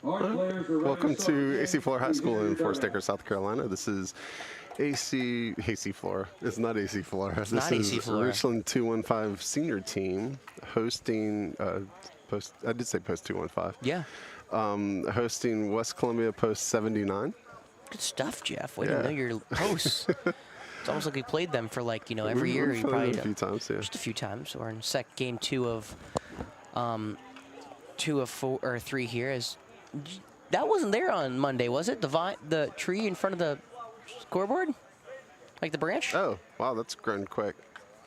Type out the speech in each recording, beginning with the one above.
Welcome to AC Flora High School in Forest Acres, South Carolina. This is AC Flora. It's not AC Flora. This is Richland 215 senior team hosting post 215. Yeah. Hosting West Columbia post 79. Good stuff, Jeff. Way to know your posts. It's almost like we played them for every year. We've played them a few times, yeah. Just a few times. We're in game 2 of 4 or 3 here. That wasn't there on Monday, was it? The tree in front of the scoreboard, like the branch. Oh, wow, that's grown quick.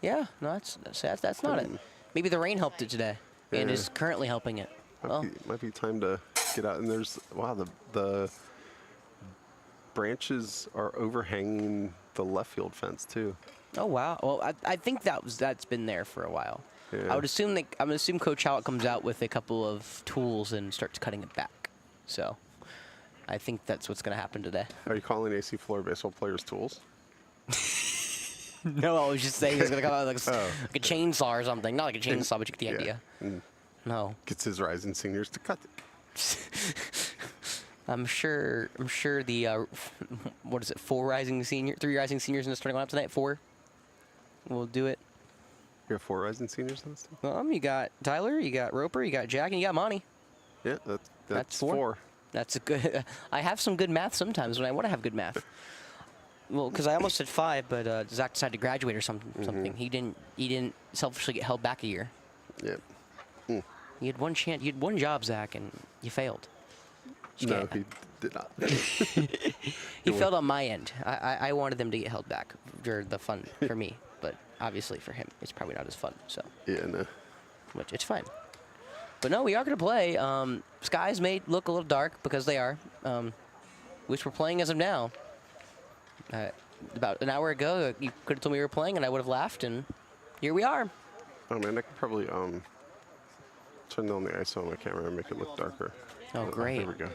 Yeah, no, that's not it. Maybe the rain helped it today, and is currently helping it. Might be time to get out. And there's the branches are overhanging the left field fence too. Oh wow! Well, I think that's been there for a while. Yeah. I would assume Coach Howlett comes out with a couple of tools and starts cutting it back. So, I think that's what's going to happen today. Are you calling AC Flora baseball players tools? No, I was just saying he's going to come out with like a chainsaw or something. Not like a chainsaw, but you get the idea. No. Gets his rising seniors to cut it. I'm sure the what is it? 3 rising seniors in the starting lineup tonight. 4. We'll do it. You have 4 rising seniors on this team? You got Tyler, you got Roper, you got Jack, and you got Monty. Yeah, that's 4. That's a good. I have some good math sometimes when I want to have good math. Well, because I almost said 5, but Zach decided to graduate or something. He didn't selfishly get held back a year. Yeah. You had one chance. You had one job, Zach, and you failed. No, he did not. He failed on my end. I wanted them to get held back for the fun for me, but obviously for him, it's probably not as fun. So. Yeah, no. Which it's fine. But no, we are going to play. Skies may look a little dark because they are, which we're playing as of now. About an hour ago, you could have told me we were playing, and I would have laughed, and here we are. Oh man, I could probably turn down the ISO on my camera and make it look darker. Oh, great. Here we go.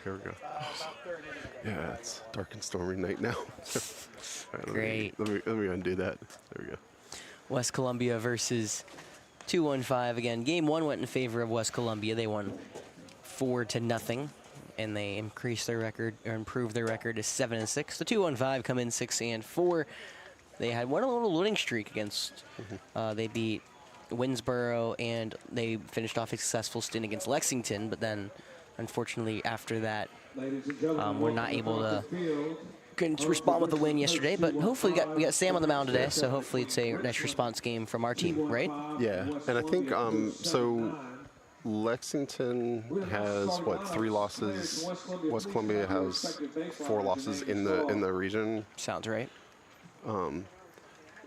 Yeah, it's dark and stormy night now. Right, Great. Let me undo that. There we go. West Columbia versus 215 again. Game 1 went in favor of West Columbia. They won 4-0, and they increased their record or improved their record to 7-6. The 215 come in 6-4. They had one little winning streak against. They beat Winsboro, and they finished off a successful stint against Lexington. But then, unfortunately, after that, we're not able to respond with a win yesterday. But hopefully, we got Sam on the mound today, so hopefully it's a nice response game from our team, right? Yeah, and I think so. Lexington has 3 losses. West Columbia has 4 losses in the region. Sounds right.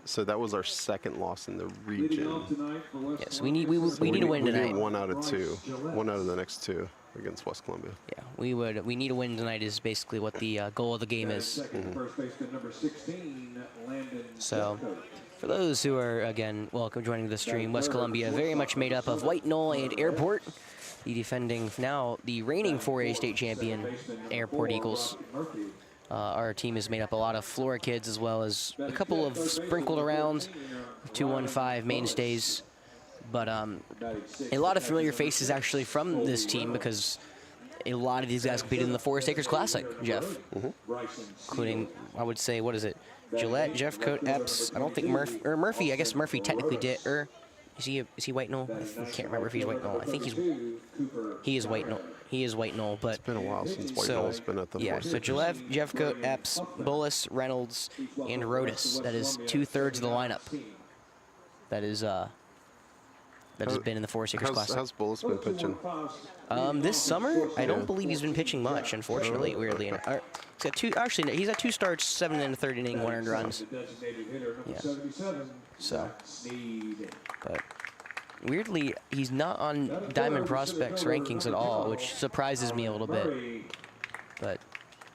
So that was our 2nd loss in the region. Yes, we need to win tonight. We need 1 out of 2. 1 out of the next 2 against West Columbia. Yeah, we need to win tonight is basically what the goal of the game is. So, for those who are, again, welcome joining the stream, West Columbia very much made up of White Knoll and Airport, the defending, now the reigning 4A state champion Airport Eagles. Our team is made up a lot of Flora kids as well as a couple of sprinkled around 215 mainstays. But a lot of familiar faces actually from this team because a lot of these guys competed in the Forest Acres Classic, Jeff. Including, I would say, what is it? Gillette, Jeff Coate, Epps. I don't think Murphy. I guess Murphy technically did. Is he White Knoll? I can't remember if he's White Knoll. I think he is White Knoll. He is White Knoll, but it's been a while since White Knoll's been at the Forest. So Gillette, Jeff Coate, Epps, Bullis, Reynolds, and Rodas. That is 2/3 of the lineup. That is that has been in the Forest Acres Classic. How's Bullis been pitching? This summer, I don't believe he's been pitching much, unfortunately, weirdly. Okay. He's got 2. Actually, he's had 2 starts, 7 1/3 inning, 1 earned runs. Yeah. So, but weirdly, he's not on Diamond Prospects rankings at all, which surprises me a little bit. But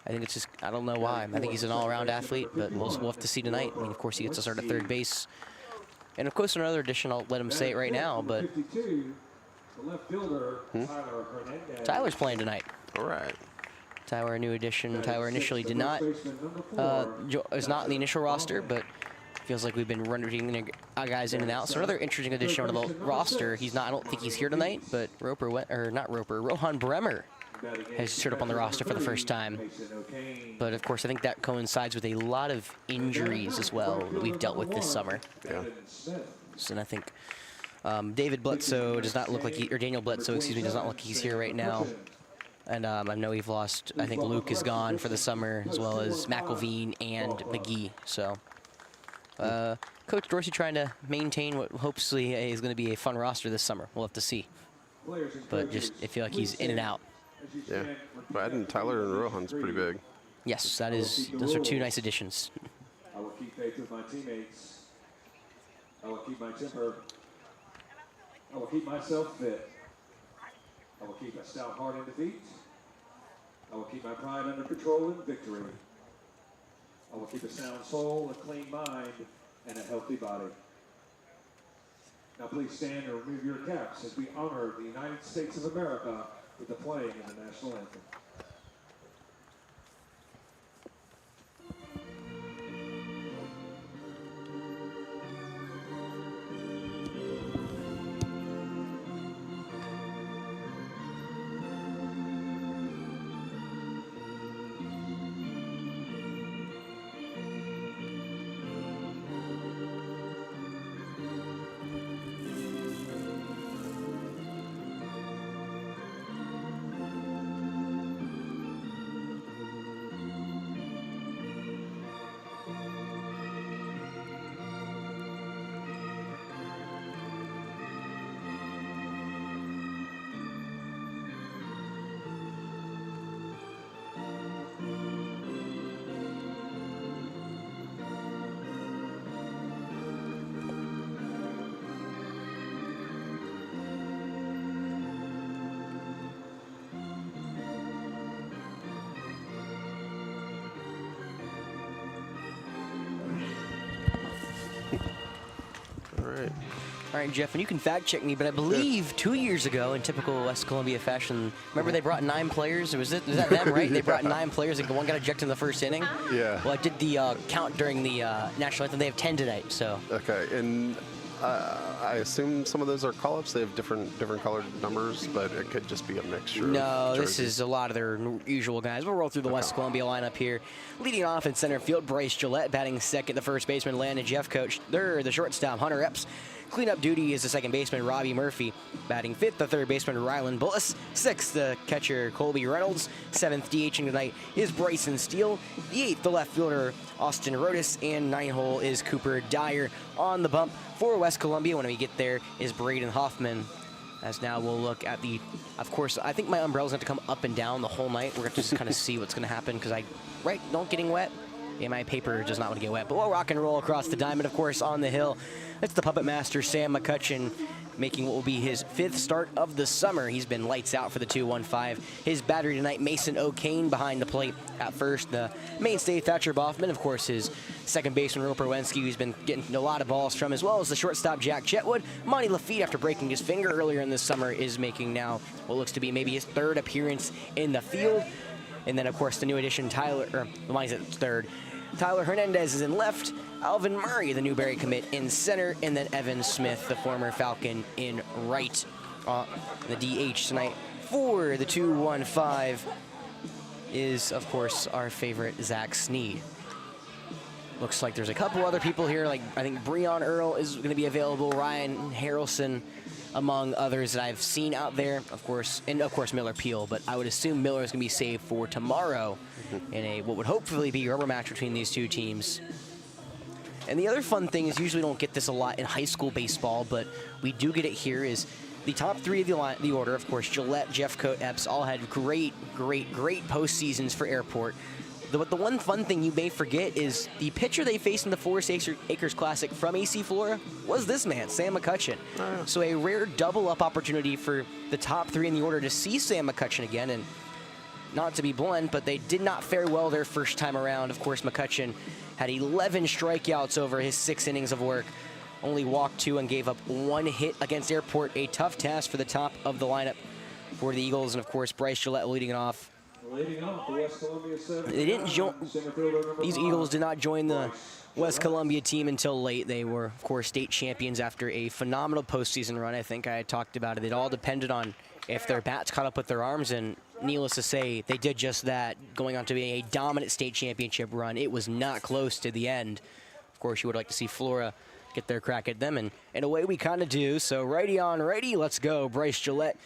I think it's just, I don't know why. I think he's an all-around athlete, but we'll have to see tonight. I mean, of course, he gets to start at 3rd base. And, of course, another addition, I'll let him say it right now, but Tyler's playing tonight. All right. Tyler, a new addition. Tyler initially did not, is not in the initial roster, but feels like we've been running guys in and out. So another interesting addition to the roster. He's not, I don't think he's here tonight, but Rohan Bremer has showed up on the roster for the first time. But of course, I think that coincides with a lot of injuries as well that we've dealt with this summer. Yeah. So, and I think David Bledsoe does not look like or Daniel Bledsoe, excuse me, does not look like he's here right now. And I know we've lost, I think Luke is gone for the summer, as well as McElveen and McGee. So Coach Dorsey trying to maintain what hopefully is going to be a fun roster this summer. We'll have to see. But just, I feel like he's in and out. Yeah. But adding Tyler and Rohan's pretty big. Yes, that is. Those are two nice additions. I will keep faith with my teammates. I will keep my temper. I will keep myself fit. I will keep a stout heart in defeat. I will keep my pride under control in victory. I will keep a sound soul, a clean mind, and a healthy body. Now please stand and remove your caps as we honor the United States of America with the playing of the national anthem. All right, Jeff, and you can fact check me, but I believe 2 years ago, in typical West Columbia fashion, remember they brought 9 players? Was that them, right? They brought 9 players, and one got ejected in the first inning. Yeah. Well, I did the count during the national anthem. They have 10 tonight, so. Okay, and I assume some of those are call-ups. They have different colored numbers, but it could just be a mixture. No, of this is a lot of their usual guys. We'll roll through the West Columbia lineup here. Leading off in center field, Bryce Gillette. Batting second, the first baseman, Landon Jeffcoat. Third, the shortstop, Hunter Epps. Cleanup duty is the second baseman, Robbie Murphy. Batting fifth, the third baseman, Rylan Bullis. Sixth, the catcher, Colby Reynolds. Seventh, DHing tonight is Bryson Steele. The eighth, the left fielder, Austin Rodas. And ninth hole is Cooper Dyer. On the bump for West Columbia when we get there is Braden Hoffman. As now we'll look at the, of course, I think my umbrella's going to come up and down the whole night. We're going to just kind of see what's going to happen because don't getting wet. Yeah, my paper does not want to get wet, but we'll rock and roll across the diamond, of course, on the hill. That's the puppet master, Sam McCutcheon, making what will be his 5th start of the summer. He's been lights out for the 2-1-5. His battery tonight, Mason O'Kane behind the plate at first. The mainstay, Thatcher Boffman, of course, his second baseman, Roper Wensky, who's been getting a lot of balls from, as well as the shortstop, Jack Chetwood. Monty Lafitte, after breaking his finger earlier in the summer, is making now what looks to be maybe his 3rd appearance in the field. And then, of course, the new addition, Monty's at 3rd. Tyler Hernandez is in left. Alvin Murray, the Newberry commit, in center. And then Evan Smith, the former Falcon, in right. The DH tonight for the 2-1-5 is, of course, our favorite Zach Sneed. Looks like there's a couple other people here, like I think Breon Earl is going to be available, Ryan Harrelson, among others that I've seen out there, of course, and of course Miller Peel, but I would assume Miller is going to be saved for tomorrow in a what would hopefully be a rubber match between these two teams. And the other fun thing is, usually don't get this a lot in high school baseball, but we do get it here, is the top 3 of the order, of course, Gillette, Jeffcoat, Epps, all had great postseasons for Airport. But the one fun thing you may forget is the pitcher they faced in the Forest Acres Classic from AC Flora was this man, Sam McCutcheon. So a rare double-up opportunity for the top 3 in the order to see Sam McCutcheon again. And not to be blunt, but they did not fare well their first time around. Of course, McCutcheon had 11 strikeouts over his 6 innings of work, only walked 2 and gave up 1 hit against Airport. A tough task for the top of the lineup for the Eagles. And, of course, Bryce Gillette leading it off. They didn't join. These Eagles did not join the West Columbia team until late. They were, of course, state champions after a phenomenal postseason run. I think I had talked about it. It all depended on if their bats caught up with their arms, and needless to say, they did just that, going on to be a dominant state championship run. It was not close to the end. Of course, you would like to see Flora get their crack at them, and in a way we kind of do. So righty on righty, let's go. Bryce Gillette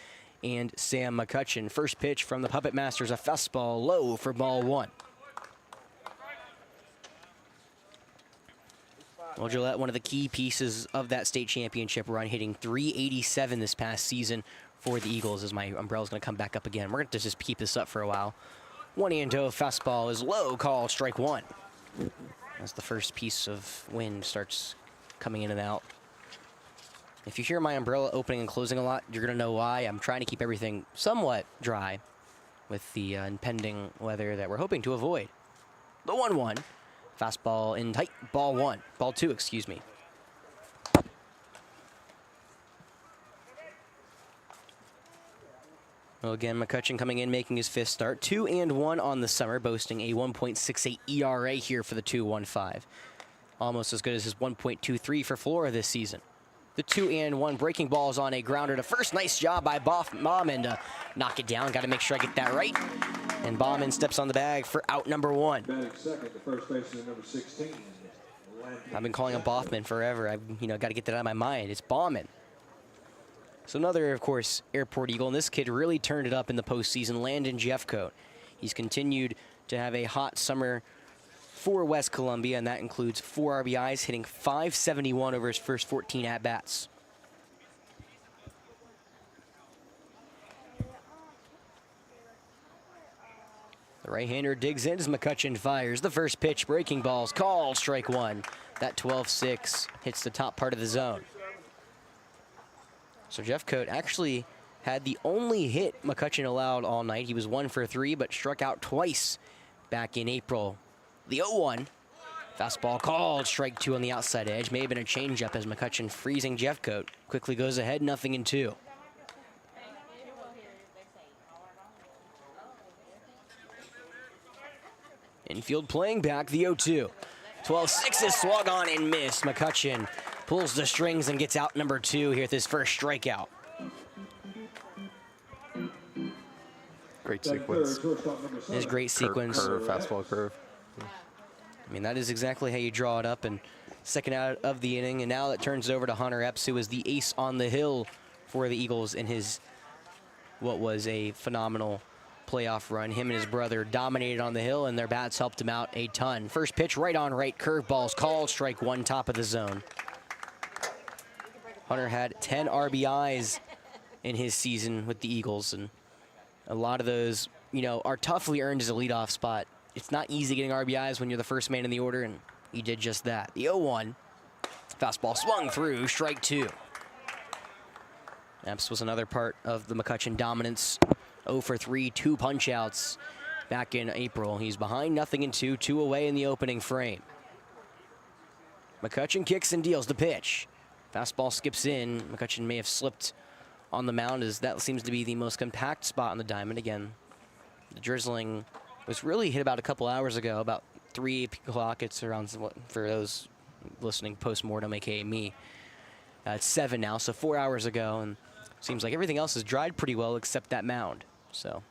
and Sam McCutcheon. First pitch from the Puppet Masters, a fastball low for ball 1. Well, Gillette, one of the key pieces of that state championship run, hitting .387 this past season for the Eagles, as my umbrella's going to come back up again. We're going to just keep this up for a while. 1-0 fastball is low, call strike 1. As the first piece of wind starts coming in and out. If you hear my umbrella opening and closing a lot, you're going to know why. I'm trying to keep everything somewhat dry with the impending weather that we're hoping to avoid. The 1-1. Fastball in tight, ball 2, excuse me. Well, again, McCutcheon coming in, making his 5th start. 2-1 on the summer, boasting a 1.68 ERA here for the 2-1-5. Almost as good as his 1.23 for Flora this season. The 2-1 breaking balls on a grounder to first. Nice job by Baumann to knock it down. Got to make sure I get that right. And Baumann steps on the bag for out number 1. Batting second, the first baseman, number 16. I've been calling him Baumann forever. I've got to get that out of my mind. It's Baumann. So another, of course, Airport Eagle, and this kid really turned it up in the postseason. Landon Jeffcoat. He's continued to have a hot summer for West Columbia, and that includes 4 RBIs, hitting .571 over his first 14 at-bats. The right-hander digs in as McCutcheon fires. The first pitch, breaking balls, called strike 1. That 12-6 hits the top part of the zone. So Jeffcoat actually had the only hit McCutcheon allowed all night. He was 1 for 3, but struck out twice back in April. The 0-1, fastball called, strike 2 on the outside edge. May have been a changeup as McCutcheon freezing Jeffcoat. Quickly goes ahead, 0-2. Infield playing back, the 0-2. 12-6 is swung on and missed. McCutcheon pulls the strings and gets out number 2 here with his first strikeout. Great sequence. It is great sequence. Curve, fastball curve. I mean, that is exactly how you draw it up. And second out of the inning, and now it turns over to Hunter Epps, who was the ace on the hill for the Eagles in his what was a phenomenal playoff run. Him and his brother dominated on the hill, and their bats helped him out a ton. First pitch, right on right, curveballs called, strike 1, top of the zone. Hunter had 10 RBIs in his season with the Eagles, and a lot of those, are toughly earned as a leadoff spot. It's not easy getting RBIs when you're the first man in the order, and he did just that. The 0-1, fastball swung through, strike 2. Epps was another part of the McCutcheon dominance. 0 for 3, 2 punch-outs back in April. He's behind 0-2, 2 away in the opening frame. McCutcheon kicks and deals the pitch. Fastball skips in. McCutcheon may have slipped on the mound, as that seems to be the most compact spot on the diamond. Again, the drizzling was really hit about a couple hours ago, about 3 o'clock. It's around, for those listening post-mortem, aka me. It's 7 now, so 4 hours ago, and seems like everything else has dried pretty well except that mound. So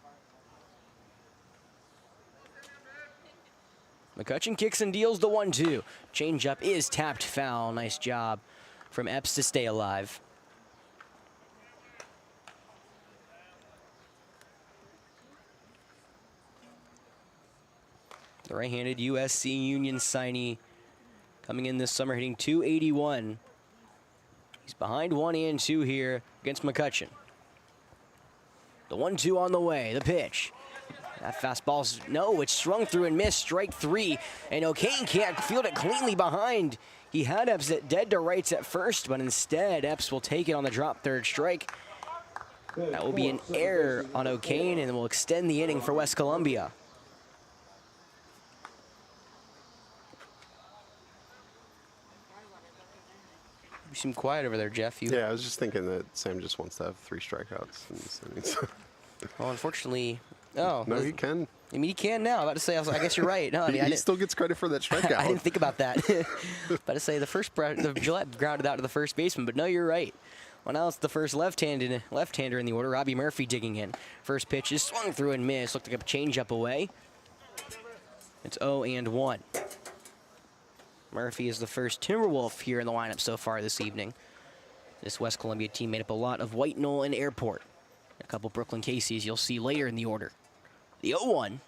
McCutcheon kicks and deals the 1-2. Changeup is tapped foul. Nice job from Epps to stay alive. The right-handed USC Union signee coming in this summer, hitting .281. He's behind 1-2 here against McCutcheon. The 1-2 on the way, the pitch. That fastball's, no, it's swung through and missed, strike 3. And O'Kane can't field it cleanly behind. He had Epps at dead to rights at first, but instead Epps will take it on the drop third strike. That will be an error on O'Kane and will extend the inning for West Columbia. You seem quiet over there, Jeff. Yeah, I was just thinking that Sam just wants to have 3 strikeouts in this inning. Well, unfortunately, no, he can. I mean, he can now. I'm about to say, I guess you're right. No, I mean, he still gets credit for that strikeout. I didn't think about that. About to say the Gillette grounded out to the first baseman, but no, you're right. Well, now it's the first left-hander in the order. Robbie Murphy digging in. First pitch is swung through and missed. Looked like a changeup away. It's 0-1. Murphy is the first Timberwolf here in the lineup so far this evening. This West Columbia team made up a lot of White Knoll and Airport. A couple Brooklyn Caseys you'll see later in the order. The 0-1.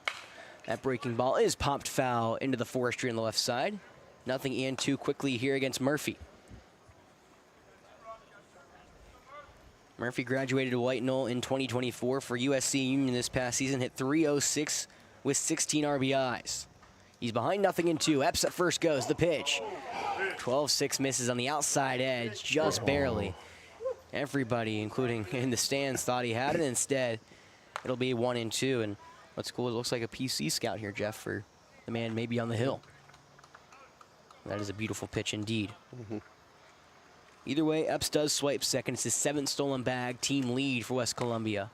That breaking ball is popped foul into the forestry on the left side. Nothing in too quickly here against Murphy. Murphy graduated to White Knoll in 2024 for USC Union this past season. Hit .306 with 16 RBIs. He's behind 0-2. Epps at first goes. The pitch. 12-6 misses on the outside edge, just barely. Everybody, including in the stands, thought he had it. Instead, it'll be 1-2. And what's cool, it looks like a PC scout here, Jeff, for the man maybe on the hill. That is a beautiful pitch indeed. Either way, Epps does swipe second. It's his 7th stolen bag, team lead for West Columbia.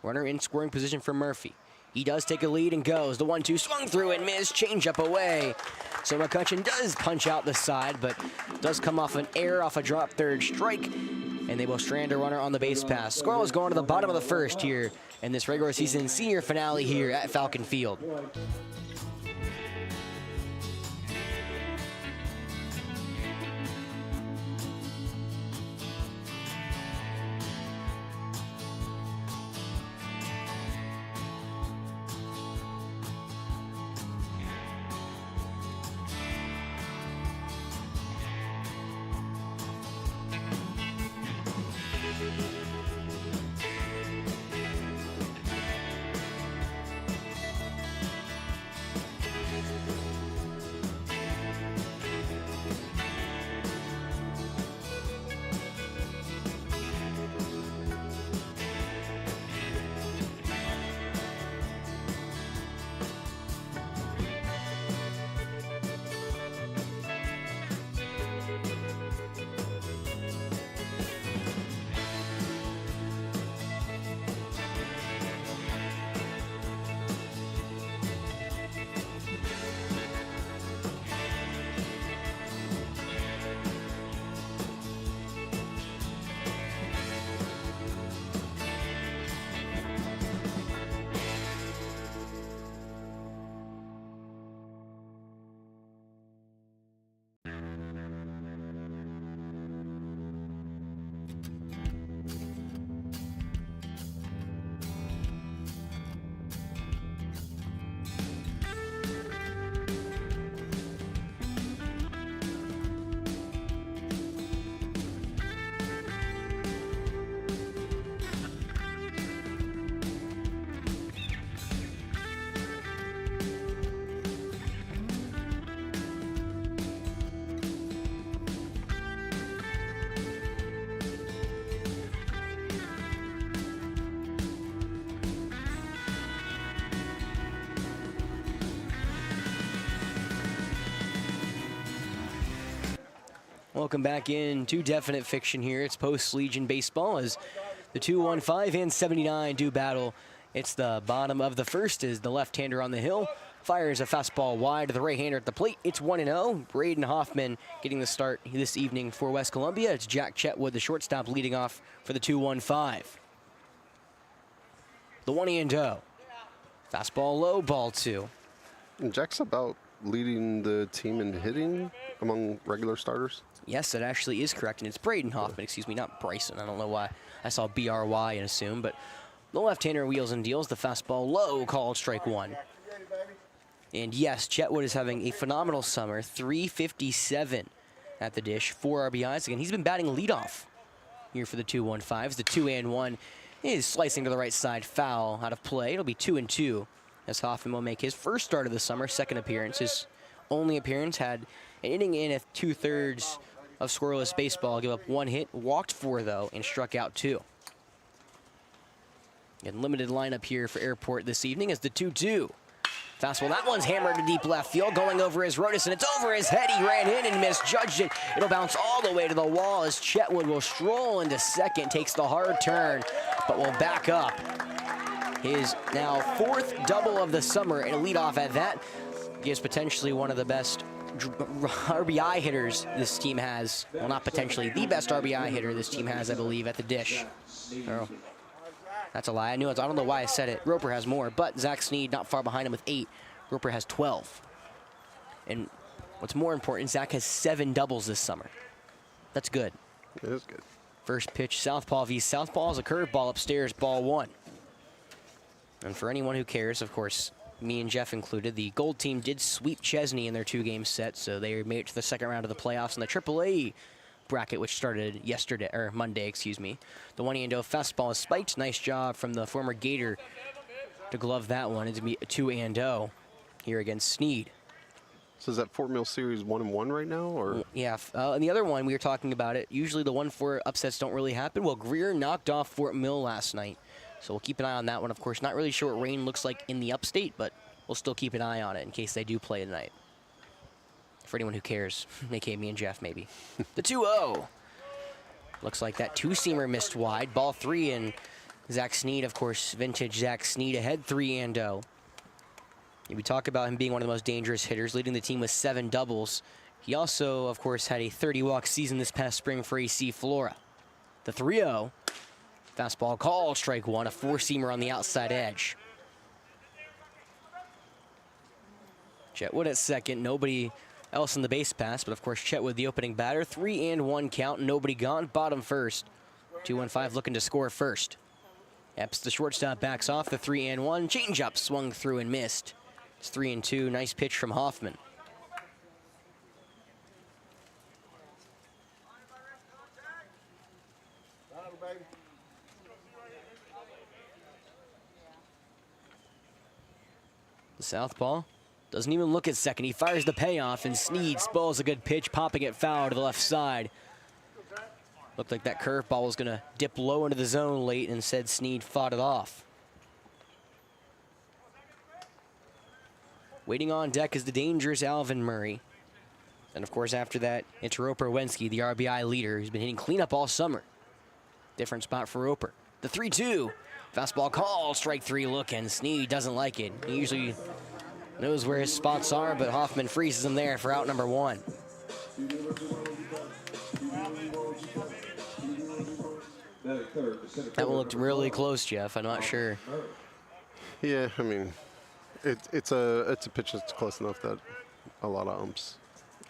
Runner in scoring position for Murphy. He does take a lead and goes. The 1-2 swung through and missed. Changeup away. So McCutcheon does punch out the side, but does come off an error off a drop third strike. And they will strand a runner on the base pass. Scoreless going to the bottom of the first here in this regular season senior finale here at Falcon Field. Welcome back in to Definite Fiction here. It's post-Legion baseball as the 215 and 79 do battle. It's the bottom of the first as the left-hander on the hill fires a fastball wide to the right-hander at the plate. It's 1-0. Braden Hoffman getting the start this evening for West Columbia. It's Jack Chetwood, the shortstop, leading off for the 215. The 1-0. Fastball low, ball 2. And Jack's about leading the team in hitting among regular starters. Yes, that actually is correct, and it's Braden Hoffman, excuse me, not Bryson. I don't know why I saw BRY and assumed, but the left-hander wheels and deals. The fastball low, called strike 1. And yes, Chetwood is having a phenomenal summer. 357 at the dish, 4 RBIs. Again, he's been batting leadoff here for the 215s. The 2-1 is slicing to the right side, foul out of play. It'll be 2-2 as Hoffman will make his first start of the summer, second appearance. His only appearance had an inning in at 2/3 of scoreless baseball. Give up 1 hit, walked 4 though, and struck out 2. And limited lineup here for Airport this evening as the 2-2. Fastball, that one's hammered to deep left field, going over his Rodas, and it's over his head. He ran in and misjudged it. It'll bounce all the way to the wall as Chetwood will stroll into second, takes the hard turn, but will back up. His now 4th double of the summer and a leadoff at that. Gives potentially one of the best RBI hitters this team has. Well, not potentially. The best RBI hitter this team has, I believe, at the dish. Oh, that's a lie. I don't know why I said it. Roper has more, but Zach Sneed not far behind him with 8. Roper has 12. And what's more important, Zach has 7 doubles this summer. That's good. It is good. First pitch, southpaw v. southpaw is a curveball upstairs, ball 1. And for anyone who cares, of course, me and Jeff included, the Gold team did sweep Chesney in their 2-game set, so they made it to the second round of the playoffs in the AAA bracket, which started yesterday, or Monday, excuse me. The 1-0 fastball is spiked. Nice job from the former Gator to glove that one. It's going to be a 2-0 here against Sneed. So is that Fort Mill Series 1-1 right now, or? Yeah, and the other one, we were talking about it. Usually the 1-4 upsets don't really happen. Well, Greer knocked off Fort Mill last night, so we'll keep an eye on that one. Of course, not really sure what rain looks like in the upstate, but we'll still keep an eye on it in case they do play tonight. For anyone who cares, aka me and Jeff, maybe. The 2-0. Looks like that 2-seamer missed wide. Ball 3, and Zach Sneed, of course, vintage Zach Sneed ahead 3-0. We talk about him being one of the most dangerous hitters, leading the team with 7 doubles. He also, of course, had a 30-walk season this past spring for AC Flora. The 3-0. Fastball called, strike 1, a 4-seamer on the outside edge. Chetwood at second, nobody else in the base pass, but of course Chetwood the opening batter. 3-1 count, nobody gone, bottom first. 2-1-5 looking to score first. Epps, the shortstop, backs off the 3-1. Changeup swung through and missed. It's 3-2. Nice pitch from Hoffman. The southpaw doesn't even look at second. He fires the payoff, and Sneed spulls a good pitch, popping it foul to the left side. Looked like that curveball was going to dip low into the zone late, and instead Sneed fought it off. Waiting on deck is the dangerous Alvin Murray. And of course, after that, it's Roper Wensky, the RBI leader, who's been hitting cleanup all summer. Different spot for Roper. The 3-2. Fastball call, strike 3 looking. Sneed doesn't like it. He usually knows where his spots are, but Hoffman freezes him there for out number 1. That one looked really close, Jeff. I'm not sure. Yeah, I mean, it's a pitch that's close enough that a lot of umps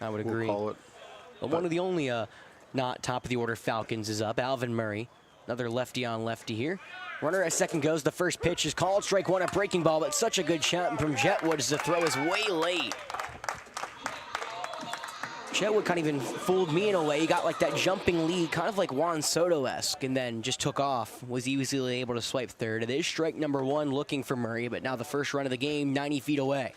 I would agree. will call it. But one of the only not top of the order Falcons is up. Alvin Murray, another lefty on lefty here. Runner at second goes. The first pitch is called. Strike 1, a breaking ball, but such a good shot from Chetwood as the throw is way late. Chetwood kind of even fooled me in a way. He got like that jumping lead, kind of like Juan Soto-esque, and then just took off. Was easily able to swipe third. It is strike number 1 looking for Murray, but now the first run of the game, 90 feet away.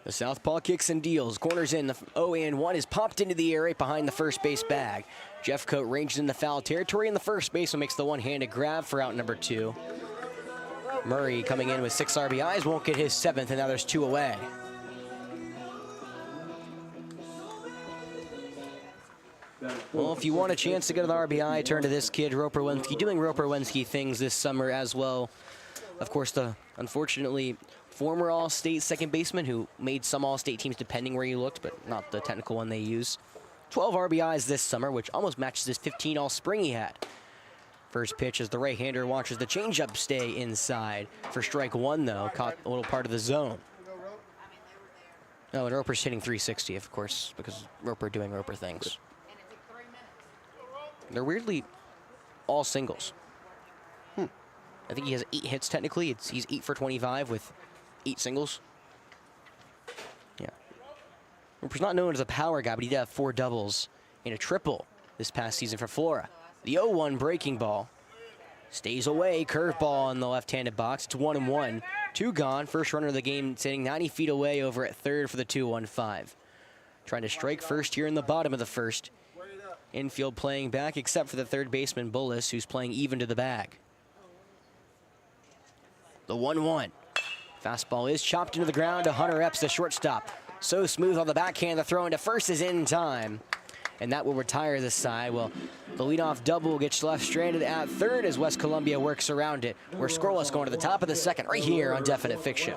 The southpaw kicks and deals. Corners in. The 0-1 is popped into the air right behind the first base bag. Jeffcoat ranges in the foul territory, and the first baseman makes the one-handed grab for out number 2. Murray coming in with 6 RBIs, won't get his 7th, and now there's 2 away. Well, if you want a chance to get an RBI, turn to this kid, Roper Wensky, doing Roper Wensky things this summer as well. Of course, the unfortunately former All-State second baseman who made some All-State teams depending where you looked, but not the technical one they use. 12 RBIs this summer, which almost matches his 15 all-spring he had. First pitch as the right-hander watches the changeup stay inside. For strike 1, though, caught a little part of the zone. Oh, and Roper's hitting 360, of course, because Roper doing Roper things. They're weirdly all singles. I think he has 8 hits technically. He's 8 for 25 with 8 singles. Yeah. Roper's not known as a power guy, but he did have 4 doubles and a triple this past season for Flora. The 0-1 breaking ball stays away. Curveball in the left-handed box. It's 1-1. 2 gone. First runner of the game sitting 90 feet away over at third for the 2-1-5. Trying to strike first here in the bottom of the first. Infield playing back except for the third baseman Bullis, who's playing even to the bag. The 1-1. Fastball is chopped into the ground to Hunter Epps, the shortstop. So smooth on the backhand. The throw into first is in time. and that will retire the side. Well, the leadoff double gets left stranded at third as West Columbia works around it. We're scoreless going to the top of the second right here on Definite Fiction.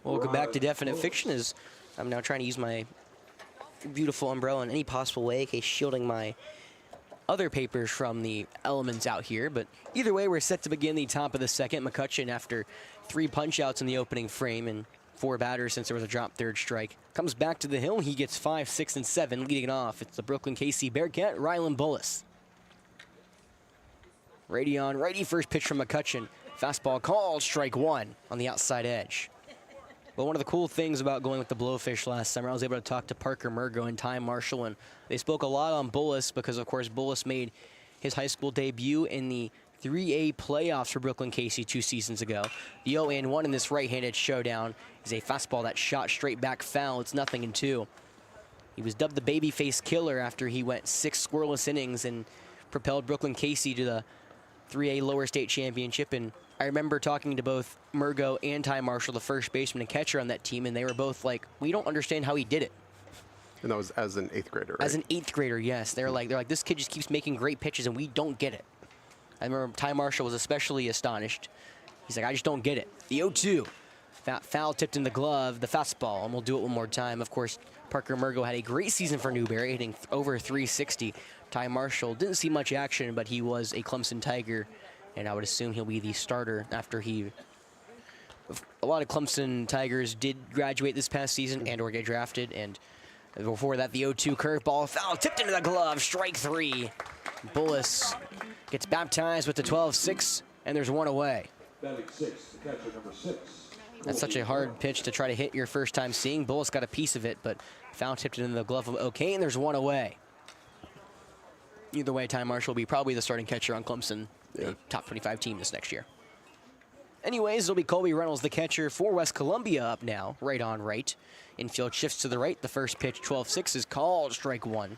Welcome back to Definite Fiction as I'm now trying to use my beautiful umbrella in any possible way, in case shielding my other papers from the elements out here. But either way, we're set to begin the top of the second. McCutcheon, after 3 punch-outs in the opening frame and 4 batters since there was a drop third strike, comes back to the hill. He gets 5, 6, and 7, leading it off. It's the Brooklyn KC Bearcat, Rylan Bullis. Righty on righty, first pitch from McCutcheon. Fastball called, strike 1 on the outside edge. But one of the cool things about going with the Blowfish last summer, I was able to talk to Parker Murgo and Ty Marshall, and they spoke a lot on Bullis because, of course, Bullis made his high school debut in the 3A playoffs for Brooklyn KC 2 seasons ago. The 0-1 in this right-handed showdown is a fastball that shot straight back foul. It's 0-2. He was dubbed the babyface killer after he went 6 scoreless innings and propelled Brooklyn KC to the 3A lower state championship. And I remember talking to both Murgo and Ty Marshall, the first baseman and catcher on that team, and they were both like, we don't understand how he did it. And that was as an 8th grader, right? As an 8th grader, yes. They're like, this kid just keeps making great pitches and we don't get it. I remember Ty Marshall was especially astonished. He's like, I just don't get it. The 0-2, that foul tipped in the glove, the fastball, and we'll do it one more time. Of course, Parker Murgo had a great season for Newberry, hitting over 360. Ty Marshall didn't see much action, but he was a Clemson Tiger, and I would assume he'll be the starter after he... A lot of Clemson Tigers did graduate this past season and or get drafted, and before that, the 0-2 curveball, foul tipped into the glove, strike 3. Bullis gets baptized with the 12-6, and there's 1 away. Batting 6, the catcher, number 6. That's such a hard pitch to try to hit your first time seeing. Bullis got a piece of it, but foul tipped it into the glove of OK, and there's 1 away. Either way, Ty Marshall will be probably the starting catcher on Clemson, the top 25 team this next year. Anyways, it'll be Colby Reynolds, the catcher for West Columbia, up now, right on right. Infield shifts to the right. The first pitch, 12-6, is called, strike 1.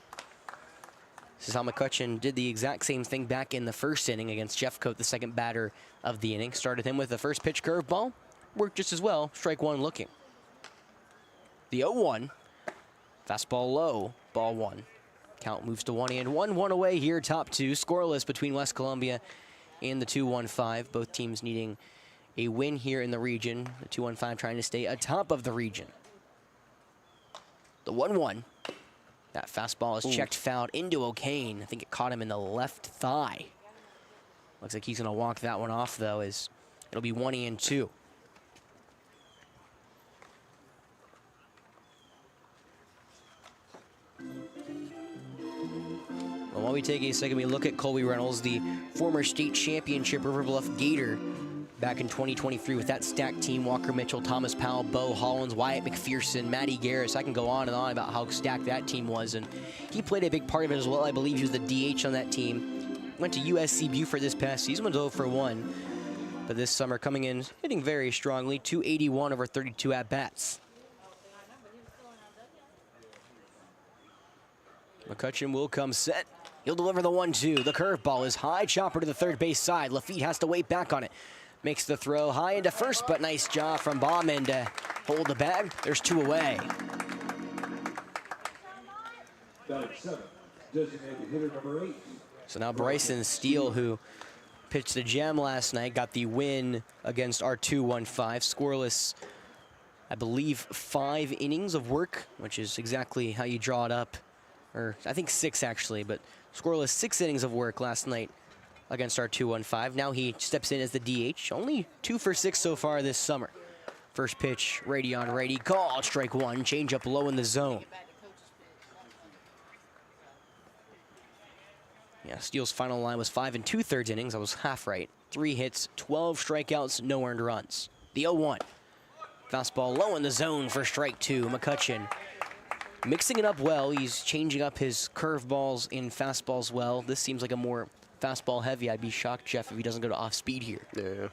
This is how McCutcheon did the exact same thing back in the first inning against Jeffcoat, the second batter of the inning. Started him with the first pitch curveball. Worked just as well, strike 1 looking. The 0-1, fastball low, ball 1. Count moves to 1-1, 1 away here, top 2. Scoreless between West Columbia and the 2-1-5. Both teams needing a win here in the region. The 2-1-5 trying to stay atop of the region. The 1-1. That fastball is checked foul into O'Kane. I think it caught him in the left thigh. Looks like he's going to walk that one off, though, as it'll be 1-2. Well, while we take a second, we look at Colby Reynolds, the former state championship River Bluff Gator back in 2023 with that stacked team. Walker Mitchell, Thomas Powell, Bo Hollins, Wyatt McPherson, Matty Garris. I can go on and on about how stacked that team was, and he played a big part of it as well. I believe he was the DH on that team. Went to USC Buford this past season, was 0-for-1. But this summer coming in, hitting very strongly, 281 over 32 at-bats. McCutcheon will come set. He'll deliver the 1-2. The curveball is high. Chopper to the third base side. Lafitte has to wait back on it. Makes the throw high into first, but nice job from Bauman to hold the bag. There's 2 away. Batting 7, designated hitter number 8. So now Bryson Steele, who pitched a gem last night, got the win against our 2-1-5. Scoreless, I believe, 5 innings of work, which is exactly how you draw it up. Or I think 6 actually, but scoreless 6 innings of work last night against our 2-1-5. Now he steps in as the DH. Only 2 for 6 so far this summer. First pitch, righty on righty, called strike 1. Change up low in the zone. Yeah, Steele's final line was 5 2/3 innings. I was half right. 3 hits, 12 strikeouts, no earned runs. The 0-1. Fastball low in the zone for strike 2. McCutcheon mixing it up well. He's changing up his curveballs and fastballs well. This seems like a more fastball heavy. I'd be shocked, Jeff, if he doesn't go to off speed here. Yeah,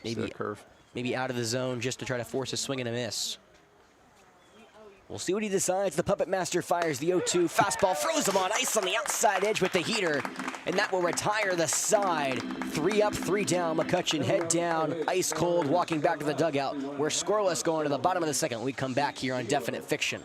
maybe curve. Maybe out of the zone just to try to force a swing and a miss. We'll see what he decides. The Puppet Master fires the 0-2. Fastball throws him on ice on the outside edge with the heater, and that will retire the side. 3 up, 3 down. McCutcheon head down, ice cold, walking back to the dugout. We're scoreless going to the bottom of the second. We come back here on Definite Fiction.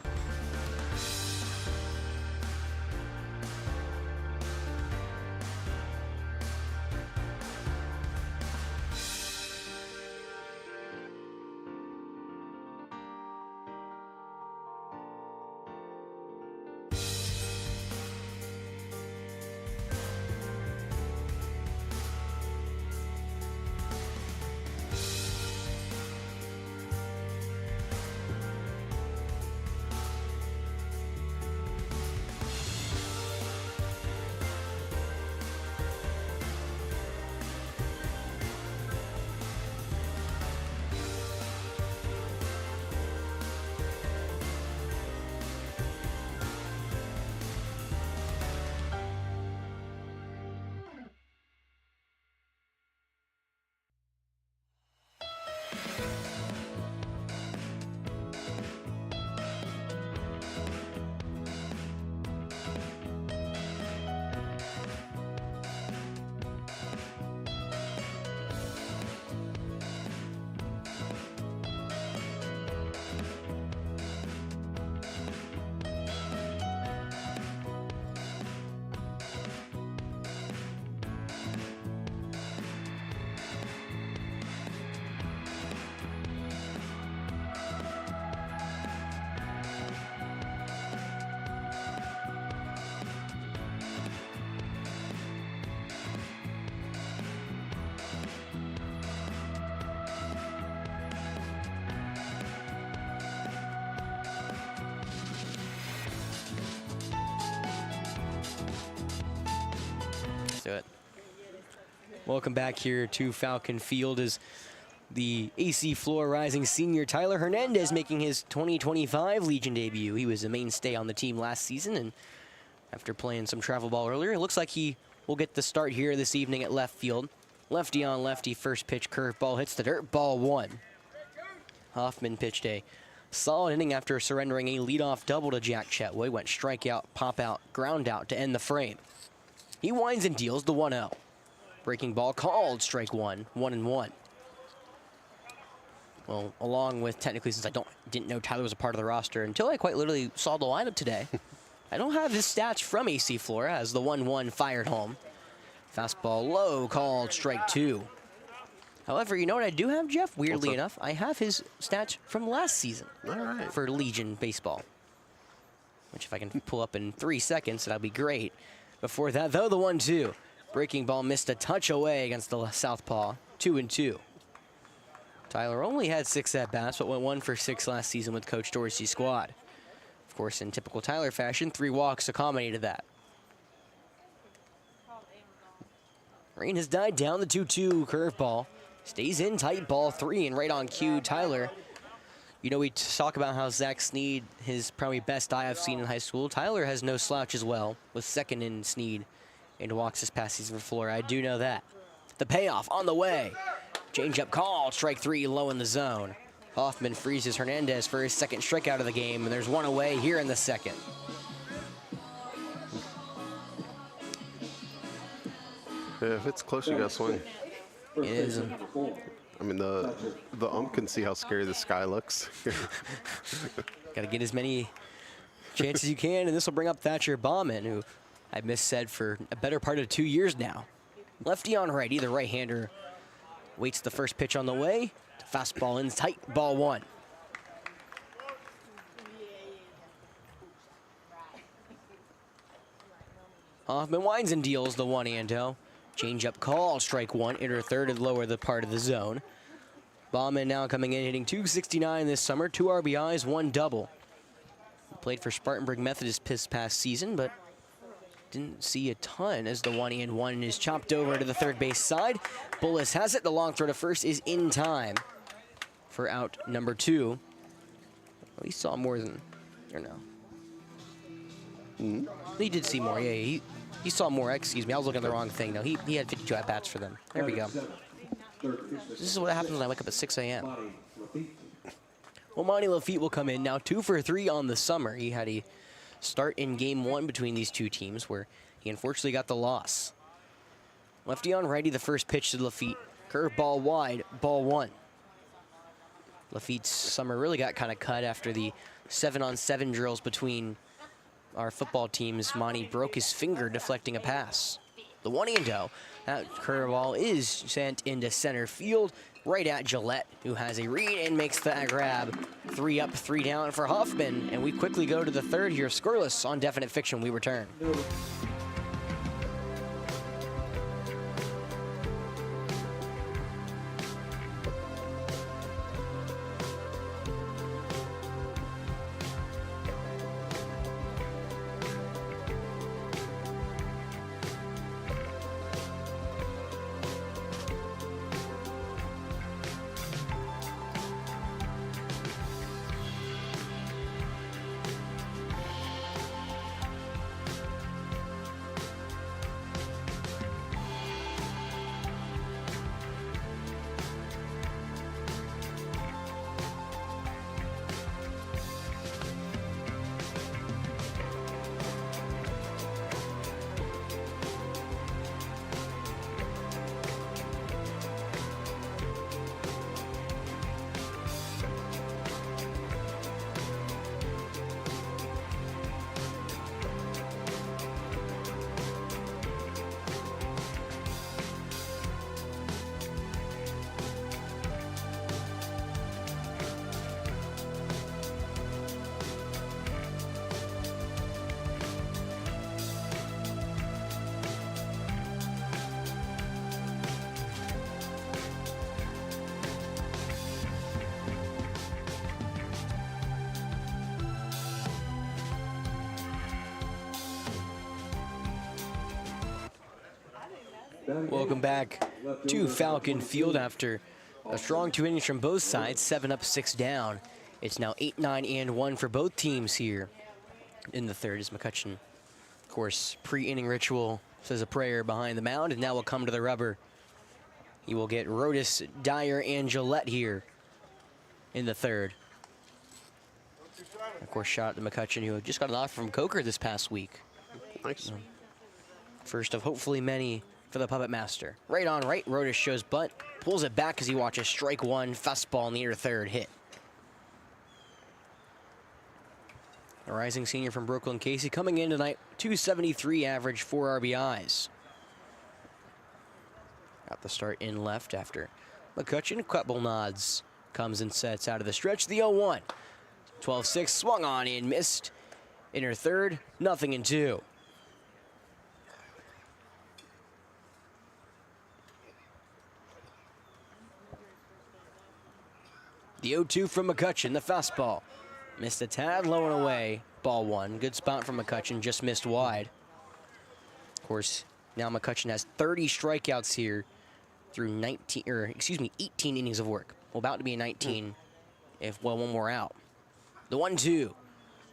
Do it. Welcome back here to Falcon Field as the AC Flora Rising senior Tyler Hernandez making his 2025 Legion debut. He was a mainstay on the team last season, and after playing some travel ball earlier, it looks like he will get the start here this evening at left field. Lefty on lefty, first pitch curveball hits the dirt, ball 1. Hoffman pitched a solid inning after surrendering a leadoff double to Jack Chetwood. Went strikeout, pop out, ground out to end the frame. He winds and deals the 1-0. Breaking ball called strike 1, 1-1. Well, along with technically, since I didn't know Tyler was a part of the roster until I quite literally saw the lineup today. I don't have his stats from AC Flora as the 1-1 fired home. Fastball low called strike 2. However, you know what I do have, Jeff? Weirdly enough, I have his stats from last season for Legion baseball, which if I can pull up in 3 seconds, that'd be great. Before that, though, the 1-2. Breaking ball missed a touch away against the southpaw. 2-2. Tyler only had 6 at-bats, but went 1 for 6 last season with Coach Dorsey's squad. Of course, in typical Tyler fashion, 3 walks accommodated that. Rain has died down. The 2-2 curveball stays in tight, ball 3, and right on cue, Tyler. You know, we talk about how Zach Sneed, his probably best eye I've seen in high school. Tyler has no slouch as well, with second in Sneed and walks this past season for Flora. I do know that. The payoff on the way. Change-up call, strike 3, low in the zone. Hoffman freezes Hernandez for his second strikeout of the game, and there's 1 away here in the second. Yeah, if it's close, you got to swing. It is. I mean, the ump can see how scary the sky looks. Got to get as many chances you can, and this will bring up Thatcher Bauman, who I've missaid for a better part of 2 years now. Lefty on righty, the right-hander waits the first pitch on the way. Fastball in tight, ball one. Hoffman winds and deals the 1-0. Change-up call, strike one, enter third and lower the part of the zone. Bauman now coming in, hitting .269 this summer, 2 RBIs, 1 double. Played for Spartanburg Methodist this past season, but didn't see a ton as the 1-1 is chopped over to the third base side. Bullis has it. The long throw to first is in time for out number 2. Well, he saw more than, or no? He did see more. Yeah, he saw more. Excuse me, I was looking at the wrong thing. No, he had 52 at bats for them. There we go. This is what happens when I wake up at 6 a.m. Well, Monty Lafitte will come in now, 2 for 3 on the summer. He had a start in game 1 between these two teams where he unfortunately got the loss. Lefty on righty, the first pitch to Lafitte. Curveball wide, ball 1. Lafitte's summer really got kind of cut after the 7-on-7 drills between our football teams. Monty broke his finger deflecting a pass. The 1-0. That curveball is sent into center field, right at Gillette, who has a read and makes that grab. 3 up, 3 down for Hoffman, and we quickly go to the third here. Scoreless on Definite Fiction. We return. Welcome back to Falcon Field after a strong 2 innings from both sides, 7 up, 6 down. It's now 8, 9, and 1 for both teams here in the third as McCutcheon, of course, pre-inning ritual, says a prayer behind the mound, and now we'll come to the rubber. He will get Rodas, Dyer, and Gillette here in the third. Of course, shot at McCutcheon, who just got an offer from Coker this past week. Nice. First of hopefully many for the Puppet Master. Right on right, Rodas shows butt, pulls it back as he watches strike one, fastball in the near third hit. A rising senior from Brooklyn, Casey, coming in tonight, 273 average, 4 RBIs. Got the start in left after McCutcheon, a couple nods, comes and sets out of the stretch, the 0-1. 12-6, swung on in, missed. Inner third, 0-2. The 0-2 from McCutcheon, the fastball. Missed a tad, low and away, ball 1. Good spot from McCutcheon, just missed wide. Of course, now McCutcheon has 30 strikeouts here through 18 innings of work. Well, about to be a 19 if, well, one more out. The 1-2,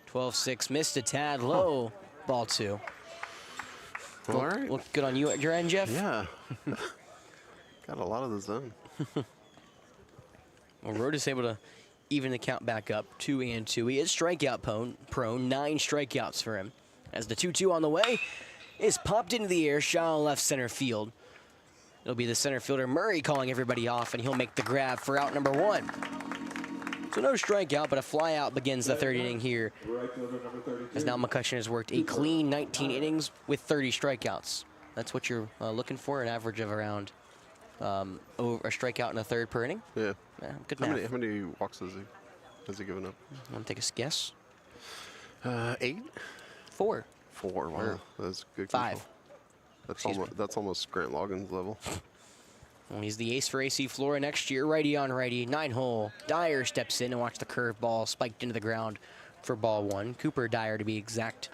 12-6, missed a tad, low, ball 2. All right. Look good on you at your end, Jeff? Yeah. Got a lot of the zone. Well, Rodas able to even the count back up, 2-2. He is strikeout prone, 9 strikeouts for him. As the 2-2 on the way is popped into the air, shallow left center field. It'll be the center fielder Murray calling everybody off, and he'll make the grab for out number 1. So no strikeout, but a fly out begins the 3rd inning here, as now McCutcheon has worked a clean 19 innings with 30 strikeouts. That's what you're looking for, an average of around over a strikeout in a 3rd per inning. Yeah. Good How math. many walks has he given up? Want to take a guess? 8? 4. 4. Wow, that's good. 5. Control. That's almost Grant Logan's level. Well, he's the ace for AC Flora next year. Righty on righty, 9-hole. Dyer steps in and watch the curveball spiked into the ground for ball 1. Cooper Dyer, to be exact.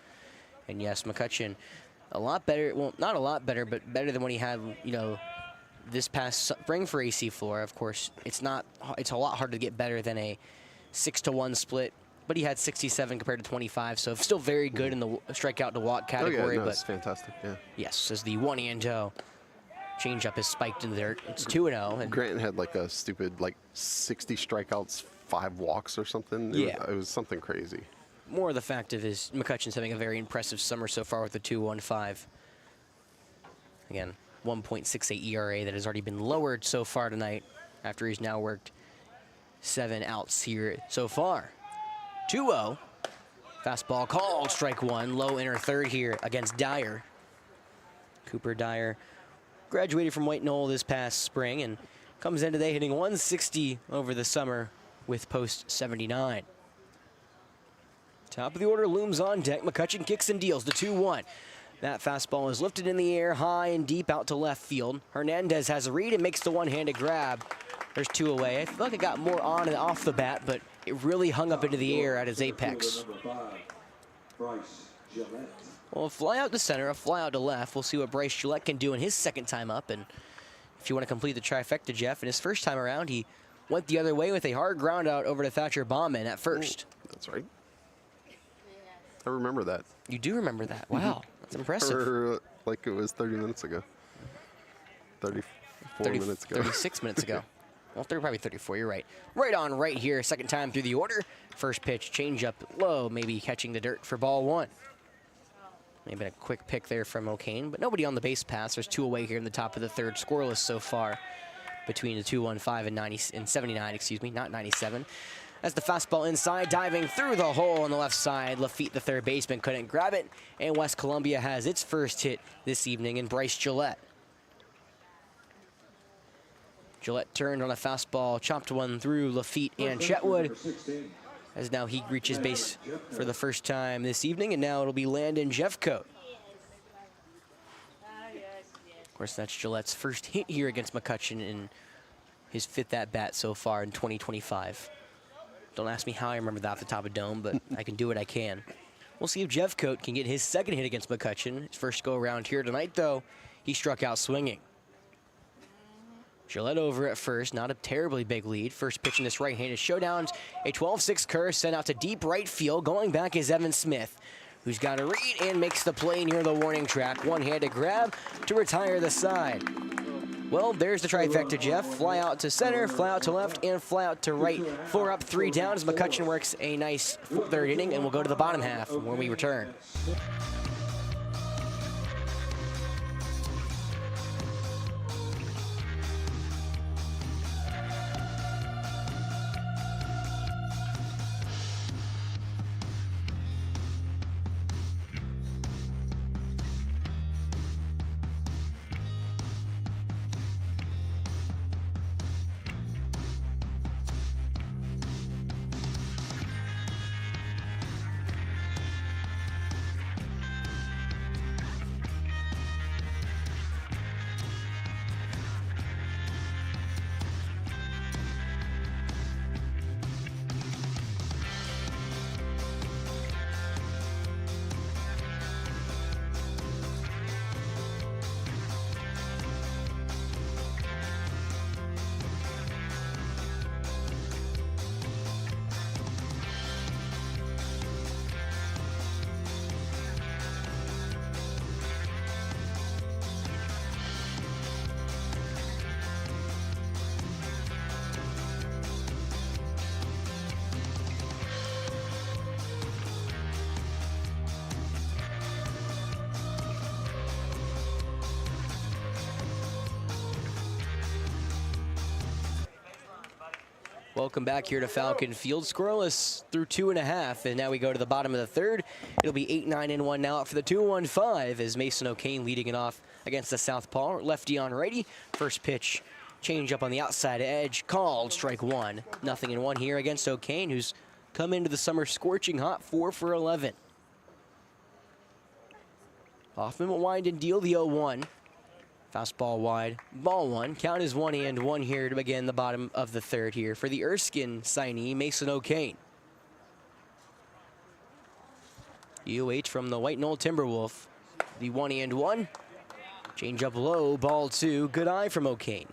And yes, McCutcheon, a lot better. Well, not a lot better, but better than what he had, this past spring for AC Flora. Of course, it's a lot harder to get better than a 6-to-1 split. But he had 67 compared to 25, so still very good in the strikeout to walk category. Oh, yeah, but it's fantastic. Yeah. Yes, as the 1-0. Changeup is spiked in the dirt. It's 2-0. And Grant had like a stupid 60 strikeouts, 5 walks or something. It was something crazy. more the fact of his McCutcheon's having a very impressive summer so far with the 2.15. Again, 1.68 ERA that has already been lowered so far tonight after he's now worked 7 outs here so far. 2-0. Fastball called, strike one, low inner third here against Dyer. Cooper Dyer graduated from White Knoll this past spring and comes in today hitting 160 over the summer with post 79. Top of the order looms on deck. McCutcheon kicks and deals the 2-1. That fastball is lifted in the air high and deep out to left field. Hernandez has a read and makes the one-handed grab. There's 2 away. I feel like it got more on and off the bat, but it really hung up into the air at its apex. Well, a fly out to center, a fly out to left. We'll see what Bryce Gillette can do in his second time up. And if you want to complete the trifecta, Jeff, in his first time around, he went the other way with a hard ground out over to Thatcher Bauman at first. That's right. I remember that. You do remember that. Wow, that's impressive. Like it was 30 minutes ago. 34 minutes ago. 36 minutes ago. Well, probably 34, you're right. Right on right here, second time through the order. First pitch, changeup low, maybe catching the dirt for ball one. Maybe a quick pick there from O'Kane, but nobody on the base pass. There's 2 away here in the top of the third, scoreless so far between the 2-1-5 and 79, excuse me, not 97. As the fastball inside, diving through the hole on the left side. Lafitte, the third baseman, couldn't grab it, and West Columbia has its first hit this evening in Bryce Gillette. Gillette turned on a fastball, chopped one through Lafitte and Chetwood, as now he reaches base for the first time this evening, and now it'll be Landon Jeffcoat. Of course, that's Gillette's first hit here against McCutcheon in his 5th at-bat so far in 2025. Don't ask me how I remember that off the top of dome, but I can do what I can. We'll see if Jeffcoat can get his second hit against McCutcheon. His first go-around here tonight, though, he struck out swinging. Gillette over at first, not a terribly big lead. First pitch in this right-handed showdown, a 12-6 curve sent out to deep right field. Going back is Evan Smith, who's got a read and makes the play near the warning track. One-handed grab to retire the side. Well, there's the trifecta, Jeff. Fly out to center, fly out to left, and fly out to right. 4 up, 3 down as McCutcheon works a nice 3rd inning, and we'll go to the bottom half when we return. Welcome back here to Falcon Field. Scoreless through 2.5, and now we go to the bottom of the third. It'll be 8-9-1 now for the 2-1-5 as Mason O'Kane leading it off against the southpaw. Lefty on righty. First pitch, change up on the outside edge, called strike one. 0-1 here against O'Kane, who's come into the summer scorching hot, 4 for 11. Hoffman will wind and deal the 0-1. Fastball wide, ball one. Count is 1-1 here to begin the bottom of the third here for the Erskine signee, Mason O'Kane. UH from the White Knoll Timberwolf. The 1-1. Change up low, ball two. Good eye from O'Kane.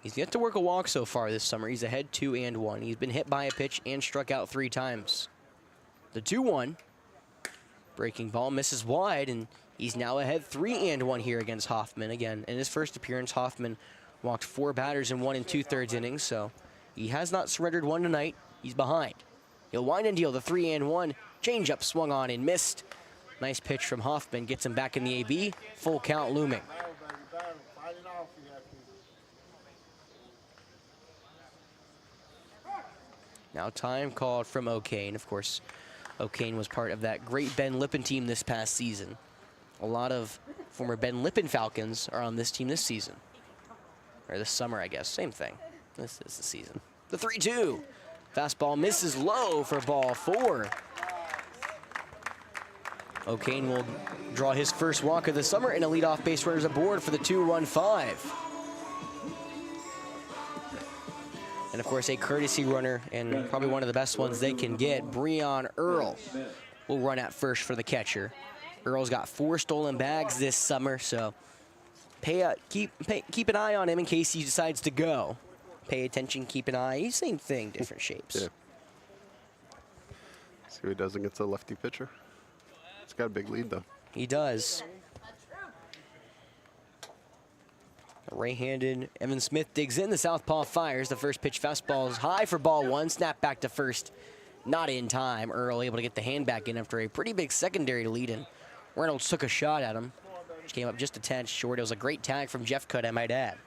He's yet to work a walk so far this summer. He's ahead 2-1. He's been hit by a pitch and struck out 3 times. The 2-1. Breaking ball misses wide, and he's now ahead 3-1 here against Hoffman. Again, in his first appearance, Hoffman walked 4 batters in 1 2/3 innings, so he has not surrendered one tonight. He's behind. He'll wind and deal the 3-1. Changeup swung on and missed. Nice pitch from Hoffman, gets him back in the AB. Full count looming. Now time called from O'Kane. Of course, O'Kane was part of that great Ben Lippen team this past season. A lot of former Ben Lippen Falcons are on this team this season. Or this summer, I guess. Same thing. This is the season. The 3-2. Fastball misses low for ball 4. O'Kane will draw his first walk of the summer, and a leadoff base runner's aboard for the 2-1-5. And of course, a courtesy runner, and probably one of the best ones they can get, Breon Earl will run at first for the catcher. Earl's got 4 stolen bags this summer, so keep an eye on him in case he decides to go. Pay attention, keep an eye. Same thing, different shapes. Yeah. See what he does against a lefty pitcher. He's got a big lead, though. He does. Right-handed Evan Smith digs in. The southpaw fires. The first pitch fastball is high for ball 1. Snap back to first. Not in time. Earl able to get the hand back in after a pretty big secondary lead, and Reynolds took a shot at him, which came up just a tad short. It was a great tag from Jeff Cutt, I might add.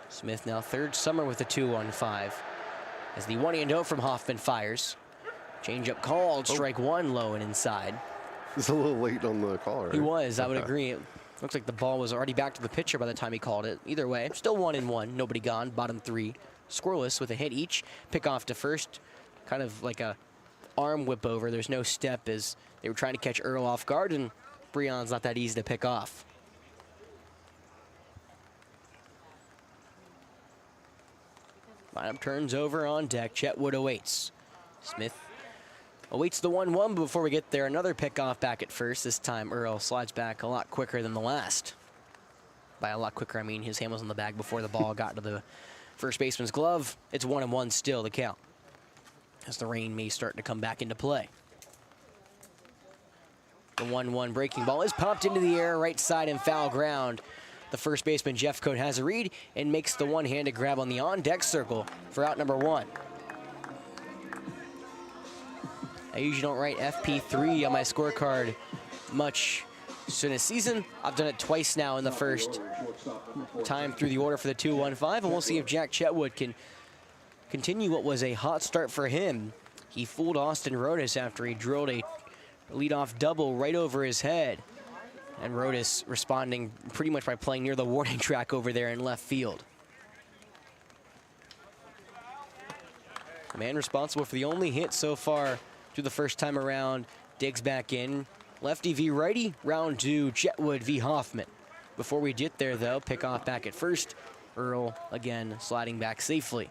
Smith now third summer with a 2-1-5. As the 1-0 from Hoffman fires. Changeup called, strike one low and inside. He's a little late on the call, right? He was, I would agree. It looks like the ball was already back to the pitcher by the time he called it. Either way, still 1-1, nobody gone, bottom 3. Scoreless with a hit each. Pick off to first, kind of like a arm whip over. There's no step as they were trying to catch Earl off guard, and Breon's not that easy to pick off. Lineup turns over on deck. Chetwood awaits. Smith awaits the 1-1, but before we get there, another pickoff back at first. This time, Earl slides back a lot quicker than the last. By a lot quicker, I mean his hand was on the bag before the ball got to the first baseman's glove. It's 1-1 still, the count, as the rain may start to come back into play. The 1-1 breaking ball is popped into the air, right side and foul ground. The first baseman, Jeff Cote, has a read and makes the one-handed grab on the on-deck circle for out number 1. I usually don't write FP3 on my scorecard much in a season. I've done it twice now in the first time through the order for the 2-1-5, and we'll see if Jack Chetwood can continue what was a hot start for him. He fooled Austin Rodas after he drilled a leadoff double right over his head. And Rodas responding pretty much by playing near the warning track over there in left field. The man responsible for the only hit so far through the first time around digs back in. Lefty v righty, round 2, Chetwood v Hoffman. Before we get there, though, pick off back at first. Earl, again, sliding back safely.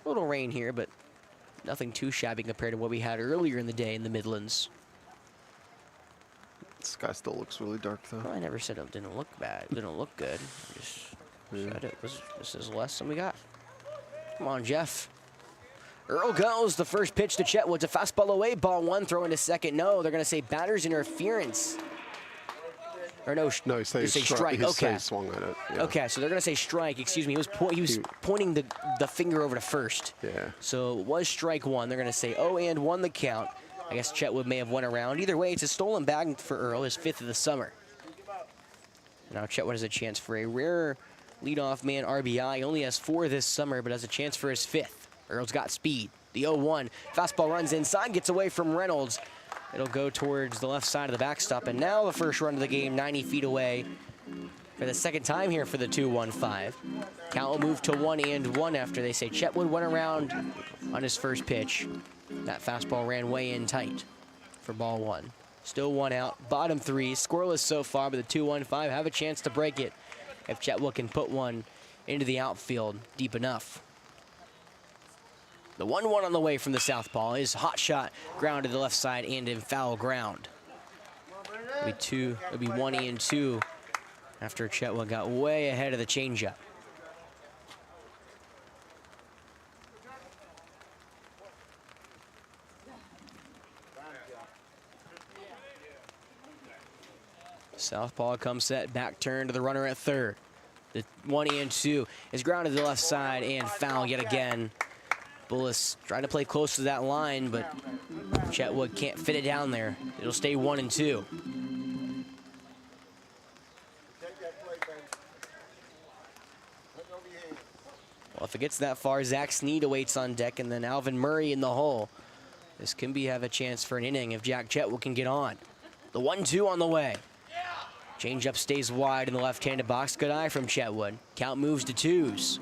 A little rain here, but nothing too shabby compared to what we had earlier in the day in the Midlands. The sky still looks really dark, though. Well, I never said it didn't look bad. It didn't look good. I just said it was, this is less than we got. Come on, Jeff. Earl goes. The first pitch to Chetwood's a fastball away. Ball 1, throw into second. No, they're going to say batter's interference. Or no, he says strike. Okay. He swung at it. Yeah. Okay, so they're going to say strike. Excuse me. He was pointing the finger over to first. Yeah. So it was strike 1. They're going to say 0-1 the count. I guess Chetwood may have went around. Either way, it's a stolen bag for Earl, his 5th of the summer. Now Chetwood has a chance for a rare leadoff man RBI. He only has 4 this summer, but has a chance for his 5th. Earl's got speed. The 0-1. Fastball runs inside, gets away from Reynolds. It'll go towards the left side of the backstop. And now the first run of the game, 90 feet away. For the second time here for the 2-1-5. Count will move to 1-1 after they say Chetwood went around on his first pitch. That fastball ran way in tight for ball 1. Still 1 out, bottom 3, scoreless so far, but the 2-1-5 have a chance to break it if Chetwood can put one into the outfield deep enough. The 1-1 on the way from the southpaw is hot shot, ground to the left side and in foul ground. It'll be 1-2 after Chetwood got way ahead of the changeup. Southpaw comes set, back turn to the runner at third. The 1-2 is grounded to the left side and foul yet again. Bullis trying to play close to that line, but Chetwood can't fit it down there. It'll stay 1-2. Well, if it gets that far, Zach Sneed awaits on deck, and then Alvin Murray in the hole. This can have a chance for an inning if Jack Chetwood can get on. The 1-2 on the way. Changeup stays wide in the left-handed box. Good eye from Chetwood. Count moves to 2s.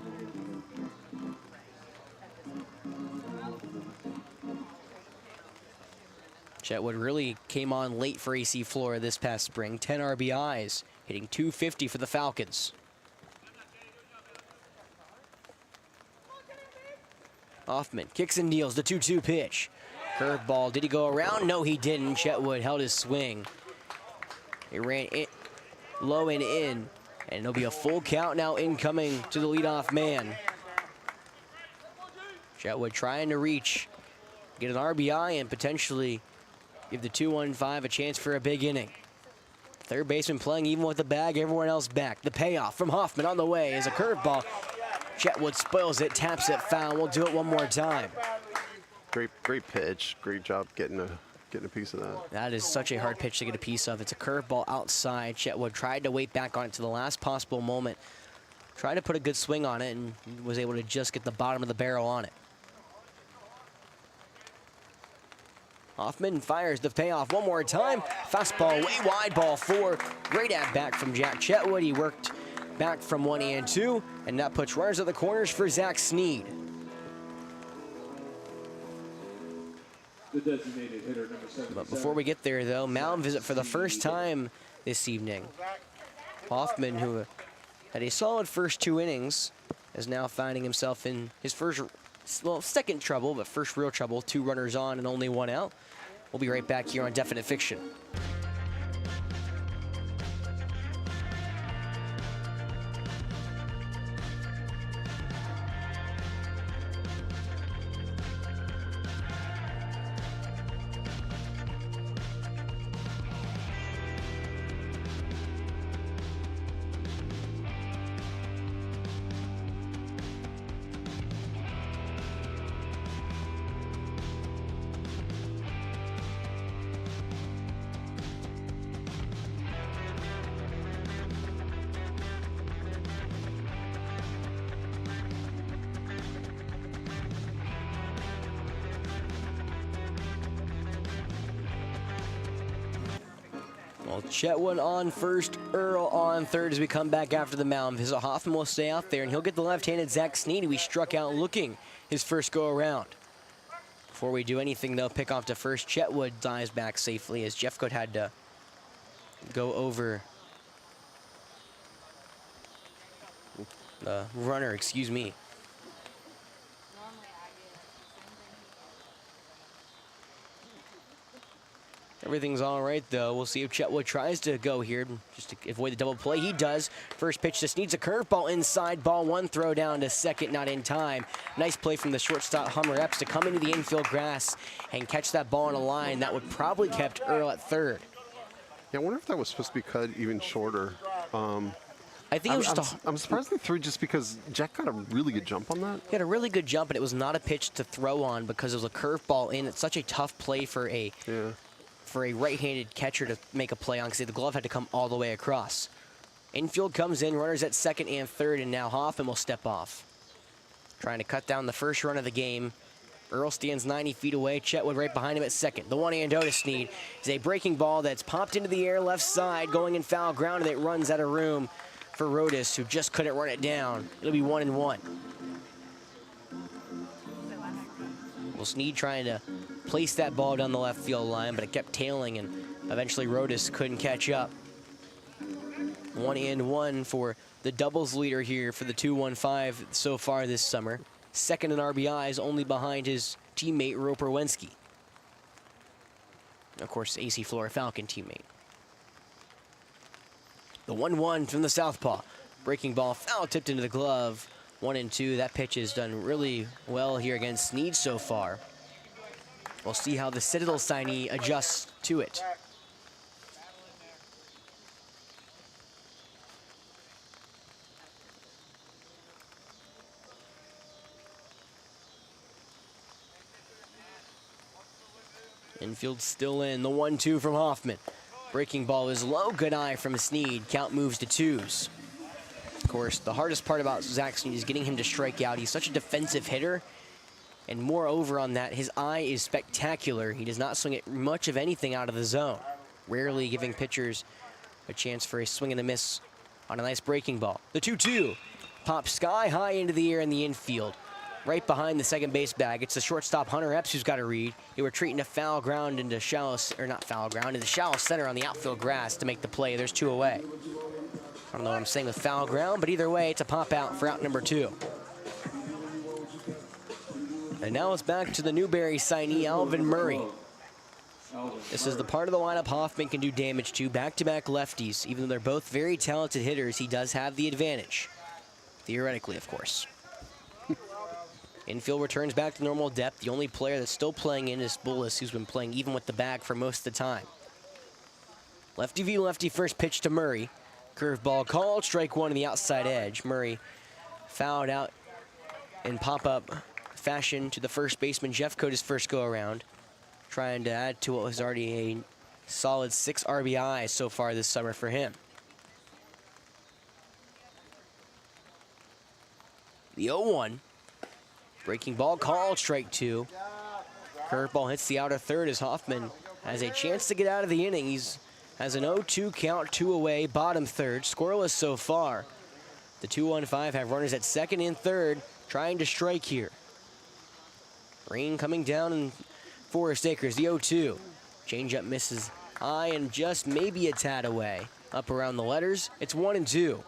Chetwood really came on late for AC Flora this past spring. 10 RBIs, hitting .250 for the Falcons. Hoffman kicks and deals the 2-2 pitch. Curveball, did he go around? No, he didn't. Chetwood held his swing. It ran in, low and in, and it'll be a full count now incoming to the leadoff man. Chetwood trying to reach, get an RBI, and potentially give the 2-1-5 a chance for a big inning. Third baseman playing even with the bag, everyone else back. The payoff from Hoffman on the way is a curveball. Chetwood spoils it, taps it foul. We'll do it one more time. Great pitch. Great job getting a piece of that. That is such a hard pitch to get a piece of. It's a curveball outside. Chetwood tried to wait back on it to the last possible moment. Tried to put a good swing on it and was able to just get the bottom of the barrel on it. Hoffman fires the payoff one more time. Fastball way wide, ball 4. Great at bat from Jack Chetwood. He worked back from 1-2, and that puts runners at the corners for Zach Sneed. The designated hitter, number 77. But before we get there, though, mound visit for the first time this evening. Hoffman, who had a solid first 2 innings, is now finding himself in his second trouble, but first real trouble. 2 runners on and only 1 out. We'll be right back here on Definite Fiction. Well, Chetwood on first, Earl on third as we come back after the mound visit. Hoffman will stay out there, and he'll get the left-handed Zach Sneed, who he struck out looking his first go-around. Before we do anything, though, pick off to first. Chetwood dives back safely as Jeffcoat had to go over the runner, excuse me. Everything's all right, though. We'll see if Chetwood tries to go here just to avoid the double play. He does. First pitch just needs a curveball inside. Ball 1, throw down to second, not in time. Nice play from the shortstop, Hummer Epps, to come into the infield grass and catch that ball on a line. That would probably kept Earl at third. Yeah, I wonder if that was supposed to be cut even shorter. I think it was just I'm surprised they threw just because Jack got a really good jump on that. He had a really good jump, and it was not a pitch to throw on because it was a curveball in. It's such a tough play for a right-handed catcher to make a play on because the glove had to come all the way across. Infield comes in, runners at second and third, and now Hoffman will step off. Trying to cut down the first run of the game. Earl stands 90 feet away. Chetwood right behind him at second. The 1-0 to Sneed is a breaking ball that's popped into the air left side, going in foul ground, and it runs out of room for Rodas, who just couldn't run it down. It'll be 1-1. Well, Sneed trying to place that ball down the left field line, but it kept tailing, and eventually Rodas couldn't catch up. 1-1 for the doubles leader here for the 215 so far this summer. Second in RBIs, only behind his teammate Roper Wensky. Of course, AC Flora Falcon teammate. The 1-1 from the southpaw. Breaking ball, foul tipped into the glove. 1-2. That pitch has done really well here against Sneed so far. We'll see how the Citadel signee adjusts to it. Infield still in. The 1-2 from Hoffman. Breaking ball is low. Good eye from Sneed. Count moves to 2s. Of course, the hardest part about Zach Sneed is getting him to strike out. He's such a defensive hitter. And moreover on that, his eye is spectacular. He does not swing at much of anything out of the zone. Rarely giving pitchers a chance for a swing and a miss on a nice breaking ball. The 2-2 pops sky high into the air in the infield. Right behind the second base bag, it's the shortstop Hunter Epps who's got to read. They were treating a foul ground into shallow, or not foul ground, into shallow center on the outfield grass to make the play. There's 2 away. I don't know what I'm saying with foul ground, but either way, it's a pop out for out number 2. And now it's back to the Newberry signee, Alvin Murray. This is the part of the lineup Hoffman can do damage to. Back-to-back lefties. Even though they're both very talented hitters, he does have the advantage. Theoretically, of course. Infield returns back to normal depth. The only player that's still playing in is Bullis, who's been playing even with the bag for most of the time. Lefty v lefty, first pitch to Murray. Curveball called, strike 1 on the outside edge. Murray fouled out in pop-up fashion to the first baseman, Jeffcoat, his first go-around. Trying to add to what was already a solid 6 RBIs so far this summer for him. The 0-1. Breaking ball called, strike 2. Curveball hits the outer third as Hoffman has a chance to get out of the inning. He's has an 0-2 count, 2 away, bottom third, scoreless so far. The 2-1-5 have runners at second and third, trying to strike here. Rain coming down in Forest Acres, the 0-2. Changeup misses high and just maybe a tad away. Up around the letters, it's 1-2.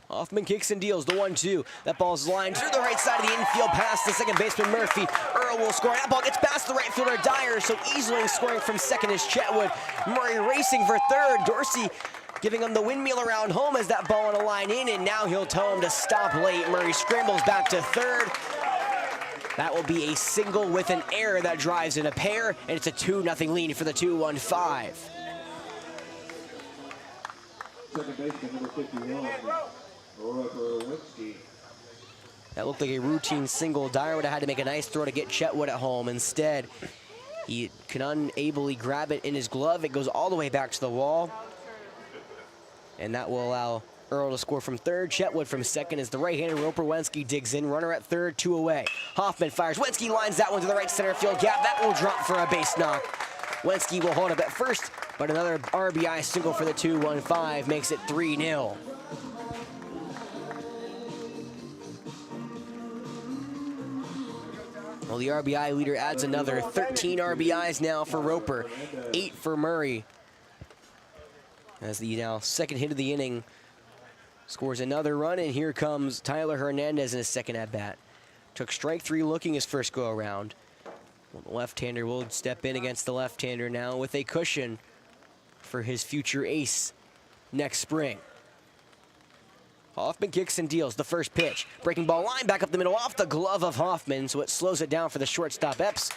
Hoffman kicks and deals the 1-2. That ball's lined through the right side of the infield past the second baseman Murphy. Earl will score. That ball gets past the right fielder Dyer, so easily scoring from second is Chetwood. Murray racing for third. Dorsey giving him the windmill around home as that ball on a line in, and now he'll tell him to stop late. Murray scrambles back to third. That will be a single with an error that drives in a pair, and it's a 2-0 lead for the 2-1-5. Second baseman, number 51. That looked like a routine single. Dyer would have had to make a nice throw to get Chetwood at home. Instead, he can unably grab it in his glove. It goes all the way back to the wall. And that will allow Earl to score from third. Chetwood from second as the right-hander Roper Wensky digs in. Runner at third, 2 away. Hoffman fires. Wensky lines that one to the right center field gap. That will drop for a base knock. Wensky will hold up at first, but another RBI single for the 2-1-5 makes it 3-0. Well, the RBI leader adds another 13 RBIs now for Roper, 8 for Murray. As the now second hit of the inning scores another run, and here comes Tyler Hernandez in his second at-bat. Took strike 3 looking his first go-around. Well, the left-hander will step in against the left-hander now with a cushion for his future ace next spring. Hoffman kicks and deals the first pitch. Breaking ball line back up the middle off the glove of Hoffman, so it slows it down for the shortstop Epps.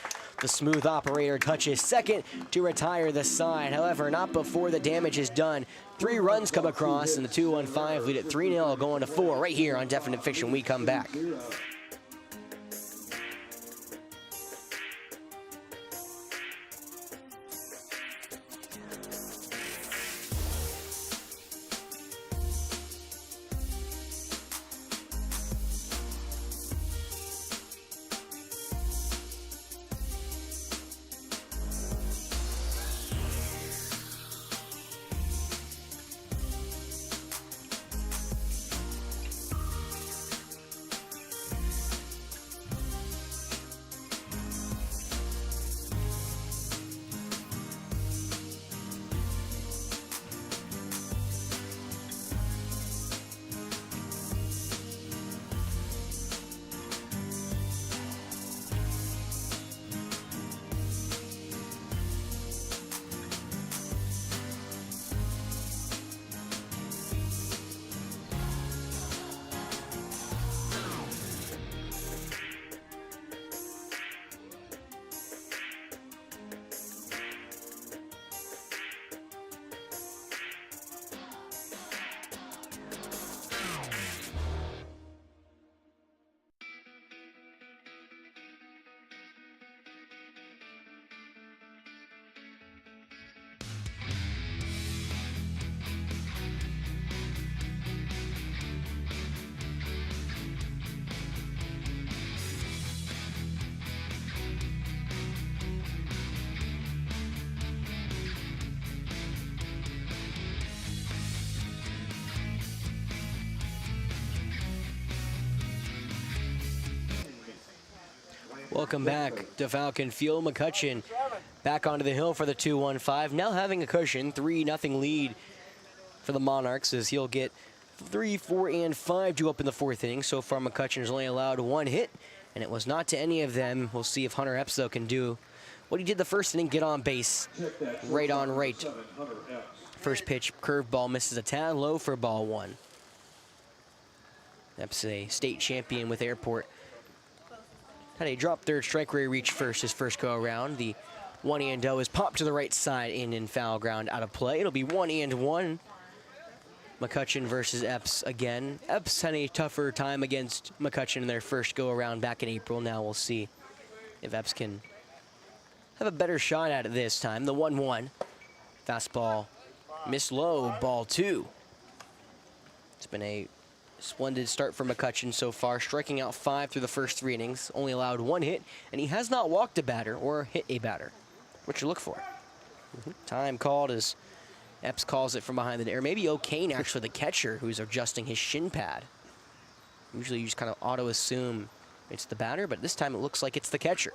The smooth operator touches second to retire the side. However, not before the damage is done. 3 runs come across, and the 2-1-5 lead at 3-0, going to 4 right here on Definite Fiction. We come back. Welcome back to Falcon Field. McCutcheon back onto the hill for the 2-1-5. Now having a cushion, 3-0 lead for the Monarchs as he'll get 3, 4, and 5 due up in the 4th inning. So far, McCutcheon has only allowed 1 hit, and it was not to any of them. We'll see if Hunter Epps, though, can do what he did the first inning, get on base, right on right. First pitch, curveball, misses a tad low for ball 1. Epps, a state champion with Airport. Had a drop third strike where he reached first his first go around. The 1-0 is popped to the right side in foul ground out of play. It'll be 1-1. McCutcheon versus Epps again. Epps had a tougher time against McCutcheon in their first go around back in April. Now we'll see if Epps can have a better shot at it this time. The 1-1. Fastball missed low, ball 2. It's been a splendid start for McCutcheon so far, striking out 5 through the first 3 innings, only allowed 1 hit, and he has not walked a batter or hit a batter. What you look for. Time called as Epps calls it from behind the net, or maybe O'Kane, actually the catcher, who's adjusting his shin pad. Usually you just kind of auto-assume it's the batter, but this time it looks like it's the catcher.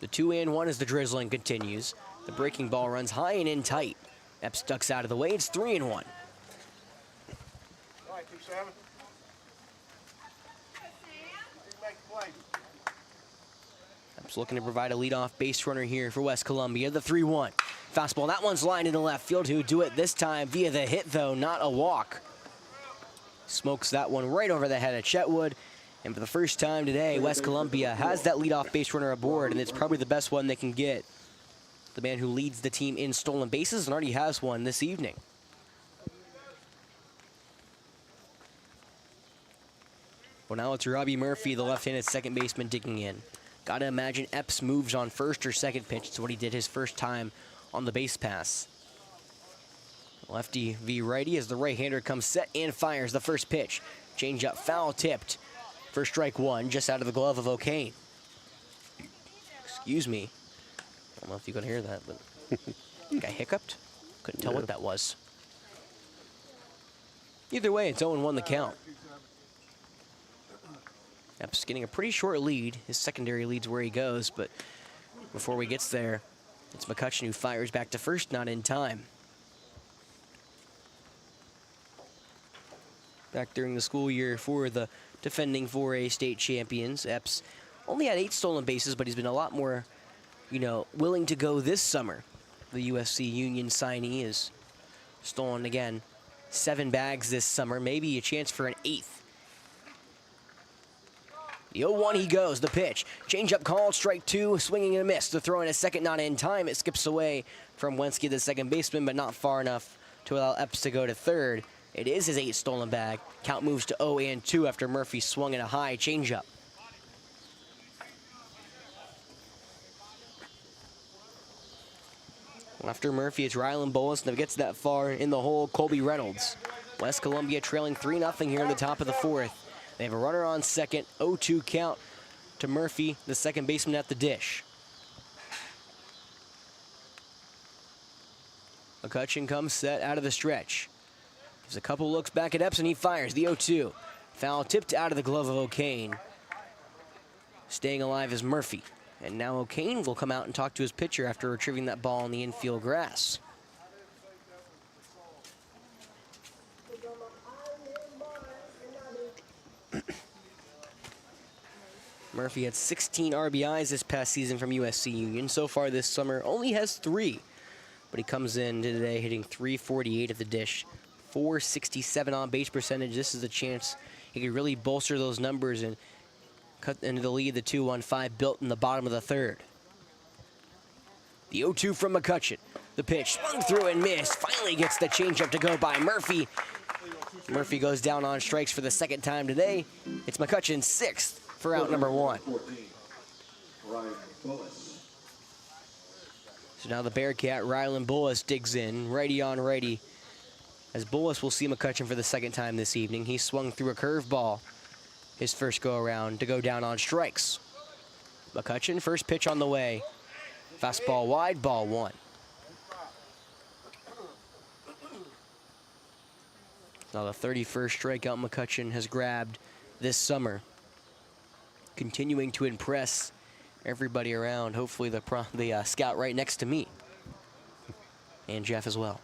The 2-1 as the drizzling continues. The breaking ball runs high and in tight. Epps ducks out of the way. It's 3-1. Epps looking to provide a leadoff base runner here for West Columbia. The 3-1. Fastball, that one's lined into left field. Who do it this time via the hit, though, not a walk. Smokes that one right over the head of Chetwood. And for the first time today, West Columbia has that leadoff base runner aboard, and it's probably the best one they can get. The man who leads the team in stolen bases and already has one this evening. Well, now it's Robbie Murphy, the left-handed second baseman, digging in. Gotta imagine Epps moves on first or second pitch. It's what he did his first time on the base pass. Lefty v righty as the right-hander comes set and fires the first pitch. Change up, foul tipped. First strike 1, just out of the glove of O'Kane. Excuse me. I don't know if you could hear that, but I think I hiccuped. Couldn't tell what that was. Either way, it's 0-1 the count. Epps getting a pretty short lead. His secondary lead's where he goes, but before he gets there, it's McCutcheon who fires back to first, not in time. Back during the school year for the defending 4A state champions, Epps only had 8 stolen bases, but he's been a lot more, willing to go this summer. The USC Union signee is stolen again 7 bags this summer, maybe a chance for an 8th. The 0-1 he goes, the pitch. Change-up called, strike 2, swinging and a miss. The throw in a second, not in time. It skips away from Wensky, the second baseman, but not far enough to allow Epps to go to third. It is his 8th stolen bag. Count moves to 0-2 after Murphy swung in a high change-up. After Murphy, it's Ryland Bolus that gets that far in the hole, Colby Reynolds. West Columbia trailing 3-0 here in the top of the 4th. They have a runner on second, 0-2 count to Murphy, the second baseman at the dish. McCutcheon comes set out of the stretch. Gives a couple looks back at Epps and he fires the 0-2. Foul tipped out of the glove of O'Kane. Staying alive is Murphy. And now O'Kane will come out and talk to his pitcher after retrieving that ball in the infield grass. Murphy had 16 RBIs this past season from USC Union. So far this summer, only has 3. But he comes in today hitting .348 at the dish. .467 on base percentage. This is a chance he could really bolster those numbers and cut into the lead. The 2-1-5 built in the bottom of the 3rd. The 0-2 from McCutcheon. The pitch swung through and missed. Finally gets the changeup to go by Murphy. Murphy goes down on strikes for the 2nd time today. It's McCutcheon's 6th for out number 1. So now the Bearcat, Ryland Bullis, digs in, righty on righty. As Bullis will see McCutcheon for the 2nd time this evening. He swung through a curveball his first go-around to go down on strikes. McCutcheon, first pitch on the way. Fastball wide, ball 1. Now the 31st strikeout McCutcheon has grabbed this summer. Continuing to impress everybody around. Hopefully the scout right next to me. And Jeff as well.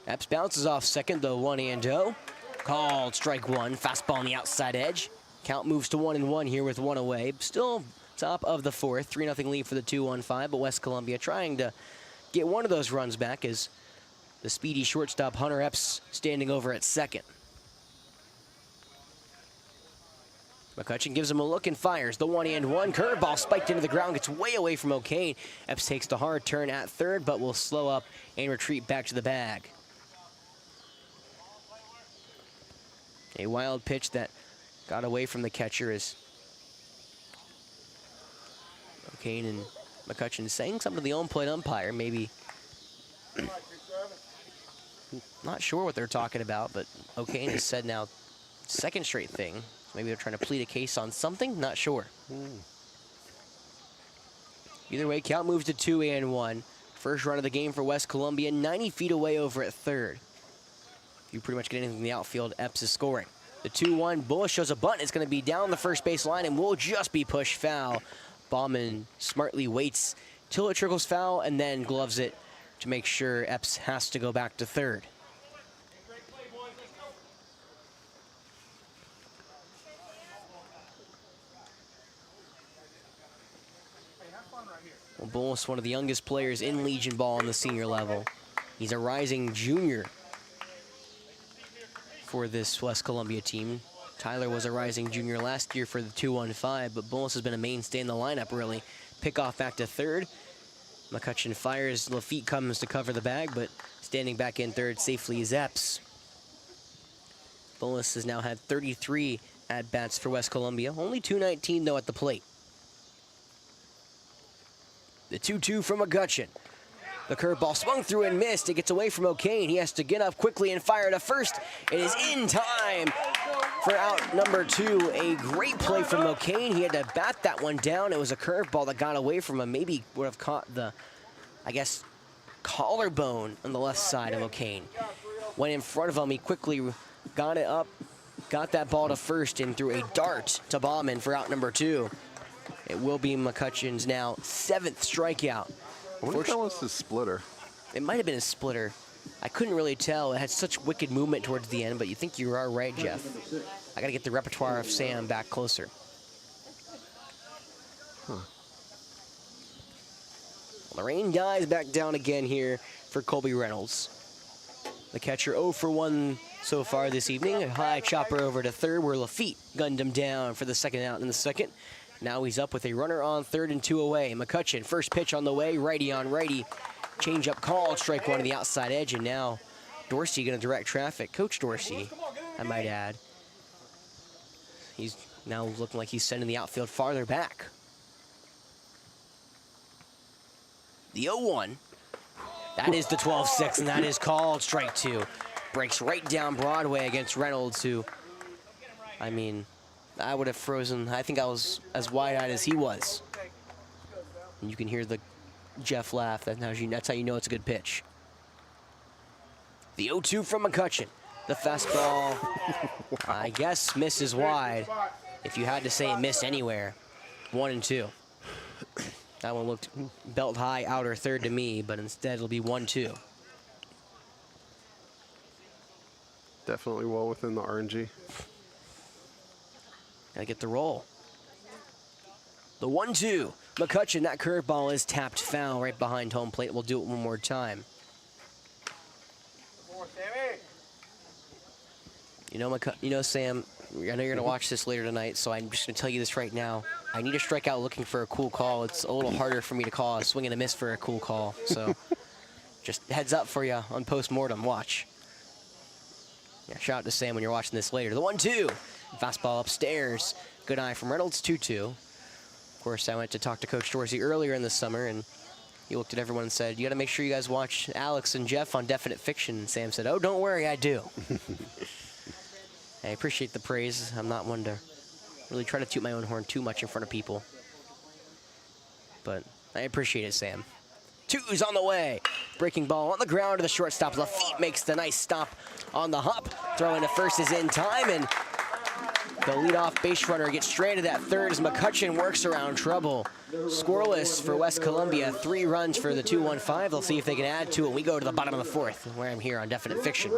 Epps bounces off second, the 1-0. Called strike 1, fastball on the outside edge. Count moves to 1-1 here with 1 away. Still top of the 4th, 3-0 lead for the 2-1-5, but West Columbia trying to get one of those runs back as the speedy shortstop Hunter Epps standing over at second. McCutcheon gives him a look and fires the 1-1. Curveball spiked into the ground, gets way away from O'Kane. Epps takes the hard turn at third, but will slow up and retreat back to the bag. A wild pitch that got away from the catcher is O'Kane and McCutcheon saying something to the on plate umpire, maybe. Not sure what they're talking about, but O'Kane has said now 2nd straight thing. Maybe they're trying to plead a case on something, not sure. Either way, count moves to 2-1. First run of the game for West Columbia, 90 feet away over at third. If you pretty much get anything in the outfield, Epps is scoring. The 2-1, Bullis shows a bunt. It's going to be down the first base line and will just be pushed foul. Bauman smartly waits till it trickles foul and then gloves it to make sure Epps has to go back to third. Well, Bullis, one of the youngest players in Legion ball on the senior level. He's a rising junior for this West Columbia team. Tyler was a rising junior last year for the 2-1-5, but Bullis has been a mainstay in the lineup, really. Pickoff back to third. McCutcheon fires. Lafitte comes to cover the bag, but standing back in third safely is Epps. Bullis has now had 33 at-bats for West Columbia. Only 219, though, at the plate. The 2-2 from McCutcheon. The curveball swung through and missed. It gets away from O'Kane. He has to get up quickly and fire to first. It is in time for out number 2. A great play from O'Kane. He had to bat that one down. It was a curveball that got away from him. Maybe would have caught the, I guess, collarbone on the left side of O'Kane. Went in front of him. He quickly got it up, got that ball to first and threw a dart to Bauman for out number 2. It will be McCutcheon's now 7th strikeout. I wonder if that was his splitter. It might have been a splitter. I couldn't really tell. It had such wicked movement towards the end, but you think you are right, Jeff. I got to get the repertoire of Sam back closer. Well, the rain dies back down again here for Colby Reynolds. The catcher 0 for 1 so far this evening. A high chopper over to third where Lafitte gunned him down for the second out in the second. Now he's up with a runner on third and 2 away. McCutcheon, first pitch on the way, righty on righty. Change up called, strike one to the outside edge, and now Dorsey gonna direct traffic. Coach Dorsey, I might add. He's now looking like he's sending the outfield farther back. The 0-1. That is the 12-6, and that is called strike 2. Breaks right down Broadway against Reynolds, who, I mean, I would have frozen. I think I was as wide-eyed as he was. And you can hear the Jeff laugh. That's how you know it's a good pitch. The 0-2 from McCutcheon. The fastball, I guess, misses wide. If you had to say it missed anywhere, 1-2. That one looked belt high outer third to me, but instead it'll be 1-2. Definitely well within the RNG. Gotta get the roll. The 1-2. McCutcheon, that curveball is tapped foul right behind home plate. We'll do it one more time. You know, Sam, I know you're gonna watch this later tonight, so I'm just gonna tell you this right now. I need to strike out looking for a cool call. It's a little harder for me to call a swing and a miss for a cool call. So just heads up for you on post-mortem. Watch. Yeah, shout out to Sam when you're watching this later. The 1-2. Fastball upstairs. Good eye from Reynolds, 2-2. Of course, I went to talk to Coach Dorsey earlier in the summer, and he looked at everyone and said, you got to make sure you guys watch Alex and Jeff on Definite Fiction. And Sam said, oh, don't worry, I do. I appreciate the praise. I'm not one to really try to toot my own horn too much in front of people. But I appreciate it, Sam. 2's on the way. Breaking ball on the ground to the shortstop. Lafitte makes the nice stop on the hop. Throwing to first is in time, and the leadoff base runner gets stranded at third as McCutcheon works around trouble. Scoreless for West Columbia. 3 runs for the 2-1-5. They'll see if they can add to it. We go to the bottom of the 4th, where I'm here on Definite Fiction.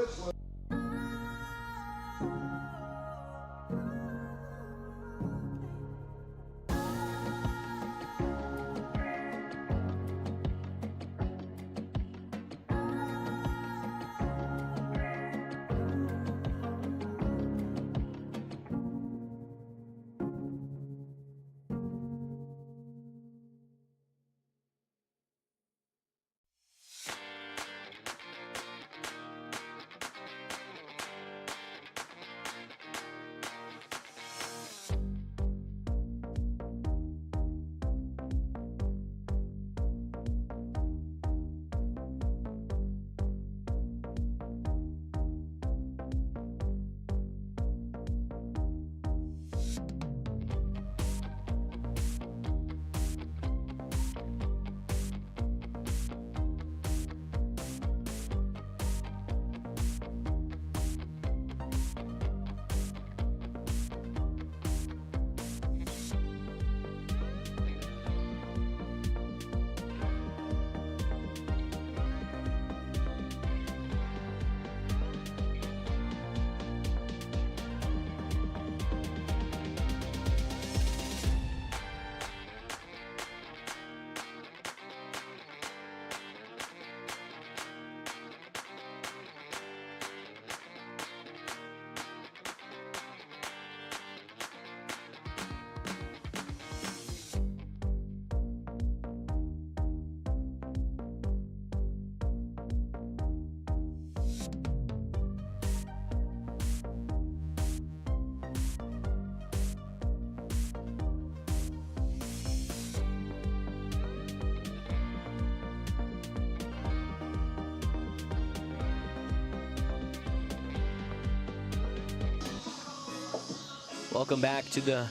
Welcome back to the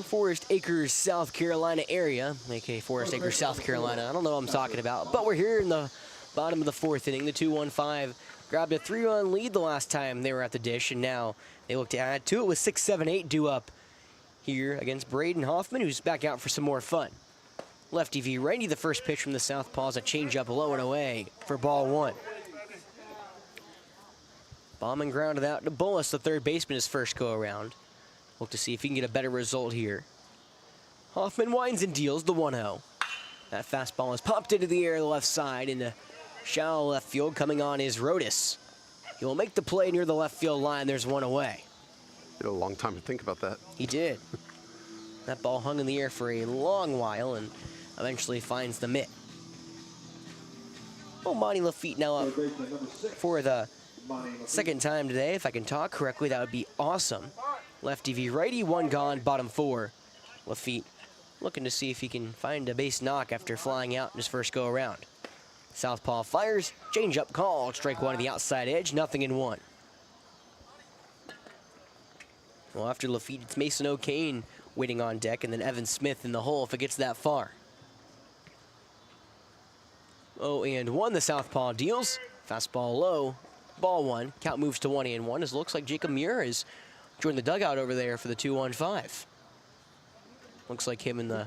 Forest Acres, South Carolina area, aka Forest Acres, South Carolina. I don't know what I'm talking about, but we're here in the bottom of the 4th inning. The 2-1-5 grabbed a 3-run lead the last time they were at the dish, and now they look to add to it with 6-7-8 due up here against Braden Hoffman, who's back out for some more fun. Lefty v righty, the first pitch from the southpaw is a changeup low and away for ball 1. Bombing grounded out to Bullis, the third baseman, his first go-around. Look to see if he can get a better result here. Hoffman winds and deals the 1-0. That fastball is popped into the air to the left side into shallow left field. Coming on is Rodas. He will make the play near the left field line. There's one away. You had a long time to think about that. He did. That ball hung in the air for a long while and eventually finds the mitt. Oh, Monty Lafitte now up for the second time today. If I can talk correctly, that would be awesome. Lefty v righty, one gone, bottom four. Lafitte looking to see if he can find a base knock after flying out in his first go around. Southpaw fires, change up called, strike one to the outside edge, 0-1. Well, after Lafitte, it's Mason O'Kane waiting on deck, and then Evan Smith in the hole if it gets that far. 0-1, the southpaw deals. Fastball low, ball one. Count moves to 1-1 as it looks like Jacob Muir has joined the dugout over there for the 2-1-5. Looks like him in the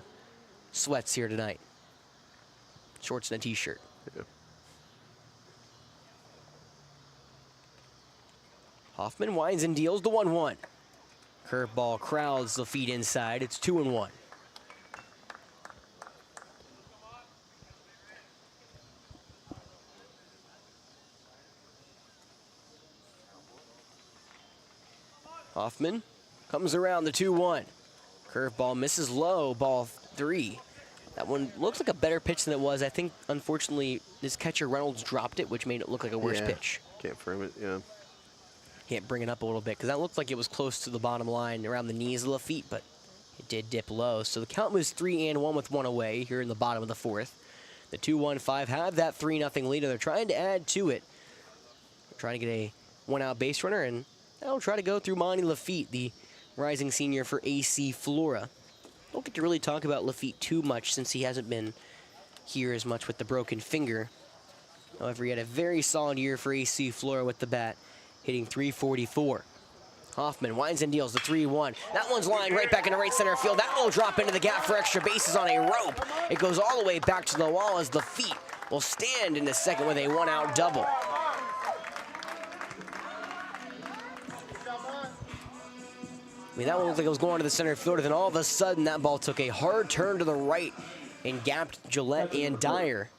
sweats here tonight. Shorts and a t-shirt. Yeah. Hoffman winds and deals the 1-1. Curveball crowds the feet inside. It's 2-1. Hoffman comes around the 2-1. Curveball misses low, ball 3. That one looks like a better pitch than it was. I think, unfortunately, this catcher Reynolds dropped it, which made it look like a worse pitch. Can't frame it, yeah. Can't bring it up a little bit because that looked like it was close to the bottom line around the knees of Lafitte, but it did dip low. So the count was 3-1 with one away here in the bottom of the fourth. The 2-1-5 have that 3-0 lead, and they're trying to add to it. They're trying to get a one-out base runner, and they'll try to go through Monty Lafitte, the rising senior for AC Flora. I don't get to really talk about Lafitte too much since he hasn't been here as much with the broken finger. However, he had a very solid year for AC Flora with the bat, hitting .344. Hoffman winds and deals the 3-1. That one's lined right back into right center field. That will drop into the gap for extra bases on a rope. It goes all the way back to the wall as Lafitte will stand in the second with a one-out double. I mean, that one looked like it was going to the center fielder, then all of a sudden that ball took a hard turn to the right and gapped Gillette and Dyer.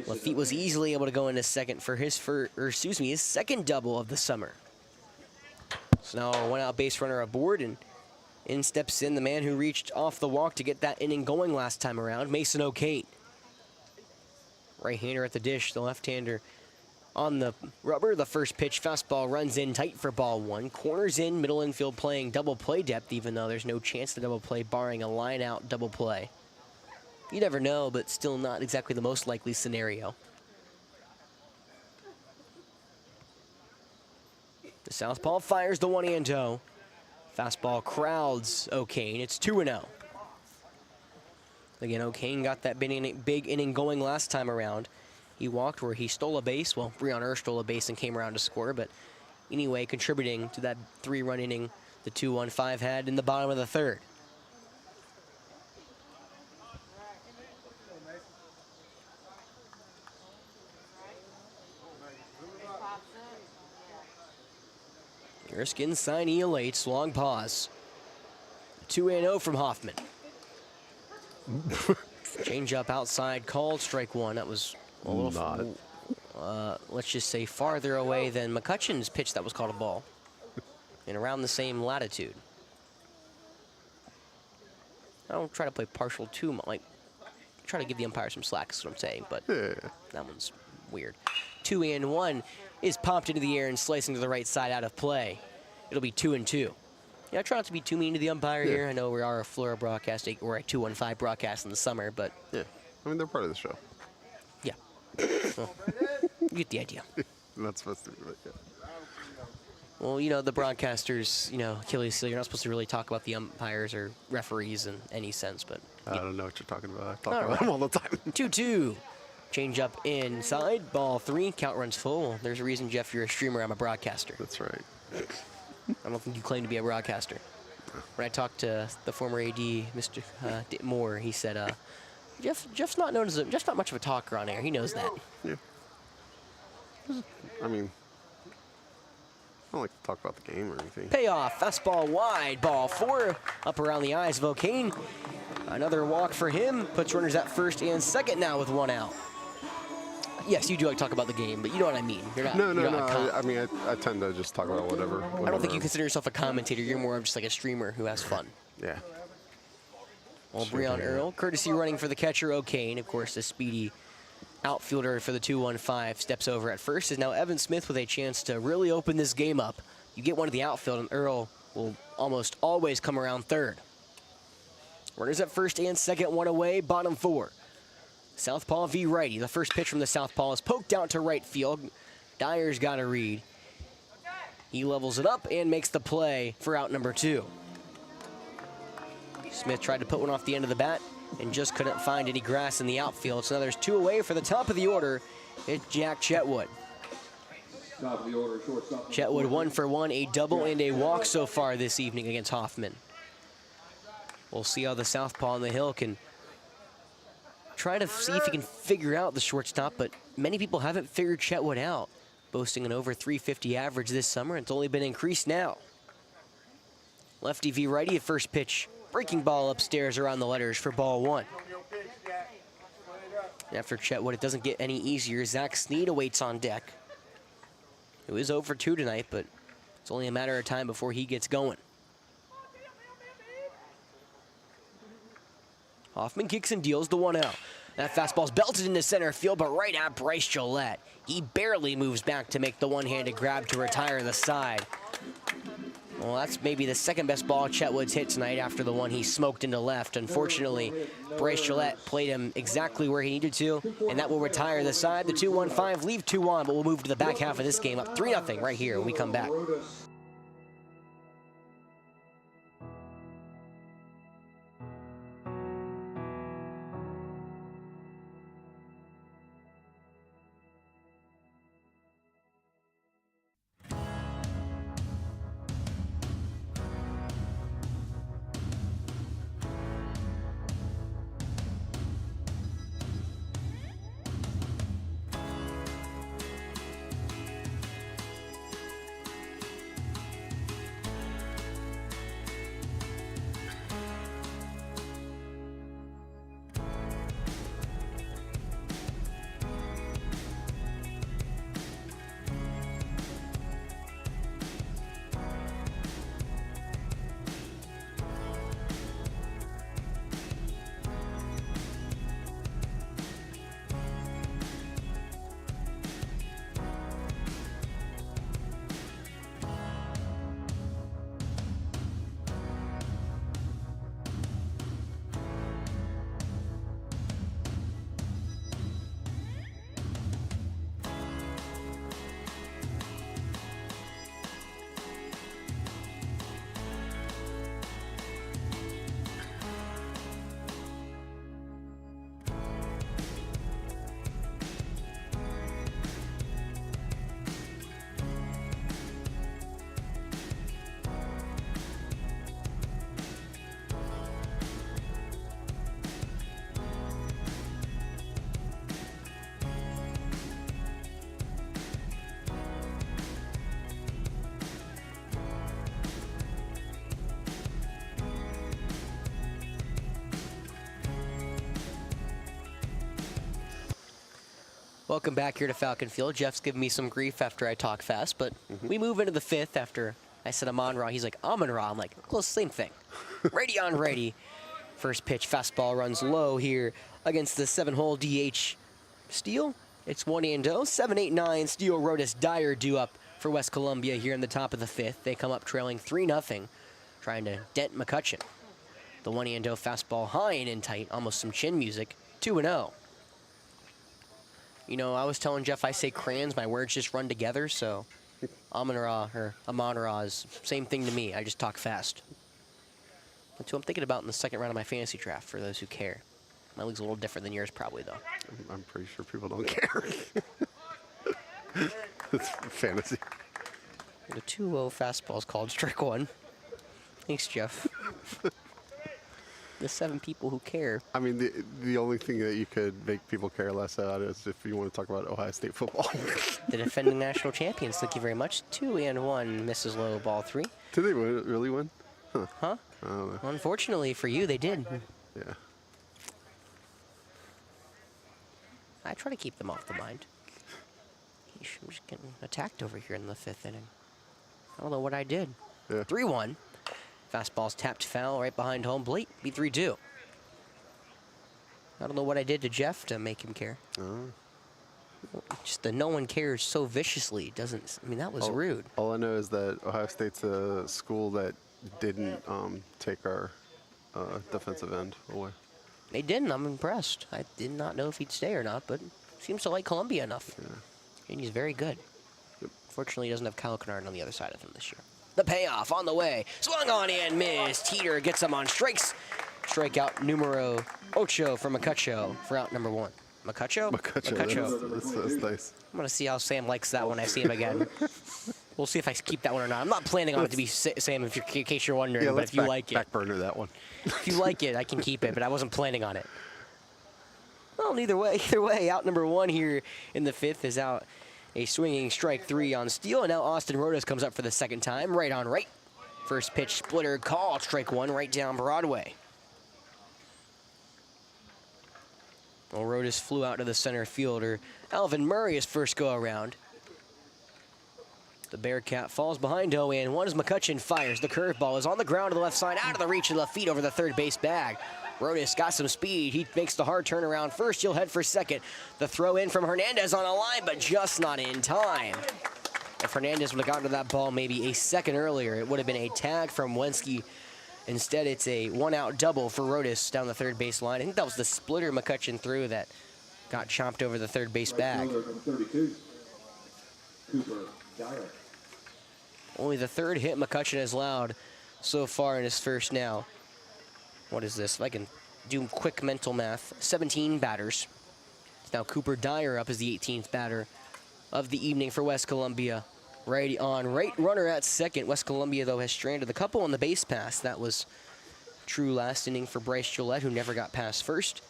Lafitte was easily able to go into second for his second double of the summer. So now a one-out base runner aboard, and in steps in the man who reached off the walk to get that inning going last time around, Mason O'Kane. Right-hander at the dish, the left-hander on the rubber. The first pitch, fastball runs in tight for ball one. Corners in, middle infield playing double play depth, even though there's no chance to double play barring a line-out double play. You never know, but still not exactly the most likely scenario. The southpaw fires the 1-0. Fastball crowds O'Kane. It's 2-0. Again, O'Kane got that big inning going last time around. He walked where he stole a base. Well, Breon Earth stole a base and came around to score, but anyway, contributing to that 3-run inning the 2-1-5 had in the bottom of the third. Erskine sign elates, long pause. 2-0 from Hoffman. Change up outside, called, strike one. That was a little, let's just say, farther away than McCutcheon's pitch that was called a ball. And around the same latitude. I don't try to play partial too much, like, try to give the umpire some slack, is what I'm saying, but that one's weird. 2-1 is popped into the air and slicing to the right side out of play. It'll be 2-2. Yeah, I try not to be too mean to the umpire here. I know we are a Flora broadcast, or a 2-1-5 broadcast in the summer, but... Yeah, I mean, they're part of the show. Yeah. Well, you get the idea. Not supposed to be like that. Well, you know, the broadcasters, you know, Achilles heel, you're not supposed to really talk about the umpires or referees in any sense, but... I don't know what you're talking about. I talk about them all the time. 2-2. Change up inside, ball 3, count runs full. There's a reason, Jeff, you're a streamer, I'm a broadcaster. That's right. I don't think you claim to be a broadcaster. When I talked to the former AD, Mr. Moore, he said, Jeff's not known as Jeff's not much of a talker on air. He knows that. Yeah. I mean, I don't like to talk about the game or anything. Payoff, fastball wide, ball 4, up around the eyes of O'Kane. Another walk for him, puts runners at first and second now with one out. Yes, you do like to talk about the game, but you know what I mean. You're not. No. I I mean, I tend to just talk about whatever. I don't think you consider yourself a commentator. You're more of just like a streamer who has fun. Yeah. Well, Breon Earl, courtesy running for the catcher, O'Kane. Of course, the speedy outfielder for the 2-1-5 steps over at first. Is now Evan Smith with a chance to really open this game up. You get one of the outfield, and Earl will almost always come around third. Runners at first and second, one away, bottom 4. Southpaw v. righty. The first pitch from the southpaw is poked out to right field. Dyer's got a read. He levels it up and makes the play for out number 2. Smith tried to put one off the end of the bat and just couldn't find any grass in the outfield. So now there's 2 away for the top of the order. It's Jack Chetwood. Top of the order, shortstop. Chetwood 1 for 1, a double and a walk so far this evening against Hoffman. We'll see how the southpaw on the hill can try to see if he can figure out the shortstop, but many people haven't figured Chetwood out, boasting an over 350 average this summer. It's only been increased now. Lefty v. righty at first pitch. Breaking ball upstairs around the letters for ball 1. After Chetwood, it doesn't get any easier. Zach Sneed awaits on deck. It was 0 for 2 tonight, but it's only a matter of time before he gets going. Hoffman kicks and deals the 1-0. That fastball's belted into center field, but right at Bryce Gillette. He barely moves back to make the one-handed grab to retire the side. Well, that's maybe the second best ball Chetwood's hit tonight after the one he smoked into left. Unfortunately, Bryce Gillette played him exactly where he needed to, and that will retire the side. The 2-1-5 leave 2 on, but we'll move to the back half of this game up 3-0 right here when we come back. Welcome back here to Falcon Field. Jeff's giving me some grief after I talk fast, but we move into the 5th after I said Amon-Ra. He's like, Amon-Ra. I'm like, close, same thing. Righty on righty. First pitch, fastball runs low here against the 7-hole DH Steele. It's 1-0. 7-8-9. Steele, Rodas, Dyer due up for West Columbia here in the top of the 5th. They come up trailing 3-0, trying to dent McCutcheon. The 1-0 fastball high and in tight, almost some chin music. 2-0. You know, I was telling Jeff I say crayons, my words just run together, so Amon-Ra or Amon-Ra is same thing to me. I just talk fast. That's who I'm thinking about in the second round of my fantasy draft, for those who care. My league's a little different than yours, probably, though. I'm pretty sure people don't care. It's fantasy. The 2-0 fastball is called strike 1. Thanks, Jeff. The 7 people who care. I mean, the only thing that you could make people care less about is if you want to talk about Ohio State football. The defending national champions, thank you very much. 2-1, misses low, ball 3. Did they really win? Huh? I don't know. Unfortunately for you, they did. Yeah. I try to keep them off the mind. I'm just getting attacked over here in the 5th inning. I don't know what I did. Yeah. 3-1. Fastball's tapped foul right behind home plate. Be 3-2. I don't know what I did to Jeff to make him care. Just the no one cares so viciously doesn't. I mean, that was rude. All I know is that Ohio State's a school that didn't take our defensive end away. They didn't. I'm impressed. I did not know if he'd stay or not, but seems to like Columbia enough. Yeah. And he's very good. Yep. Fortunately, he doesn't have Kyle Kennard on the other side of him this year. The payoff on the way. Swung on and missed. Teeter gets him on strikes. Strikeout numero 8 for McCutcheon for out number 1. McCutcheon? That's nice. I'm going to see how Sam likes that when I see him again. We'll see if I keep that one or not. I'm not planning on it to be Sam, in case you're wondering, Yeah, but if you like it. Back burner that one. If you like it, I can keep it, but I wasn't planning on it. Well, either way, out number 1 here in the 5th is out a swinging strike 3 on Steele, and now Austin Rodas comes up for the 2nd time, right on right. First pitch splitter called, strike 1 right down Broadway. Well, Rodas flew out to the center fielder. Alvin Murray his first go around. The Bearcat falls behind 0-1 as McCutcheon fires. The curveball is on the ground to the left side, out of the reach of the feet over the third base bag. Rodas got some speed. He makes the hard turnaround first. He'll head for second. The throw in from Hernandez on a line, but just not in time. If Hernandez would have gotten to that ball maybe a second earlier, it would have been a tag from Wenske. Instead, it's a 1-out double for Rodas down the third base line. I think that was the splitter McCutcheon threw that got chopped over the third base bag. Only the 3rd hit McCutcheon has allowed so far in his first now. What is this? If I can do quick mental math, 17 batters. It's now Cooper Dyer up as the 18th batter of the evening for West Columbia. Righty on right, runner at second. West Columbia, though, has stranded the couple on the base pass. That was true last inning for Bryce Gillette, who never got past first.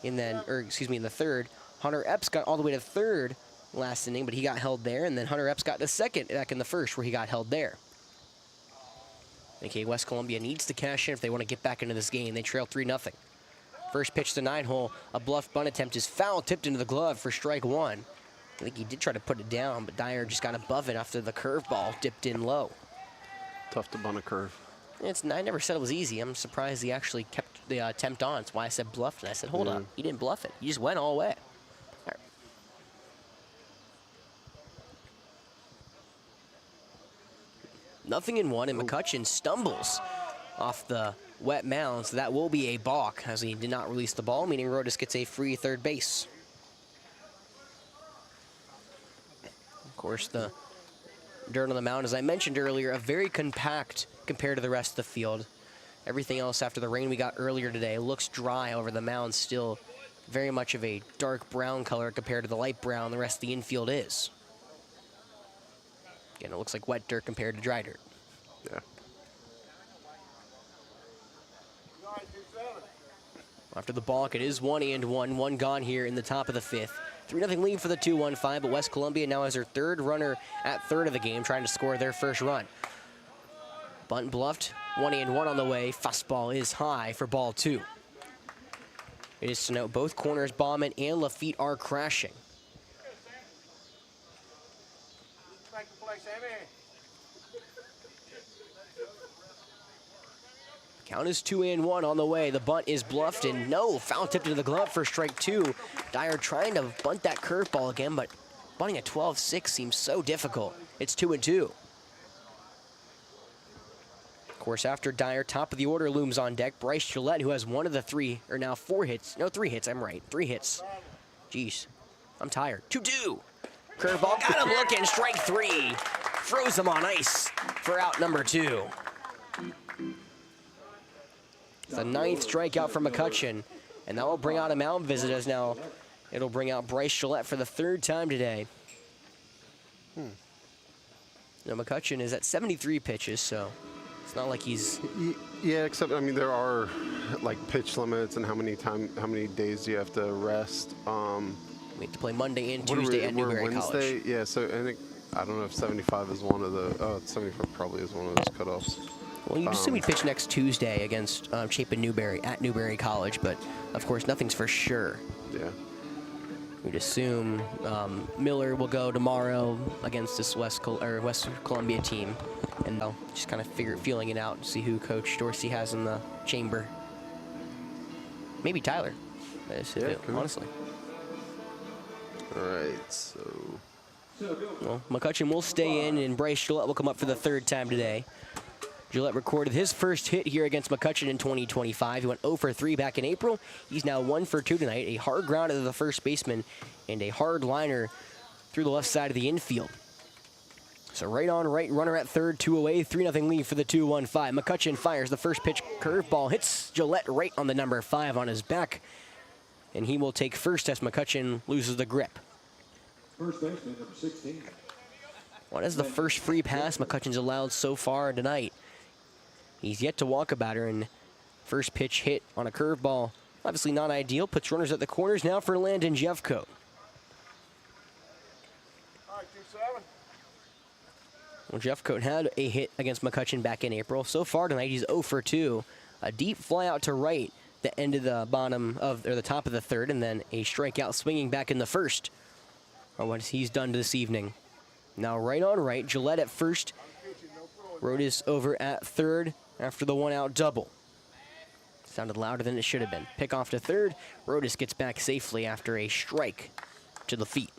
In the 3rd. Hunter Epps got all the way to 3rd last inning, but he got held there. And then Hunter Epps got to 2nd back in the 1st, where he got held there. Okay, West Columbia needs to cash in if they want to get back into this game. They trail 3-0. First pitch to 9-hole. A bluff bunt attempt is foul, tipped into the glove for strike 1. I think he did try to put it down, but Dyer just got above it after the curveball dipped in low. Tough to bunt a curve. I never said it was easy. I'm surprised he actually kept the attempt on. That's why I said bluffed, and I said, hold up. He didn't bluff it. He just went all the way. All right. Nothing in 1, and McCutcheon stumbles off the wet mound, so that will be a balk, as he did not release the ball, meaning Rodas gets a free third base. Of course, the dirt on the mound, as I mentioned earlier, a very compact compared to the rest of the field. Everything else after the rain we got earlier today looks dry over the mound, still very much of a dark brown color compared to the light brown the rest of the infield is. Again, it looks like wet dirt compared to dry dirt. Yeah. After the balk, it is 1-1, one gone here in the top of the 5th. 3-0 lead for the 2-1-5, but West Columbia now has their 3rd runner at 3rd of the game, trying to score their first run. Bunt bluffed, 1-1 on the way. Fastball is high for ball 2. It is to note both corners, Baumann and Lafitte, are crashing. Count is 2-1 on the way. The bunt is bluffed and no, foul tipped into the glove for strike 2. Dyer trying to bunt that curveball again, but bunting at 12-6 seems so difficult. It's 2-2. Of course, after Dyer, top of the order looms on deck. Bryce Gillette, who has one of the 3 hits. No, 3 hits, I'm right. 3 hits. Jeez, I'm tired. 2-2. Curveball, got him looking, strike 3. Froze him on ice for out number 2. The 9th strikeout for McCutcheon, and that will bring out a mound visit, as now it'll bring out Bryce Gillette for the 3rd time today. Now McCutcheon is at 73 pitches, so it's not like he's... Yeah, except, I mean, there are like pitch limits and how many days you have to rest. We have to play Monday and Tuesday at Newberry College. Yeah, so I don't know if 75 is one of the... 75 probably is one of those cutoffs. Well, you'd assume he'd pitch next Tuesday against Chapin Newberry at Newberry College, but of course nothing's for sure. Yeah. We'd assume Miller will go tomorrow against this West Columbia team, and they'll just kind of feeling it out, see who Coach Dorsey has in the chamber. Maybe Tyler. Honestly. All right, so. Well, McCutcheon will stay in, and Bryce Gillette will come up for the 3rd time today. Gillette recorded his first hit here against McCutcheon in 2025. He went 0 for 3 back in April. He's now 1 for 2 tonight. A hard ground to the first baseman and a hard liner through the left side of the infield. So right on right, runner at 3rd, 2 away, 3-0 lead for the 2-1-5. McCutcheon fires the first pitch curveball, hits Gillette right on the number 5 on his back. And he will take first as McCutcheon loses the grip. First baseman, number 16. What is the first free pass McCutcheon's allowed so far tonight? He's yet to walk a batter, and first pitch hit on a curveball. Obviously not ideal. Puts runners at the corners now for Landon Jeffcoat. Well, Jeffcoat had a hit against McCutcheon back in April. So far tonight, he's 0 for 2. A deep fly out to right, the end of the the top of the 3rd, and then a strikeout swinging back in the 1st. Or what he's done this evening. Now right on right, Gillette at 1st. Rodas over at 3rd after the 1-out double. Sounded louder than it should have been. Pick off to 3rd. Rodas gets back safely after a strike to the feet.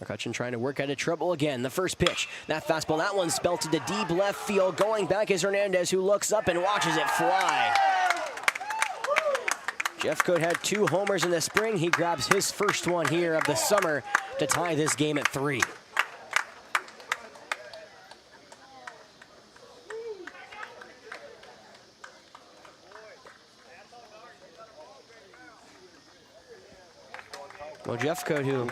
McCutcheon trying to work out of trouble again. The first pitch, that fastball, that one's belted to deep left field. Going back is Hernandez, who looks up and watches it fly. Jeffcoat had 2 homers in the spring. He grabs his first one here of the summer to tie this game at 3. Well, Jeffcoat, who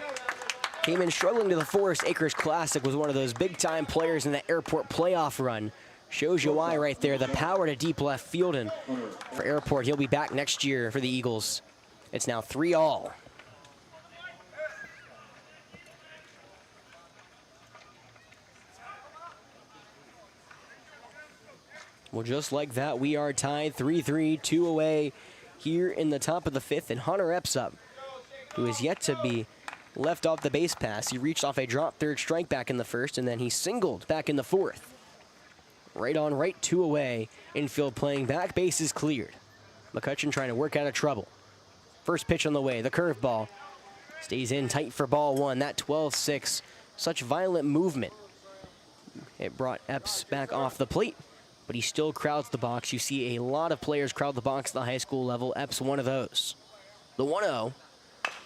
came in struggling to the Forest Acres Classic, was one of those big-time players in the Airport playoff run. Shows you why right there, the power to deep left field, and for Airport, he'll be back next year for the Eagles. It's now 3-all. Well, just like that, we are tied 3-3, 2 away here in the top of the 5th, and Hunter Epps up, who is yet to be left off the base pass. He reached off a drop 3rd strike back in the 1st, and then he singled back in the 4th. Right on right, 2 away. Infield playing back, base is cleared. McCutcheon trying to work out of trouble. First pitch on the way, the curveball. Stays in tight for ball 1, that 12-6. Such violent movement. It brought Epps back off the plate, but he still crowds the box. You see a lot of players crowd the box at the high school level. Epps one of those. The 1-0.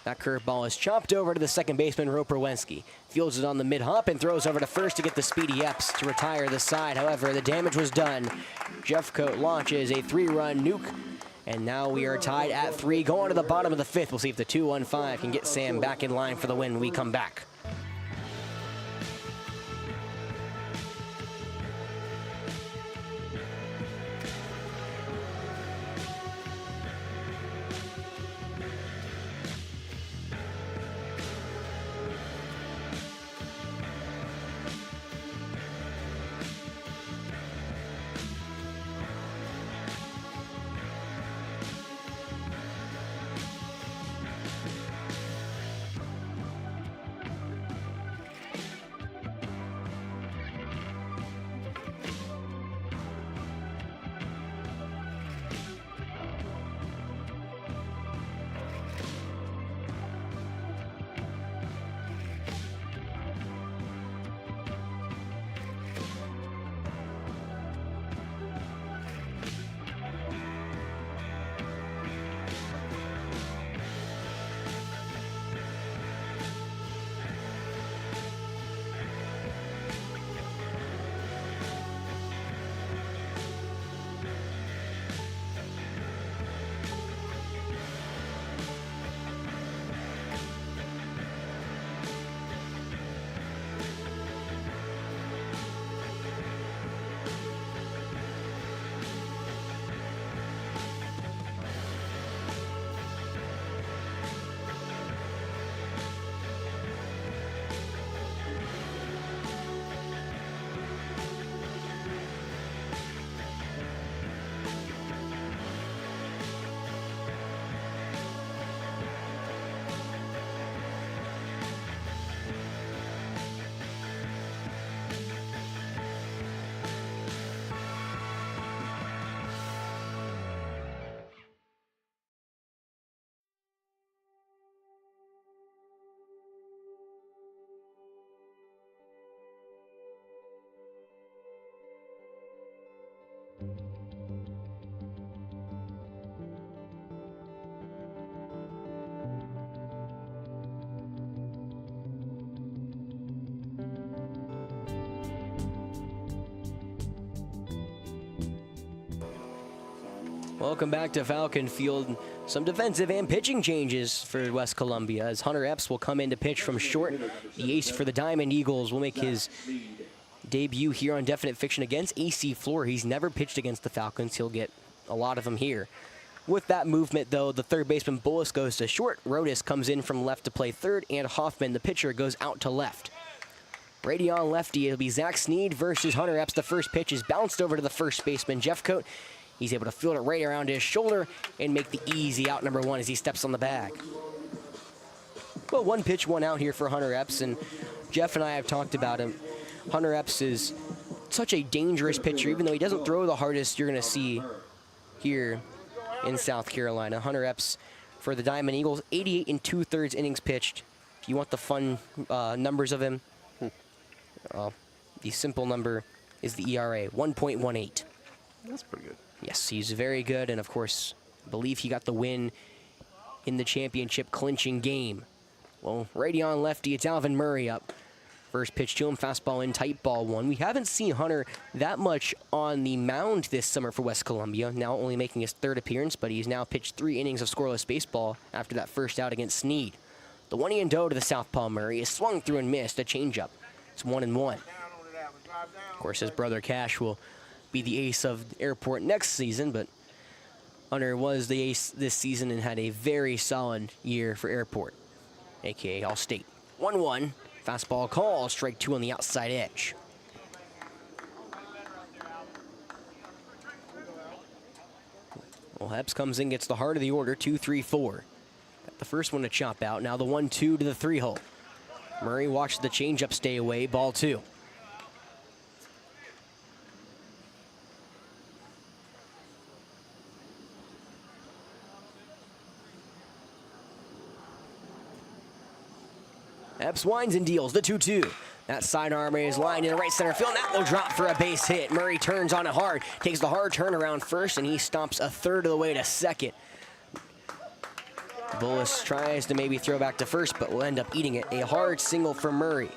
That curveball is chopped over to the second baseman, Roper Wensky. Fields it on the mid-hop and throws over to first to get the speedy Epps to retire the side. However, the damage was done. Jeffcoat launches a 3-run nuke, and now we are tied at 3. Going to the bottom of the 5th. We'll see if the 2-1-5 can get Sam back in line for the win when we come back. Welcome back to Falcon Field. Some defensive and pitching changes for West Columbia as Hunter Epps will come in to pitch from short. The ace for the Diamond Eagles will make his debut here on Definite Fiction against AC Flora. He's never pitched against the Falcons. He'll get a lot of them here. With that movement, though, the third baseman Bullis goes to short. Rodas comes in from left to play third, and Hoffman, the pitcher, goes out to left. Righty on lefty, it'll be Zach Sneed versus Hunter Epps. The first pitch is bounced over to the first baseman, Jeff Coate. He's able to field it right around his shoulder and make the easy out number one as he steps on the bag. Well, one pitch, one out here for Hunter Epps, and Jeff and I have talked about him. Hunter Epps is such a dangerous pitcher, even though he doesn't throw the hardest you're going to see here in South Carolina. Hunter Epps for the Diamond Eagles, 88 2/3 innings pitched. If you want the fun numbers of him, the simple number is the ERA, 1.18. That's pretty good. Yes, he's very good, and of course, I believe he got the win in the championship clinching game. Well, righty on lefty, it's Alvin Murray up. First pitch to him, fastball in, tight ball one. We haven't seen Hunter that much on the mound this summer for West Columbia, now only making his third appearance, but he's now pitched 3 innings of scoreless baseball after that first out against Sneed. The 1-0 to the southpaw Murray is swung through and missed, a changeup. It's 1-1. Of course, his brother Cash will be the ace of Airport next season, but Hunter was the ace this season and had a very solid year for Airport, aka All-State. 1-1, fastball call, strike 2 on the outside edge. Well, Epps comes in, gets the heart of the order, 2-3-4. Got the first one to chop out, now the 1-2 to the 3-hole. Murray watched the changeup stay away, ball 2. Epps winds and deals the 2-2. That sidearm is lined in the right center field. That will drop for a base hit. Murray turns on it hard, takes the hard turn around first, and he stomps a third of the way to second. Bullis tries to maybe throw back to first, but will end up eating it. A hard single for Murray.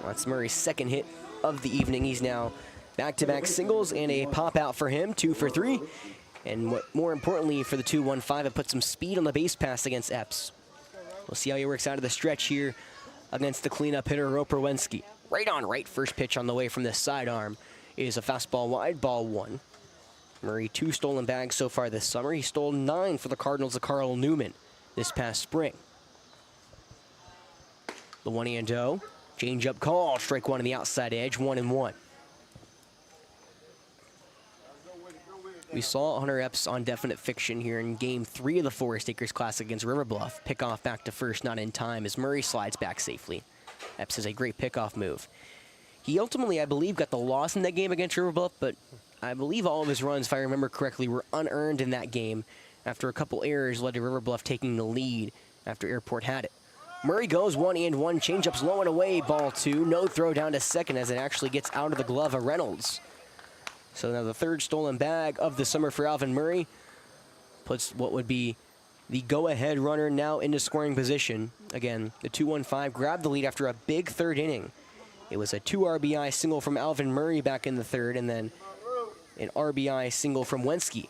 That's Murray's second hit of the evening. He's now back-to-back singles and a pop out for him, 2 for 3. And what more importantly for the 2-1-5, it put some speed on the base pass against Epps. We'll see how he works out of the stretch here against the cleanup hitter, Roper Wensky. Right on right, first pitch on the way from the sidearm is a fastball wide, ball 1. Murray, 2 stolen bags so far this summer. He stole 9 for the Cardinals of Carl Newman this past spring. The 1-0, change-up call, strike 1 on the outside edge, 1-1. We saw Hunter Epps on Definite Fiction here in Game 3 of the Forest Acres Classic against River Bluff. Pickoff back to first, not in time, as Murray slides back safely. Epps has a great pickoff move. He ultimately, I believe, got the loss in that game against River Bluff, but I believe all of his runs, if I remember correctly, were unearned in that game after a couple errors led to River Bluff taking the lead after Airport had it. Murray goes 1-1, changeup's low and away, ball 2. No throw down to second as it actually gets out of the glove of Reynolds. So now the third stolen bag of the summer for Alvin Murray puts what would be the go-ahead runner now into scoring position. Again, the 2-1-5 grabbed the lead after a big third inning. It was a 2 RBI single from Alvin Murray back in the third, and then an RBI single from Wensky.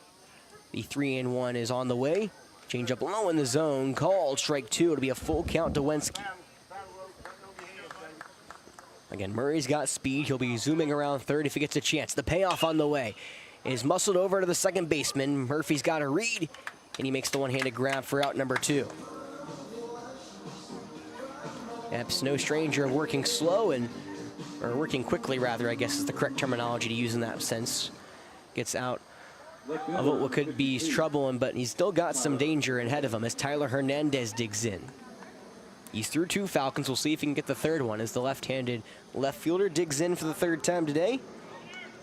The 3-1 is on the way. Change up low in the zone, called strike 2. It'll be a full count to Wensky. Again, Murray's got speed. He'll be zooming around third if he gets a chance. The payoff on the way is muscled over to the second baseman. Murphy's got a read, and he makes the one-handed grab for out number 2. Epps, no stranger of working slow or working quickly, rather, I guess is the correct terminology to use in that sense. Gets out of what could be trouble, but he's still got some danger ahead of him as Tyler Hernandez digs in. He's through 2 Falcons. We'll see if he can get the third one as the left-handed left fielder digs in for the third time today.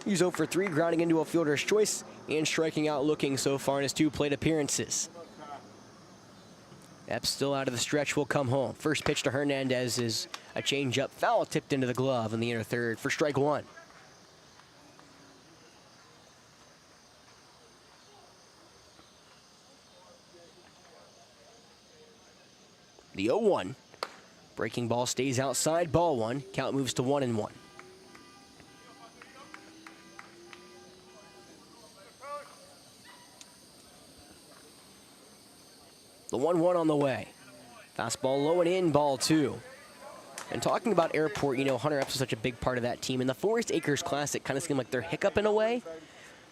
He's 0 for 3, grounding into a fielder's choice and striking out looking so far in his 2 plate appearances. Epps still out of the stretch, will come home. First pitch to Hernandez is a changeup, foul tipped into the glove in the inner third for strike 1. The 0-1. Breaking ball stays outside, ball one. Count moves to 1-1. The 1-1 on the way. Fastball low and in, ball two. And talking about Airport, you know, Hunter Epps is such a big part of that team. In the Forest Acres Classic, kind of seemed like their hiccup in a way.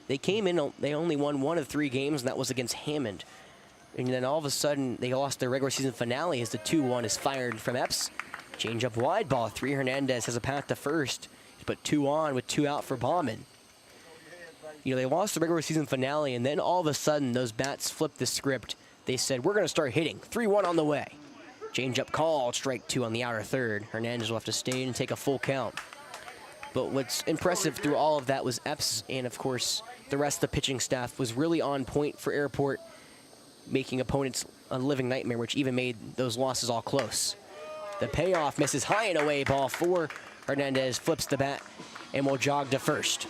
They came in, they only won 1 of 3 games, and that was against Hammond. And then all of a sudden, they lost their regular season finale as the 2-1 is fired from Epps. Change up wide, ball 3. Hernandez has a path to first. He's put 2 on with 2 out for Baumann. You know, they lost the regular season finale, and then all of a sudden, those bats flipped the script. They said, we're going to start hitting. 3-1 on the way. Change up call, strike 2 on the outer third. Hernandez will have to stay and take a full count. But what's impressive through all of that was Epps and, of course, the rest of the pitching staff was really on point for Airport, making opponents a living nightmare, which even made those losses all close. The payoff misses high and away, ball 4. Hernandez flips the bat and will jog to first.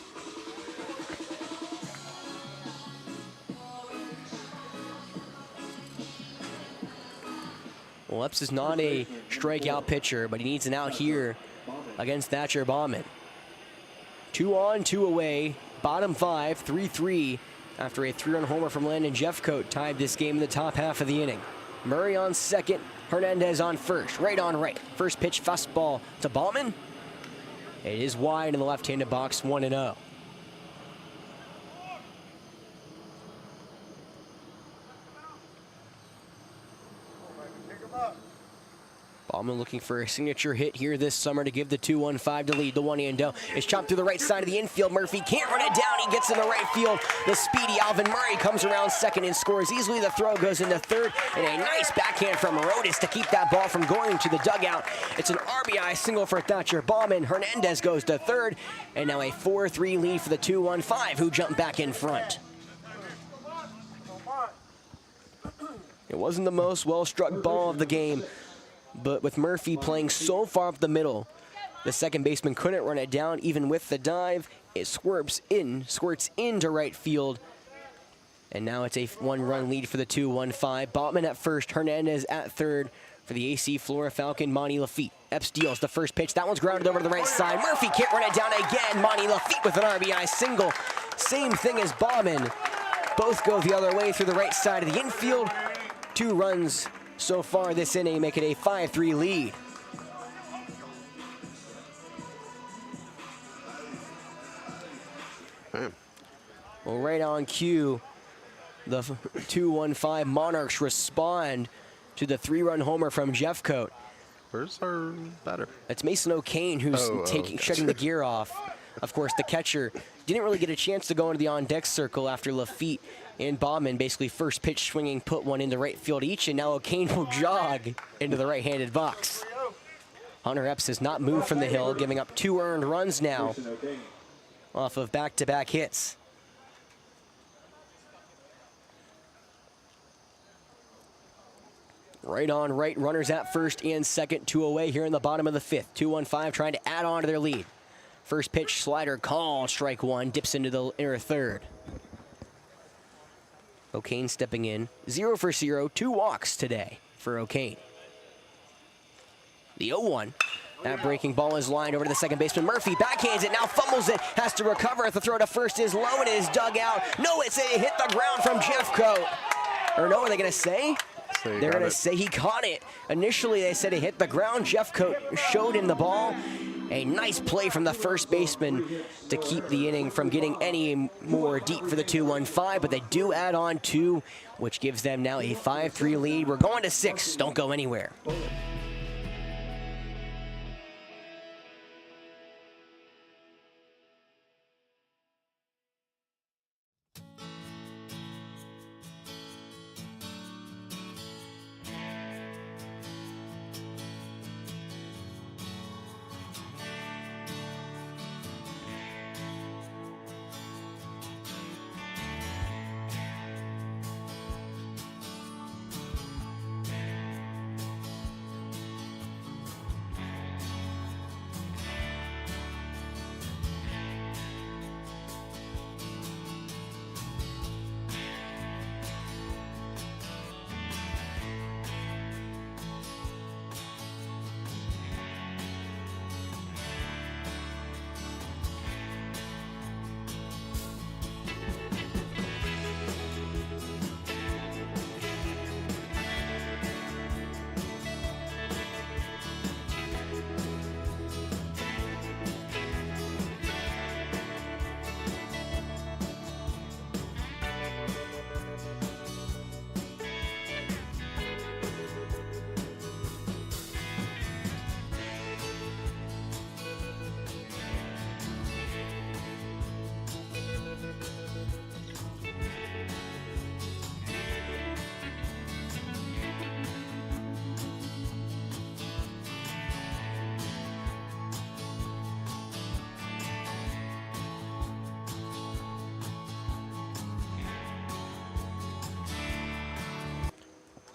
Well, Epps is not a strikeout pitcher, but he needs an out here against Thatcher Baumann. 2 on, 2 away, bottom 5, 3-3 after a 3-run homer from Landon Jeffcoat tied this game in the top half of the inning. Murray on second, Hernandez on first, right on right. First pitch fastball to Baumann. It is wide in the left-handed box, 1-0. Baumann looking for a signature hit here this summer to give the 2-1-5 to lead. The 1-0 is chopped through the right side of the infield. Murphy can't run it down. He gets in the right field. The speedy Alvin Murray comes around second and scores easily. The throw goes into third, and a nice backhand from Rodas to keep that ball from going to the dugout. It's an RBI single for Thatcher Baumann. Hernandez goes to third, and now a 4-3 lead for the 2-1-5, who jump back in front. It wasn't the most well-struck ball of the game, but with Murphy playing so far up the middle, the second baseman couldn't run it down. Even with the dive, it squirts into right field. And now it's a 1-run lead for the 2-1-5. Baumann at first, Hernandez at third for the AC Flora Falcon, Monty Lafitte. Epps deals the first pitch. That one's grounded over to the right side. Murphy can't run it down again. Monty Lafitte with an RBI single. Same thing as Baumann. Both go the other way through the right side of the infield. 2 runs so far this inning, make it a 5-3 lead. Well, right on cue, the 2-1-5 Monarchs respond to the 3-run homer from Jeffcoat. Where's our batter? It's Mason O'Kane who's shutting the gear off. Of course, the catcher didn't really get a chance to go into the on-deck circle after Lafitte and Baumann basically first pitch swinging, put one into right field each, and now O'Kane will jog into the right-handed box. Hunter Epps has not moved from the hill, giving up 2 earned runs now off of back-to-back hits. Right on right, runners at first and second, 2 away here in the bottom of the 5th. 2-1-5 trying to add on to their lead. First pitch, slider called, strike 1, dips into the inner third. O'Kane stepping in, 0 for 0, 2 walks today for O'Kane. The 0-1, that breaking ball is lined over to the second baseman. Murphy backhands it, now fumbles it, has to recover. The throw to first is low and it is dug out. No, it's a hit the ground from Jeffcoat. Or no, are they gonna say? They're gonna say he caught it. Initially they said it hit the ground. Jeffcoat showed him the ball. A nice play from the first baseman to keep the inning from getting any more deep for the 2-1-5, but they do add on 2, which gives them now a 5-3 lead. We're going to 6. Don't go anywhere.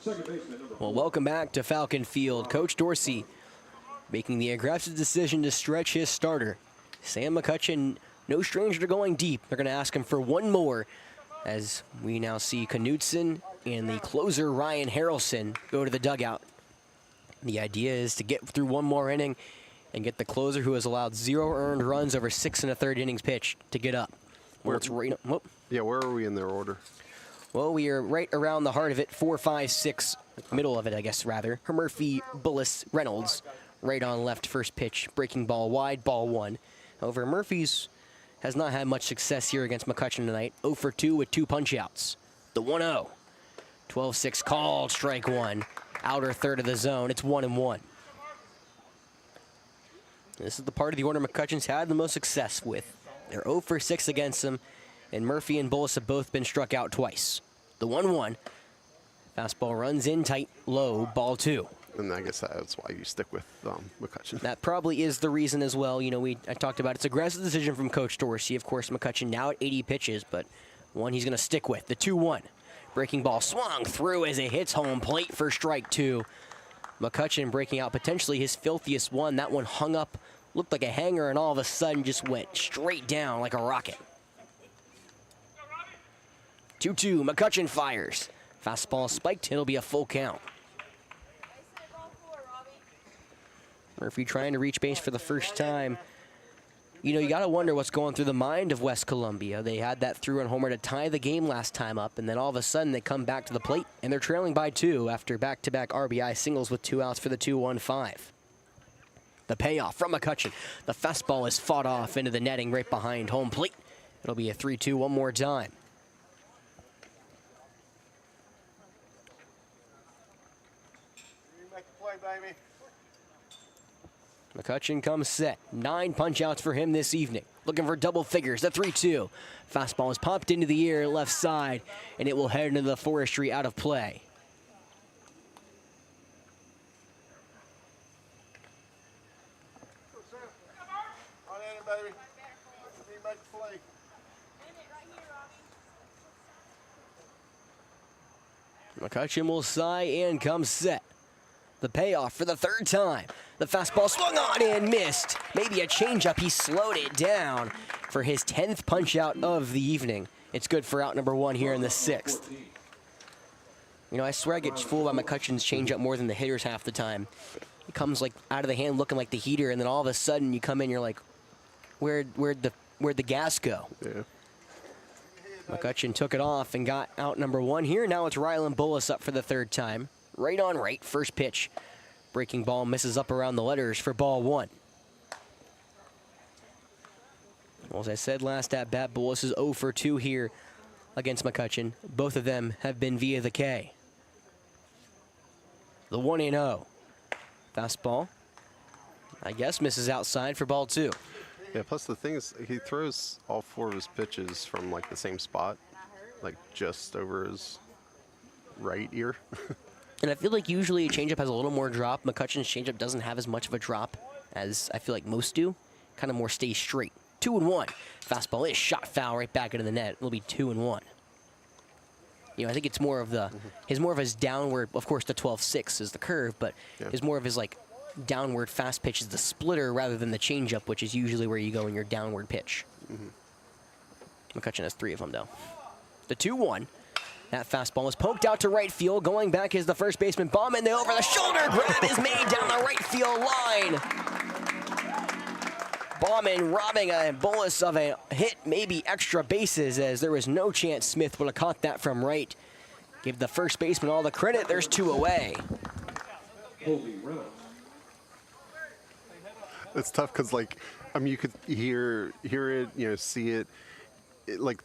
Second baseman, number Well, welcome back to Falcon Field. Coach Dorsey making the aggressive decision to stretch his starter. Sam McCutcheon, no stranger to going deep. They're going to ask him for one more, as we now see Knudsen and the closer Ryan Harrelson go to the dugout. The idea is to get through one more inning and get the closer, who has allowed 0 earned runs over 6 1/3 innings pitched, to get up. Well, it's right. Whoop. Yeah, where are we in their order? Well, we are right around the heart of it, 4, 5, 6, middle of it, I guess, rather. Murphy, Bullis, Reynolds, right on left, first pitch, breaking ball wide, ball 1. However, Murphy's has not had much success here against McCutcheon tonight. 0 for 2 with 2 punch-outs. The 1-0. 12-6 called, strike 1. Outer third of the zone, it's 1-1. This is the part of the order McCutcheon's had the most success with. They're 0 for 6 against him, and Murphy and Bullis have both been struck out twice. The 1-1. Fastball runs in tight, low, ball 2. And I guess that's why you stick with McCutcheon. That probably is the reason as well. You know, I talked about it's aggressive decision from Coach Dorsey. Of course, McCutcheon now at 80 pitches, but one he's going to stick with. The 2-1. Breaking ball swung through as it hits home plate for strike 2. McCutcheon breaking out potentially his filthiest one. That one hung up, looked like a hanger, and all of a sudden just went straight down like a rocket. 2-2, McCutcheon fires. Fastball spiked, it'll be a full count. Murphy trying to reach base for the first time. You know, you got to wonder what's going through the mind of West Columbia. They had that through-run homer to tie the game last time up, and then all of a sudden they come back to the plate, and they're trailing by 2 after back-to-back RBI singles with 2 outs for the 2-1-5. The payoff from McCutcheon. The fastball is fought off into the netting right behind home plate. It'll be a 3-2 one more time. Make the play, baby. McCutcheon comes set. 9 punch-outs for him this evening. Looking for double figures, the 3-2. Fastball is popped into the air left side, and it will head into the forestry out of play. On in, baby. Make the play. McCutcheon will sigh and come set. The payoff for the 3rd time. The fastball swung on and missed. Maybe a changeup. He slowed it down for his 10th punch-out of the evening. It's good for out number 1 here in the 6th. You know, I swear I get fooled by McCutcheon's changeup more than the hitters half the time. It comes like out of the hand looking like the heater, and then all of a sudden you come in, you're like, where'd the gas go? Yeah. McCutcheon took it off and got out number 1 here. Now it's Rylan Bullis up for the 3rd time. Right on right, first pitch. Breaking ball misses up around the letters for ball 1. Well, as I said last at bat, Bullis is 0 for 2 here against McCutcheon. Both of them have been via the K. The 1-0. Fastball, I guess, misses outside for ball 2. Yeah, plus the thing is, he throws all 4 of his pitches from, like, the same spot, like, just over his right ear. And I feel like usually a changeup has a little more drop. McCutcheon's changeup doesn't have as much of a drop as I feel like most do. Kind of more stays straight. 2-1. Fastball is shot foul right back into the net. It'll be 2-1. You know, I think it's more of the more of his downward. Of course, the 12-6 is the curve, but his more of his like downward fast pitch is the splitter rather than the changeup, which is usually where you go in your downward pitch. McCutcheon has 3 of them though. The 2-1. That fastball was poked out to right field. Going back is the first baseman, Bauman. The over-the-shoulder grab is made down the right field line. Bauman robbing a Bullis of a hit, maybe extra bases, as there was no chance Smith would have caught that from right. Give the first baseman all the credit. There's 2 away. It's tough because, like, I mean, you could hear it, you know, see it. Like,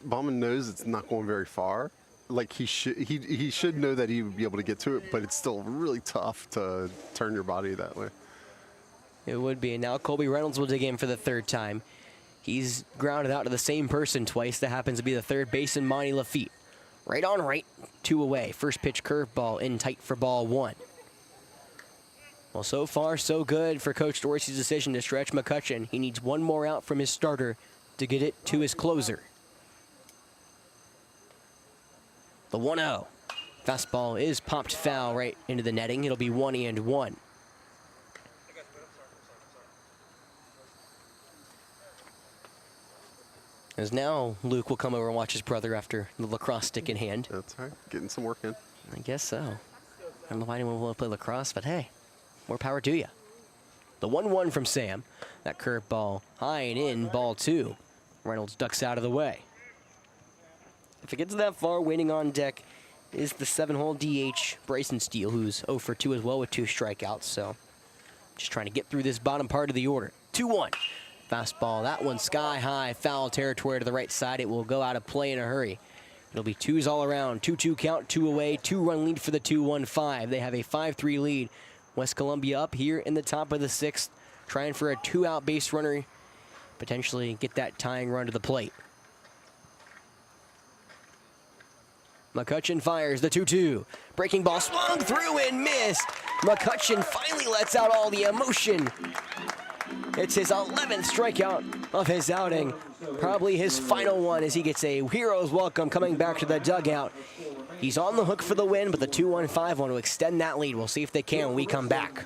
Bauman knows it's not going very far. Like, he should know that he would be able to get to it, but it's still really tough to turn your body that way. It would be. And now Colby Reynolds will dig in for the 3rd time. He's grounded out to the same person twice. That happens to be the 3rd baseman, Monty Lafitte. Right on right, 2 away. First pitch curveball in tight for ball 1. Well, so far, so good for Coach Dorsey's decision to stretch McCutcheon. He needs 1 more out from his starter to get it to his closer. The 1-0. Fastball is popped foul right into the netting. It'll be 1-1. As now Luke will come over and watch his brother after the lacrosse stick in hand. That's right, getting some work in. I guess so. I don't know why anyone will play lacrosse, but hey, more power to you. The 1-1 from Sam. That curveball high and in, ball 2. Reynolds ducks out of the way. If it gets that far, waiting on deck is the 7-hole DH, Bryson Steele, who's 0 for 2 as well with 2 strikeouts. So just trying to get through this bottom part of the order. 2-1. Fastball, that one sky high, foul territory to the right side. It will go out of play in a hurry. It'll be 2s all around. 2-2 count, 2 away, 2-run lead for the 2-1-5. They have a 5-3 lead. West Columbia up here in the top of the 6th, trying for a 2-out base runner, potentially get that tying run to the plate. McCutcheon fires the 2-2. Breaking ball swung through and missed. McCutcheon finally lets out all the emotion. It's his 11th strikeout of his outing. Probably his final one as he gets a hero's welcome coming back to the dugout. He's on the hook for the win, but the 2-1-5 want to extend that lead. We'll see if they can when we come back.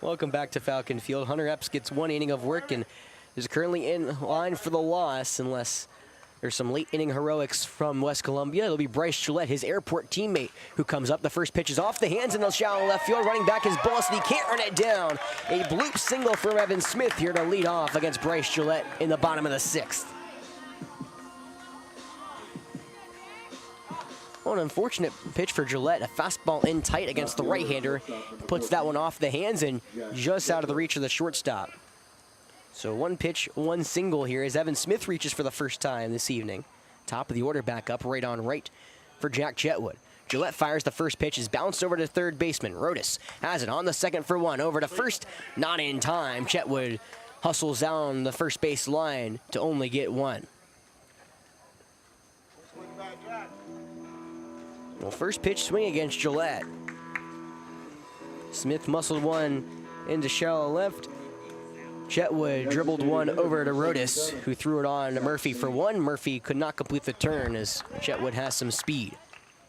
Welcome back to Falcon Field. Hunter Epps gets 1 inning of work and is currently in line for the loss unless there's some late inning heroics from West Columbia. It'll be Bryce Gillette, his airport teammate, who comes up. The first pitch is off the hands in the shallow left field. Running back is Bullis, and he can't run it down. A bloop single from Evan Smith here to lead off against Bryce Gillette in the bottom of the 6th. Well, an unfortunate pitch for Gillette. A fastball in tight against the right-hander. Puts that one off the hands and just out of the reach of the shortstop. So 1 pitch, 1 single here as Evan Smith reaches for the first time this evening. Top of the order back up, right on right for Jack Chetwood. Gillette fires the first pitch, is bounced over to third baseman. Rodas has it on the second for one. Over to first, not in time. Chetwood hustles down the first base line to only get one. Well, first pitch swing against Gillette. Smith muscled one into shallow left. Chetwood dribbled one over to Rodas, who threw it on to Murphy for one. Murphy could not complete the turn as Chetwood has some speed.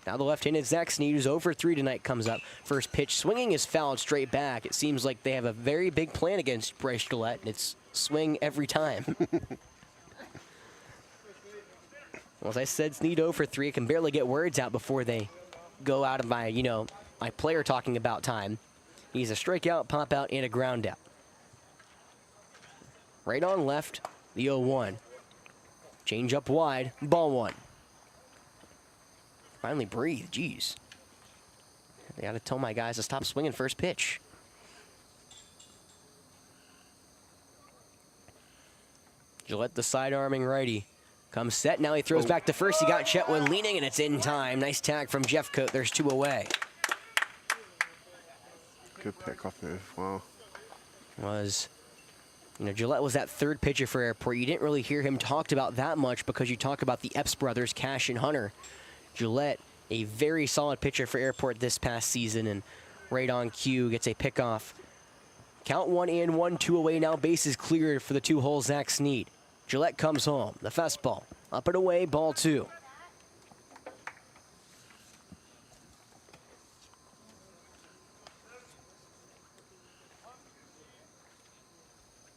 Now the left-handed Zach Sneed, who's 0 for 3 tonight, comes up. First pitch swinging is fouled straight back. It seems like they have a very big plan against Bryce Gillette, and it's swing every time. Well, as I said, Sneed 0 for 3. I can barely get words out before they go out of my, my player talking about time. He's a strikeout, pop out, and a ground out. Right on left, the 0-1. Change up wide, ball one. Finally breathe, jeez. They gotta tell my guys to stop swinging first pitch. Gillette, the side-arming righty. Comes set, now he throws back to first. He got Chetwood leaning, and it's in time. Nice tag from Jeffcoat. There's 2 away. Good pickoff move, wow. Gillette was that third pitcher for Airport. You didn't really hear him talked about that much because you talk about the Epps brothers, Cash and Hunter. Gillette, a very solid pitcher for Airport this past season, and right on cue, gets a pickoff. Count 1-1, 2 away now. Bases cleared for the 2-hole Zach Sneed. Gillette comes home. The fastball, up and away, ball 2.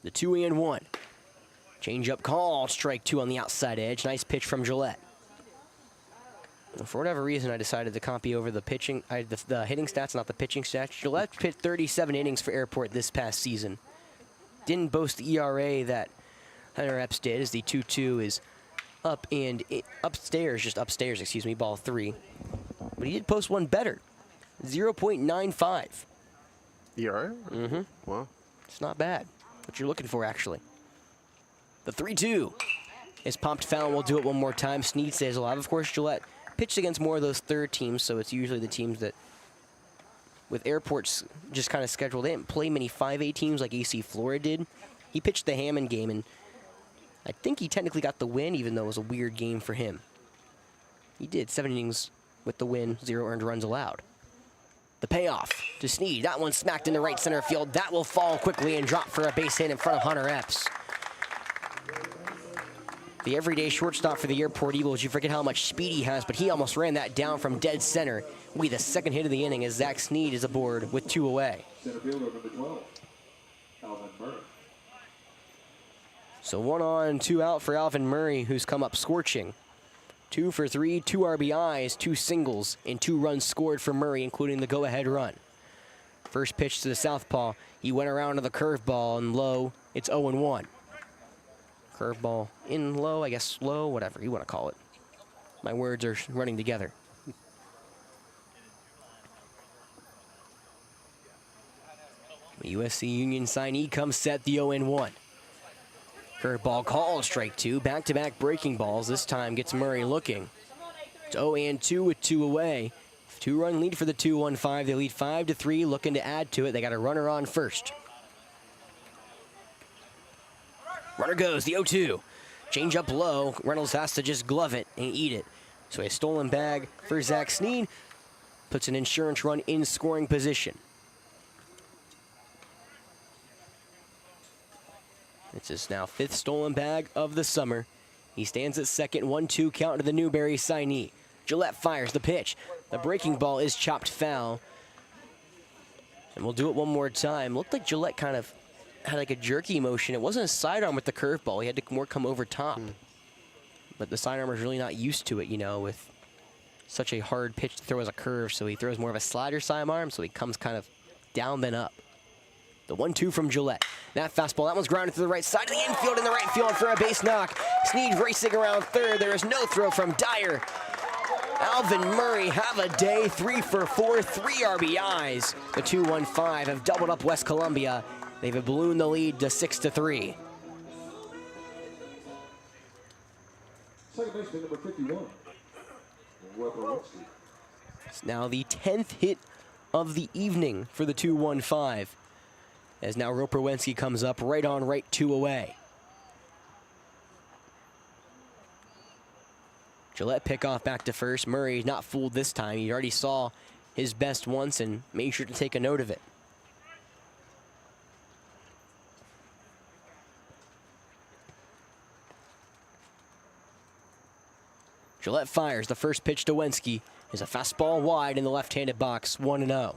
The 2-1. Change up call, strike 2 on the outside edge. Nice pitch from Gillette. Well, for whatever reason, I decided to copy over the pitching, the hitting stats, not the pitching stats. Gillette pitched 37 innings for Airport this past season. Didn't boast the ERA that Hunter Epps did, as the 2-2 is upstairs, excuse me, ball 3. But he did post one better, 0.95. ERA? Mm-hmm. Wow. It's not bad. What you're looking for, actually. The 3-2 is popped foul. We'll do it one more time. Sneed stays alive. Of course, Gillette pitched against more of those third teams, so it's usually the teams that, with Airport's just kind of scheduled, they didn't play many 5A teams like AC Flora did. He pitched the Hammond game, and I think he technically got the win, even though it was a weird game for him. He did 7 innings with the win, 0 earned runs allowed. The payoff to Sneed. That one smacked into right center field. That will fall quickly and drop for a base hit in front of Hunter Epps. The everyday shortstop for the Airport Eagles. You forget how much speed he has, but he almost ran that down from dead center. We the second hit of the inning as Zach Sneed is aboard with 2 away. Center fielder number 12, Alvin Murray. So 1 on, 2 out for Alvin Murray, who's come up scorching. 2 for 3, 2 RBIs, 2 singles, and 2 runs scored for Murray, including the go-ahead run. First pitch to the southpaw. He went around to the curveball and low. It's 0-1. Curveball in low, I guess low, whatever you want to call it. My words are running together. The USC Union signee comes set, the 0-1. Curveball called, strike 2. Back-to-back breaking balls. This time gets Murray looking. It's 0-2 with 2 away. 2-run lead for the 2-1-5. They lead 5-3, looking to add to it. They got a runner on first. Runner goes, the 0-2. Change up low. Reynolds has to just glove it and eat it. So a stolen bag for Zach Sneed. Puts an insurance run in scoring position. It's his now 5th stolen bag of the summer. He stands at second, 1-2 count to the Newberry signee. Gillette fires the pitch. The breaking ball is chopped foul. And we'll do it one more time. Looked like Gillette kind of had like a jerky motion. It wasn't a sidearm with the curveball. He had to more come over top. But the sidearmer's really not used to it, with such a hard pitch to throw as a curve. So he throws more of a slider sidearm, so he comes kind of down then up. The 1-2 from Gillette. That fastball, that one's grounded to the right side of the infield in the right field for a base knock. Sneed racing around third. There is no throw from Dyer. Alvin Murray have a day, 3 for 4, 3 RBIs. The 2-1-5 have doubled up West Columbia. They've ballooned the lead to 6-3. Second baseman number 51, Weber Winsky. It's now the 10th hit of the evening for the 2-1-5. As now Roper-Wensky comes up right on right, 2 away. Gillette pickoff back to first. Murray not fooled this time. He already saw his best once and made sure to take a note of it. Gillette fires. The first pitch to Wensky is a fastball wide in the left-handed box, 1-0.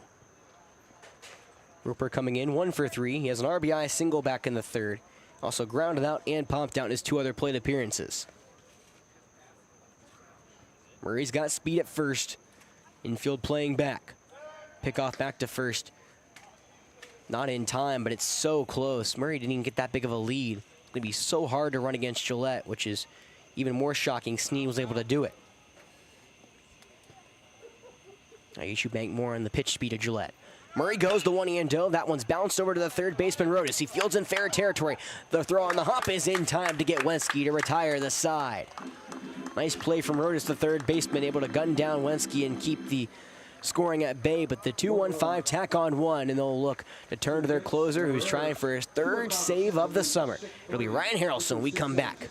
Roper coming in 1 for 3. He has an RBI single back in the third. Also grounded out and popped out in his 2 other plate appearances. Murray's got speed at first. Infield playing back. Pickoff back to first. Not in time, but it's so close. Murray didn't even get that big of a lead. It's going to be so hard to run against Gillette, which is even more shocking. Sneed was able to do it. I guess you bank more on the pitch speed of Gillette. Murray goes the 1-0. That one's bounced over to the third baseman, Rodas. He fields in fair territory. The throw on the hop is in time to get Wensky to retire the side. Nice play from Rodas, the third baseman, able to gun down Wensky and keep the scoring at bay. But the 2-1-5 tack on 1, and they'll look to turn to their closer, who's trying for his 3rd save of the summer. It'll be Ryan Harrelson when we come back.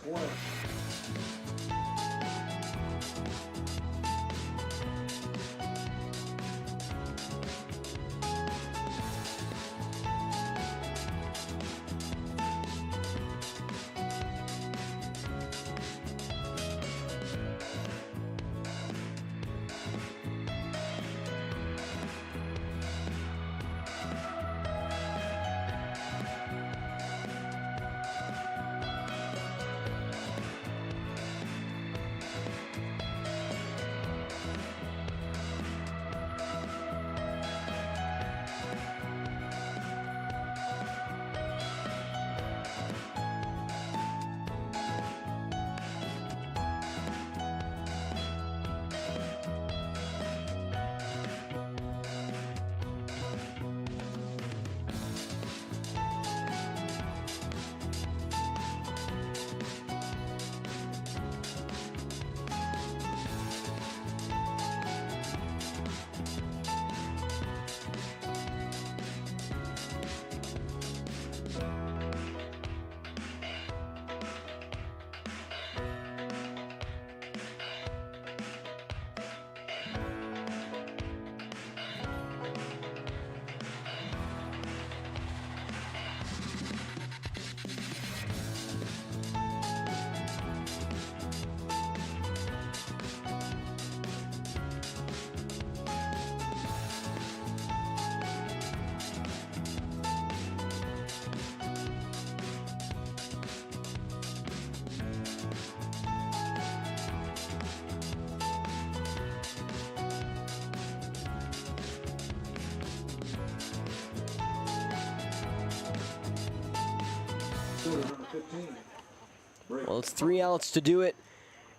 Well, it's 3 outs to do it,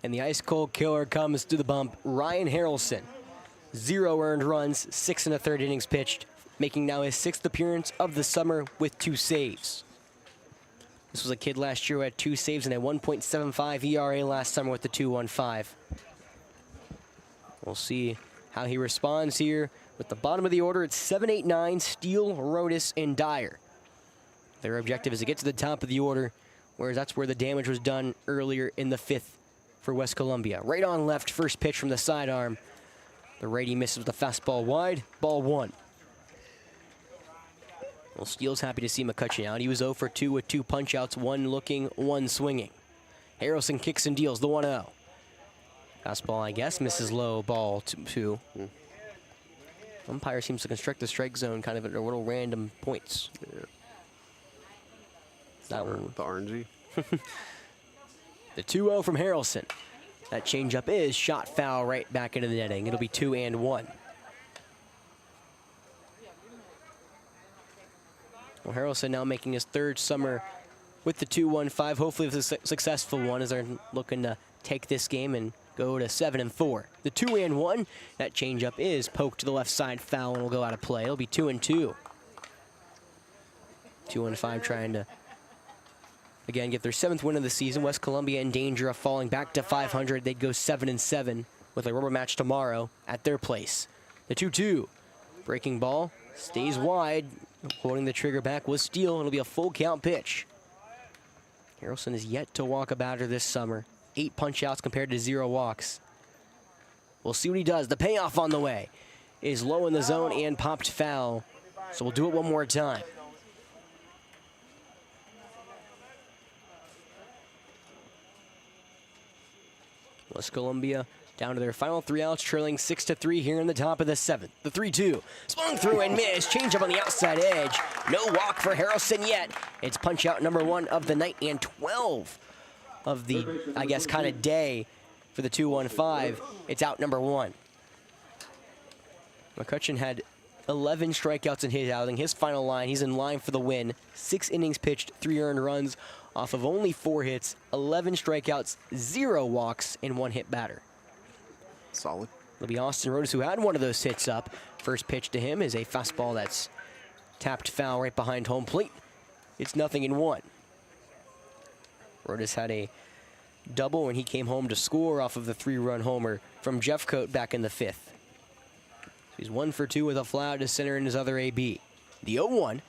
and the ice-cold killer comes to the bump. Ryan Harrelson, 0 earned runs, 6 1/3 innings pitched, making now his 6th appearance of the summer with 2 saves. This was a kid last year who had 2 saves and a 1.75 ERA last summer with the 2-1-5. We'll see how he responds here. With the bottom of the order, it's 7, 8, 9, Steele, Rodas, and Dyer. Their objective is to get to the top of the order, whereas that's where the damage was done earlier in the 5th for West Columbia. Right on left, first pitch from the sidearm. The righty misses with a fastball wide, ball 1. Well, Steele's happy to see McCutcheon out. He was 0 for 2 with 2 punch-outs, 1 looking, 1 swinging. Harrelson kicks and deals the 1-0. Fastball, I guess, misses low, ball 2. Umpire seems to construct the strike zone kind of at little random points. Yeah. That one. The RNG. The 2-0 from Harrelson. That changeup is shot foul right back into the netting. It'll be 2-1. Well, Harrelson now making his 3rd summer with the 2-1-5. Hopefully it's a successful one as they're looking to take this game and go to 7-4. The 2-1, that changeup is poked to the left side, foul, and will go out of play. It'll be 2-2. 2-5 trying to, again, get their 7th win of the season. West Columbia in danger of falling back to 500. They'd go 7-7 with a rubber match tomorrow at their place. The 2-2. Breaking ball stays wide. Holding the trigger back was Steele. It'll be a full count pitch. Harrelson is yet to walk a batter this summer. 8 punch-outs compared to 0 walks. We'll see what he does. The payoff on the way is low in the zone and popped foul. So we'll do it one more time. West Columbia down to their final 3 outs, trailing 6-3 here in the top of the 7th. The 3-2, swung through and missed. Changeup on the outside edge. No walk for Harrelson yet. It's punch out number 1 of the night and 12 of the, I guess, kind of day for the 2-1-5. It's out number 1. McCutcheon had 11 strikeouts in his outing. His final line, he's in line for the win. 6 innings pitched, 3 earned runs off of only 4 hits, 11 strikeouts, 0 walks, and 1 hit batter. Solid. It'll be Austin Rodas who had one of those hits up. First pitch to him is a fastball that's tapped foul right behind home plate. It's 0-1. Rodas had a double when he came home to score off of the 3-run homer from Jeffcoat back in the 5th. So he's 1 for 2 with a fly to center in his other AB. The 0-1.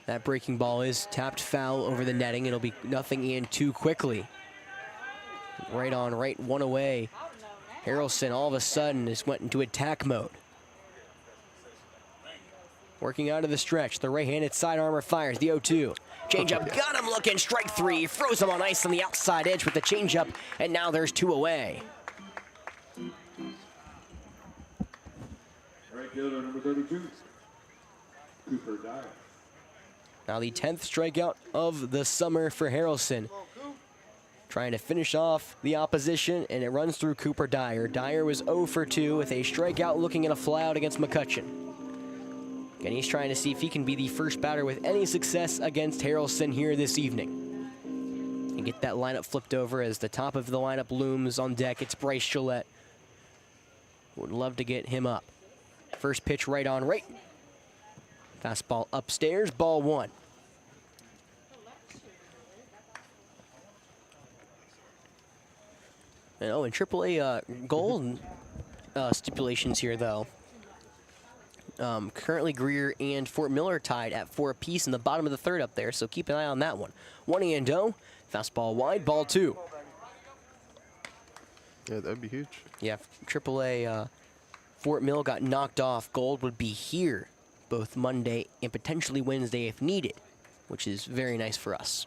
That breaking ball is tapped foul over the netting. It'll be 0-2 quickly. Right on, right, 1 away. Harrelson all of a sudden just went into attack mode. Working out of the stretch, the right-handed side armor fires the 0-2. Changeup, got him looking, strike 3. Froze him on ice on the outside edge with the changeup, and now there's 2 away. Right fielder number 32, Cooper Dyer. Now the 10th strikeout of the summer for Harrelson. Trying to finish off the opposition, and it runs through Cooper Dyer. Dyer was 0 for 2 with a strikeout looking at a flyout against McCutcheon. Again, he's trying to see if he can be the first batter with any success against Harrelson here this evening. And get that lineup flipped over as the top of the lineup looms on deck. It's Bryce Gillette. Would love to get him up. First pitch right on right. Fastball upstairs, ball 1. And in AAA goal stipulations here, though. Currently, Greer and Fort Miller tied at 4 apiece in the bottom of the 3rd up there, so keep an eye on that one. 1-0, fastball wide, ball 2. Yeah, that'd be huge. Yeah, AAA Fort Mill got knocked off. Gold would be here both Monday and potentially Wednesday if needed, which is very nice for us.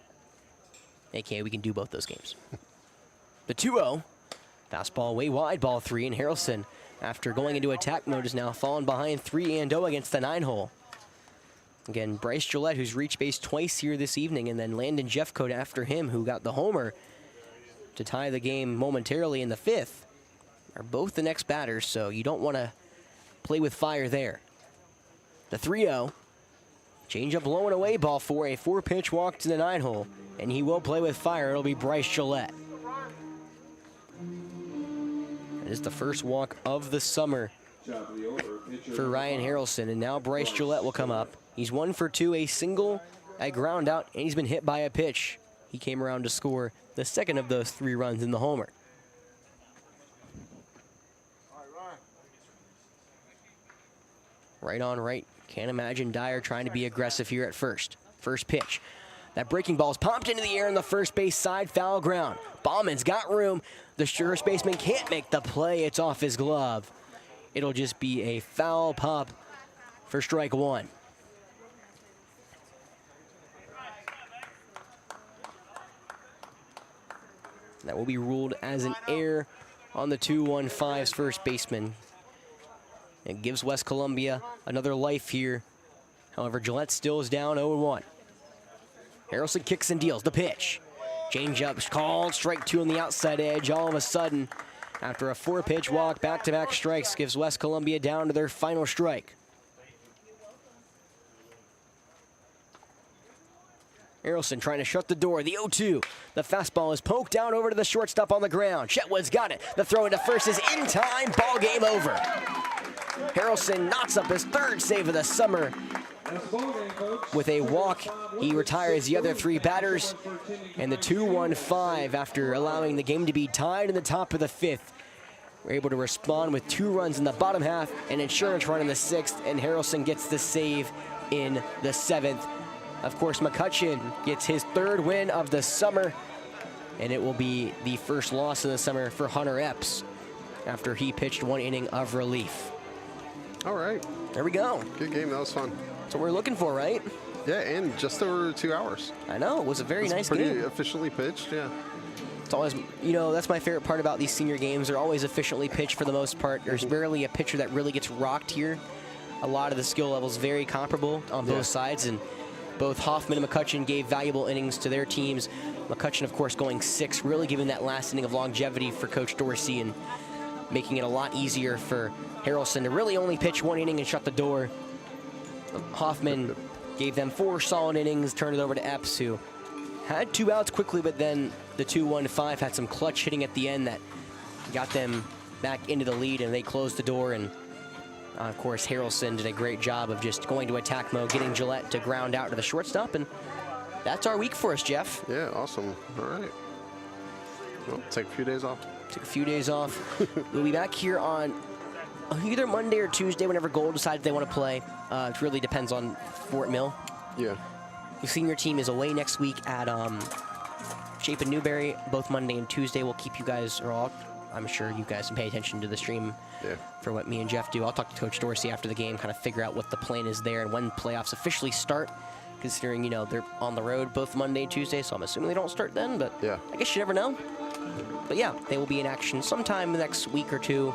AKA, we can do both those games. The 2-0. Fastball way wide, ball 3, and Harrelson, after going into attack mode, is now fallen behind 3-0 against the 9-hole. Again, Bryce Gillette, who's reached base twice here this evening, and then Landon Jeffcoat after him, who got the homer to tie the game momentarily in the 5th, are both the next batters, so you don't want to play with fire there. The 3-0. Changeup low and away, ball 4, a 4-pitch walk to the 9-hole, and he will play with fire. It'll be Bryce Gillette. Is the first walk of the summer for Ryan Harrelson, and now Bryce Gillette will come up. He's 1 for 2, a single, a ground out, and he's been hit by a pitch. He came around to score the second of those 3 runs in the homer. Right on right. Can't imagine Dyer trying to be aggressive here at first. First pitch. That breaking ball is popped into the air on the first base side, foul ground. Bauman's got room. The first baseman can't make the play. It's off his glove. It'll just be a foul pop for strike 1. That will be ruled as an error on the 2-1-5's first baseman. It gives West Columbia another life here. However, Gillette still is down 0-1. Harrelson kicks and deals the pitch. Change-up called, strike 2 on the outside edge. All of a sudden, after a 4-pitch walk, back-to-back strikes gives West Columbia down to their final strike. Harrelson trying to shut the door. The 0-2. The fastball is poked down over to the shortstop on the ground. Chetwood's got it. The throw into first is in time. Ball game over. Harrelson knots up his 3rd save of the summer. With a walk, he retires the other 3 batters. And the 2-1-5, after allowing the game to be tied in the top of the 5th, were able to respond with 2 runs in the bottom half, an insurance run in the 6th, and Harrelson gets the save in the 7th. Of course, McCutcheon gets his 3rd win of the summer, and it will be the first loss of the summer for Hunter Epps after he pitched 1 inning of relief. All right. There we go. Good game. That was fun. That's what we're looking for, right? Yeah, and just over 2 hours. I know. It was a very nice pretty game. efficiently pitched, yeah. It's always, you know, that's my favorite part about these senior games. They're always efficiently pitched for the most part. There's rarely a pitcher that really gets rocked here. A lot of the skill levels very comparable on both sides, and both Hoffman and McCutcheon gave valuable innings to their teams. McCutcheon, of course, going 6, really giving that last inning of longevity for Coach Dorsey and making it a lot easier for Harrelson to really only pitch 1 inning and shut the door. Hoffman gave them 4 solid innings, turned it over to Epps, who had 2 outs quickly, but then the 2-1-5 had some clutch hitting at the end that got them back into the lead, and they closed the door. And of course, Harrelson did a great job of just going to attack mode, getting Gillette to ground out to the shortstop, and that's our week for us, Jeff. Yeah, awesome. All right. Well, take a few days off. Take a few days off. We'll be back here on either Monday or Tuesday whenever Gold decides they want to play. It really depends on Fort Mill. Yeah. The senior team is away next week at Chapin Newberry, both Monday and Tuesday. We'll keep you guys, or I'm sure you guys can pay attention to the stream for what me and Jeff do. I'll talk to Coach Dorsey after the game, kind of figure out what the plan is there and when playoffs officially start, considering, you know, they're on the road both Monday and Tuesday, so I'm assuming they don't start then, but I guess you never know. But yeah, they will be in action sometime the next week or 2.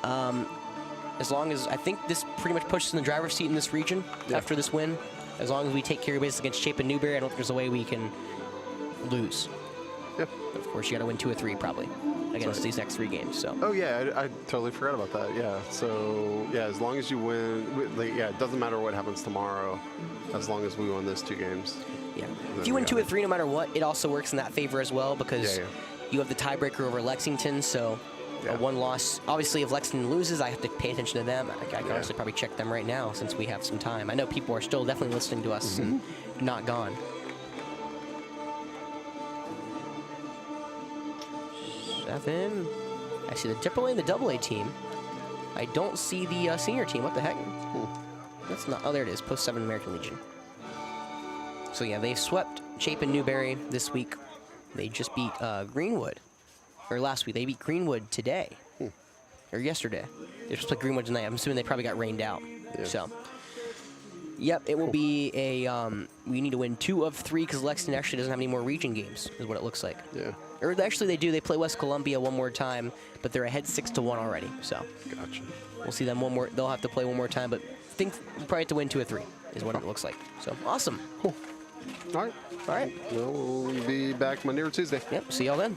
As long as, I think this pretty much pushes in the driver's seat in this region after this win. As long as we take care of business against Chapin Newberry, I don't think there's a way we can lose. Yep. Of course, you got to win 2 or 3 probably against these next 3 games. So. Oh yeah, I totally forgot about that. Yeah. So yeah, as long as you win, like, it doesn't matter what happens tomorrow, as long as we win those 2 games. Yeah. If you win 2 or 3, no matter what, it also works in that favor as well, because you have the tiebreaker over Lexington. So. A 1 loss. Obviously, if Lexington loses, I have to pay attention to them. I can honestly probably check them right now since we have some time. I know people are still definitely listening to us and not gone. Seven. I see the AAA and the AA team. I don't see the senior team. What the heck? That's not. Oh, there it is. Post 7 American Legion. So yeah, they swept Chapin Newberry this week. They just beat Greenwood. Or last week. They beat Greenwood today. Or yesterday. They're supposed to play Greenwood tonight. I'm assuming they probably got rained out. So, yep, it will be a, we need to win 2 of 3 because Lexington actually doesn't have any more region games, is what it looks like. Yeah. Or actually they do. They play West Columbia 1 more time, but they're ahead 6-1 already. So, gotcha. We'll see them 1 more. They'll have to play 1 more time, but I think we'll probably have to win 2 or 3 is what it looks like. So, awesome. Cool. All right. All right. Well, we'll be back Monday or Tuesday. Yep. See y'all then.